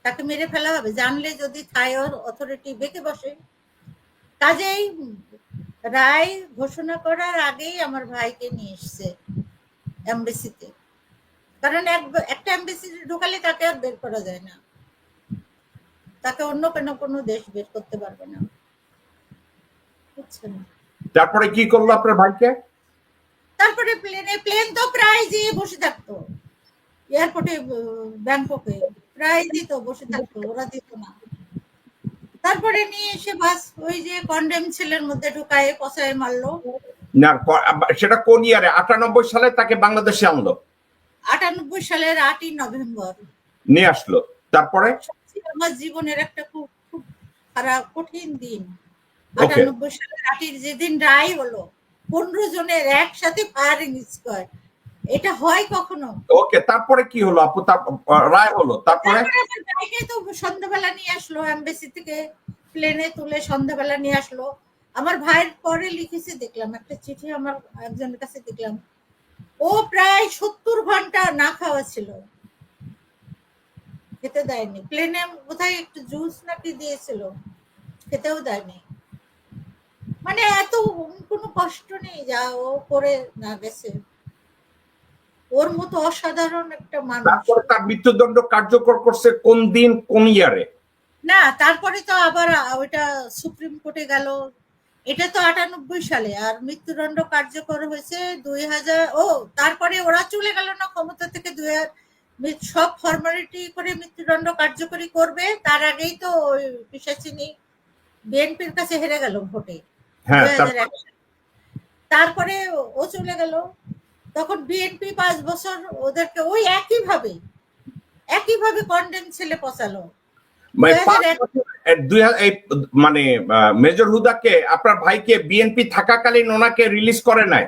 তাকে মেরে ফেলা হবে জানলে যদি থাই অথরিটি বেঁকে বসে, কাজেই রায় ঘোষণা করার আগেই আমার ভাইকে নিয়ে এসছে এমবেসিতে। কারণ একটা এমবেসিতে ঢোকালে তাকে আর বের করা যায় না, তাকে অন্য কোনো দেশ বের করতে পারবে না, বুঝছেন? তারপরে কি করলো আপনার ভাইকে? তারপরে প্লেন তো প্রায় যেয়ে বসে থাকতো এয়ারপোর্টে, ব্যাংককে প্রায় দিত, বসে থাকতো, ওরা দিত না। তারপরে নিয়ে এসে বাস ওই যে কন্ডেম ছেলের মধ্যে ঢুকায় পচায় মারলো। না, সেটা কোন ইয়ারে? 98 সালে তাকে বাংলাদেশে আনলো? 98 সালের 8ই নভেম্বর নিয়ে আসলো। তারপরে আমার জীবনের একটা খুব খুব খারাপ কঠিন দিন। ওকে 98 সালের 8 যেদিন রায় হলো 15 জনের একসাথে ফায়ারিং স্কোয়াড, এটা হয় কখনো? ওকে, তারপরে কি হলো আপু? রায় হলো, তারপরে? ভাইকে তো সন্ধ্যাবেলা নিয়ে আসলো এমবেসি থেকে, প্লেনে তুলে সন্ধ্যাবেলা নিয়ে আসলো। আমার ভাইয়ের পরে লিখেছে দেখলাম একটা চিঠি, আমার একজনের কাছে দেখলাম, ও প্রায় 70 ঘন্টা না খাওয়া ছিল, খেতে দেয়নি। প্লেনে কোথায় একটু জুস নাকি দিয়েছিল, খেতেও দেয়নি। মানে এত কোনো কষ্ট নেই যা ও করে না গেছে। ওর মতো অসাধারণ একটা মানুষ। তারপরে তার মৃত্যুদণ্ড কার্যকর করছে কোন দিন, কোন ইয়ারে? না, তারপরে তো আবার ওইটা সুপ্রিম কোর্টে গেল। এটা তো 98 সালে, আর মৃত্যুদণ্ড কার্যকর হয়েছে 2000। ও তারপরে ওরা চলে গেল না ক্ষমতা থেকে 2000, সব ফর্মালিটি করে মৃত্যুদণ্ড কার্যকরী করবে, তার আগেই তো ওই পিশাচিনী বিএনপির কাছে হেরে গেল ভোটে হ্যাঁ, 2001 সালে। তারপরে ও চলে গেল, তখন বিএনপি 5 বছর ওদেরকে ওই একইভাবে কন্ডেম ছেলে পচালো। মানে মেজর হুদাকে, আপনার ভাইকে বিএনপি থাকাকালীন ওনাকে রিলিজ করে নাই?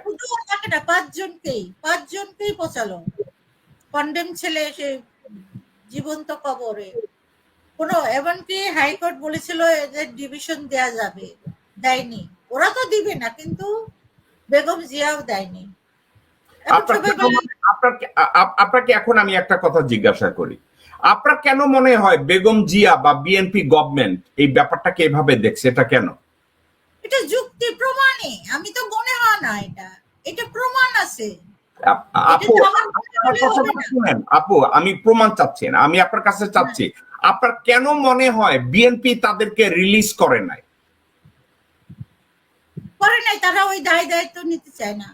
থাকে না, 5 জনকেই পচালো কন্ডেম ছেলে এসে জীবন্ত কবরে। কোনো, এমনকি হাইকোর্ট বলেছিল এদের ডিভিশন দেয়া যাবে, দেয়নি। ওরা তো দিবে না, কিন্তু বেগম জিয়াও দেয়নি। আপনাকে এখন আমি একটা কথা জিজ্ঞাসা করি, আপনার কেন মনে হয় বেগম জিয়া বা বিএনপি গভর্নমেন্ট এই ব্যাপারটাকে এভাবে দেখছে? এটা কেন? এটা যুক্তি প্রমাণে, আমি তো মনে হয় না এটা প্রমাণ আছে। আপু আমি প্রমাণ চাচ্ছি না, আমি আপনার কাছে চাচ্ছি আপনার কেন মনে হয় বিএনপি তাদেরকে রিলিজ করে নাই? তারা ওই দায়িত্ব নিতে চায় না,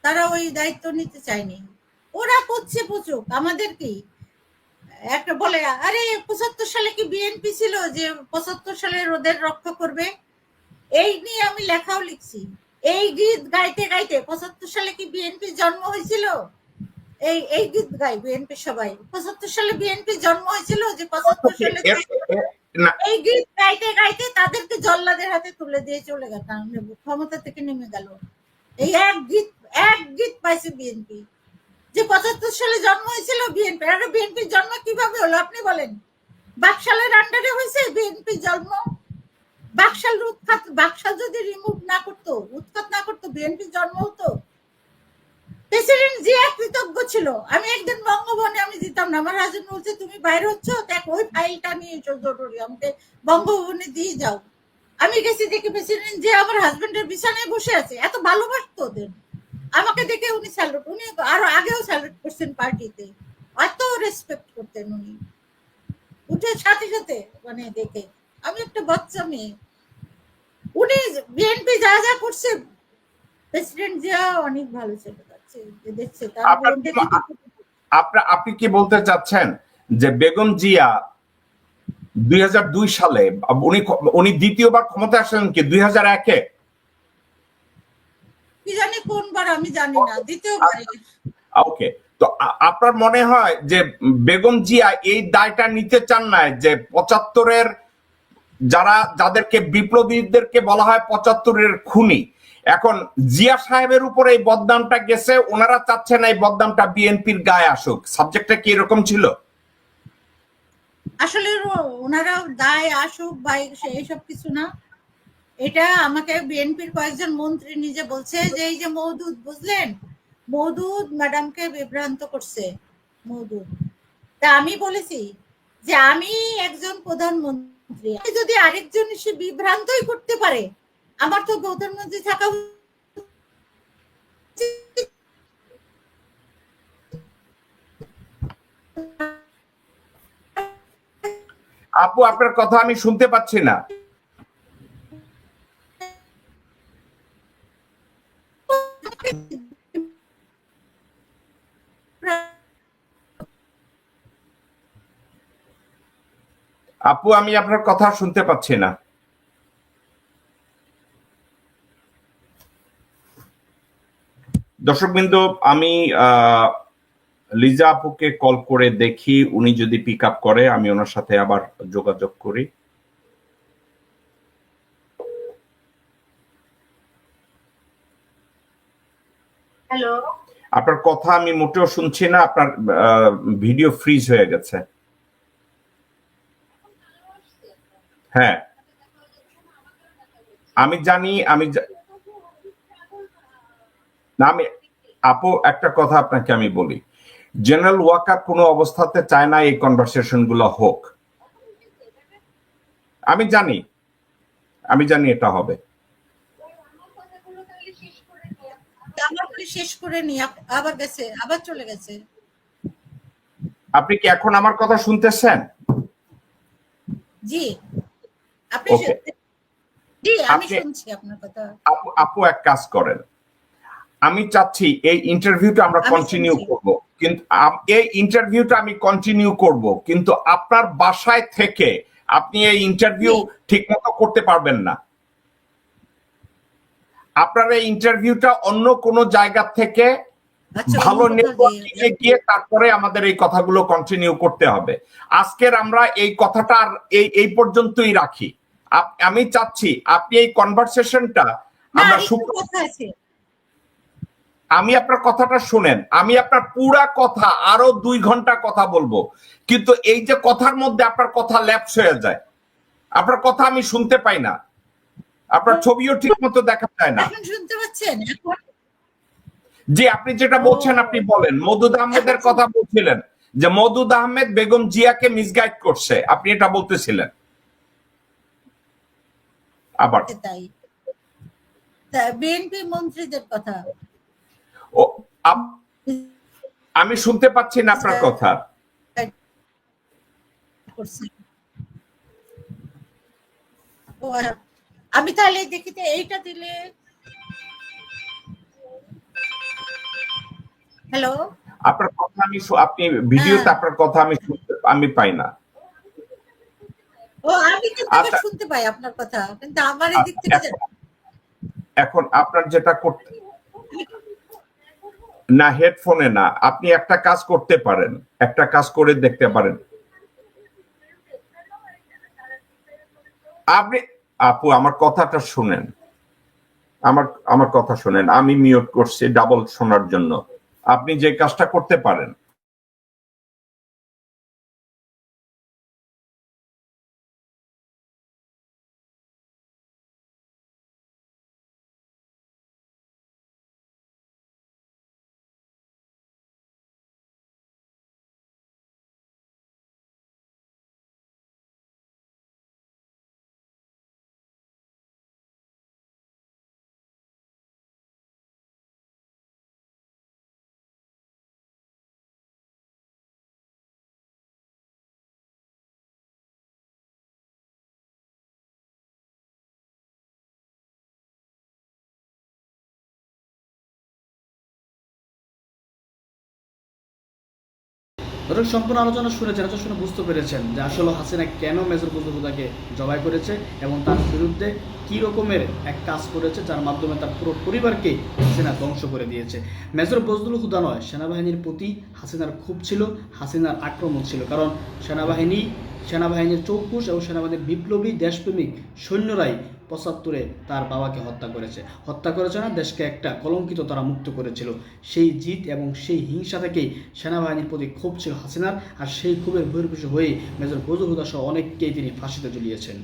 তারা ওই দায়িত্ব নিতে চায়নি। ওরা করছে প্রচুর আমাদের কি একটা বলে, আরে 75 সালে কি বিএনপি ছিল যে 75 সালে ওদের রক্ষা করবে? এই নিয়ে আমি লেখাও লিখছি। এই গীত গাইতে গাইতে 75 সালে কি বিএনপি জন্ম হয়েছিল? এই গীত গাই বিএনপি সবাই, 75 সালে বিএনপি জন্ম হয়েছিল যে 75 সালে এই গীত গাইতে গাইতে তাদেরকে জল্লাদের হাতে তুলে দিয়ে চলে গেল, ক্ষমতা থেকে নেমে গেল। এই এক গীত পাইছে বিএনপি যে 75 সালে জন্ম হয়েছিল বিএনপি। আর বিএনপির জন্ম কিভাবে হলো আপনি বলেন? বাকশালের আন্ডারে হয়েছে বিএনপির জন্ম? বাকশাল যদি রিমুভ না করতো, উৎখাত না করতো, বিএনপির জন্ম হতো? প্রেসিডেন্ট জিয়া কৃতজ্ঞ ছিল। আমি একদিন বঙ্গভবনে আমি দিতাম না, আমার হাজবেন্ড বলছে তুমি বাইরে হচ্ছ, দেখ ওই ফাইলটা নিয়ে এসো জরুরি, আমাকে বঙ্গভবনে দিয়ে যাও। আমি গেছি, দেখি প্রেসিডেন্ট জিয়া আমার হাজবেন্ডের বিছানায় বসে আছে। এত ভালোবাসতো ওদের, আমাকে দেখে উনি স্যালুট, উনি আরো আগেও স্যালুট করছেন পার্টিতে, এত রেসপেক্ট করতেন উনি। উঠে সাথে সাথে মানে দেখে আমি একটা বাচ্চা মেয়ে, উনি বিএনপি যা যা করছে, প্রেসিডেন্ট জিয়া অনেক ভালো ছিল। দেখছে আপনি কি বলতে চাচ্ছেন যে বেগম জিয়া 2002 সালে উনি দ্বিতীয়বার ক্ষমতা আসলেন কি 2001-এ? কি জানি কোনবার, আমি জানি না, দ্বিতীয়বার। ওকে, তো আপনার মনে হয় যে বেগম জিয়া এই দায়টা নিতে চান না যে 75-এর যাদেরকে বিপ্লবীদেরকে বলা হয় 75-এর খুনি, এখন জিয়া সাহেবের উপরে এই বদনামটা গেছে, ওনারা চাচ্ছেন এই বদনামটা বিএনপির গায়ে আসুক। সাবজেক্টটা কি এরকম ছিল? আসলে ওনারা দায় আসুক বা এইসব কিছু না, এটা আমাকে বিএনপির কয়েকজন মন্ত্রী নিজে বলছে যে এই যে মওদুদ, বুঝলেন, মওদুদ ম্যাডামকে বিভ্রান্ত করছে মওদুদ। তা আমি বলেছি যে আমি একজন প্রধানমন্ত্রী, যদি আরেকজন সে বিভ্রান্তই করতে পারে, আমার তো প্রধানমন্ত্রী থাকা উচিত। আপু আপনার কথা আমি শুনতে পাচ্ছি না। আপু আমি আপনার কথা শুনতে পাচ্ছি না। দর্শকবৃন্দ, আমি লিজা আপুকে কল করে দেখি, উনি যদি পিক আপ করে আমি ওনার সাথে আবার যোগাযোগ করি। হ্যালো, আপনার কথা আমি মোটেও শুনছি না, আপনার ভিডিও ফ্রিজ হয়ে গেছে। হ্যাঁ আমি জানি, আমি আপু একটা কথা আপনাকে আমি বলি, জেনারেল ওয়াকার কোনো অবস্থাতে চায় না এই কনভারসেশন গুলো হোক। আমি জানি এটা হবে। শেষ করে নি, আবার গেছে, আবার চলে গেছে। আপনি কি এখন আমার কথা শুনতেছেন? জি, আপনি জি আমি শুনছি আপনার কথা। আপু এক কাজ করেন, আমি চাচ্ছি এই ইন্টারভিউটা আমরা কন্টিনিউ করব, কিন্তু এই ইন্টারভিউটা আমি কন্টিনিউ করব, কিন্তু আপনার বাসায় থেকে আপনি এই ইন্টারভিউ ঠিকমতো করতে পারবেন না। আপনার এই ইন্টারভিউটা অন্য কোনো জায়গা থেকে ভালো নেটওয়ার্কিংয়ে গিয়ে তারপরে আমাদের এই কথাগুলো কন্টিনিউ করতে হবে। আজকের আমরা এই কথাটা এই পর্যন্তই রাখি। আমি চাচ্ছি আপনি এই কনভারসেশনটা আমরা আমি আপনার কথাটা শুনেন, আমি আপনার পুরা কথা আরো 2 ঘন্টা কথা বলবো, কিন্তু এই যে কথার মধ্যে আপনার কথা ল্যাপস হয়ে যায়, আপনার কথা আমি শুনতে পাই না, আপনার ছবিও ঠিক মতো দেখা যায় না। শুনতে পাচ্ছেন এখন? জি, আপনি যেটা বলছেন আপনি বলেন। মওদুদ আহমেদের কথা বলছিলেন যে মওদুদ আহমেদ বেগম জিয়াকে মিসগাইড করছে, আপনি এটা বলতেছিলেন। আবার তাই বিএনপি মন্ত্রীদের কথা আমি শুনতে পাচ্ছি না আপনার কথা। আমি তাহলে দেখিতে এইটা দিলে। হ্যালো, আপনার কথা আপনি ভিডিওতে আপনার কথা আমি পাই না। ও আমি কিন্তু শুনতে পাই আপনার কথা, কিন্তু আমার এই দিক থেকে এখন আপনার যেটা করতে না, হেডফোনে না, আপনি একটা কাজ করতে পারেন, একটা কাজ করে দেখতে পারেন। আপু আমার কথাটা শুনেন, আমার কথা শুনেন, আমি মিউট করছি ডাবল শোনার জন্য। আপনি যে কাজটা করতে পারেন, দর্শক সম্পূর্ণ আলোচনা শুনেছেন, শুনে বুঝতে পেরেছেন যে আসলে হাসিনা কেন মেজর বজলুল হুদাকে জবাই করেছে এবং তার বিরুদ্ধে কি রকমের এক কাজ করেছে যার মাধ্যমে তার পুরো পরিবারকে হাসিনা ধ্বংস করে দিয়েছে। মেজর বজলুল হুদা নয়, সেনাবাহিনীর প্রতি হাসিনার ক্ষোভ ছিল, হাসিনার আক্রমণ ছিল, কারণ সেনাবাহিনী সেনাবাহিনীর চৌকুশ এবং সেনাবাহিনীর বিপ্লবী দেশপ্রেমিক সৈন্যরাই ৭৫-এ তার বাবাকে হত্যা করেছে না, দেশকে একটা কলঙ্কিত তারা মুক্ত করেছিল। সেই জিত এবং সেই হিংসা থেকেই সেনাবাহিনীর প্রতি ক্ষোভ ছিল হাসিনার, আর সেই ক্ষোভের বহির্বিষয় হয়ে মেজর বজলুল হুদা সহ অনেককেই তিনি ফাঁসিতে ঝুলিয়েছেন।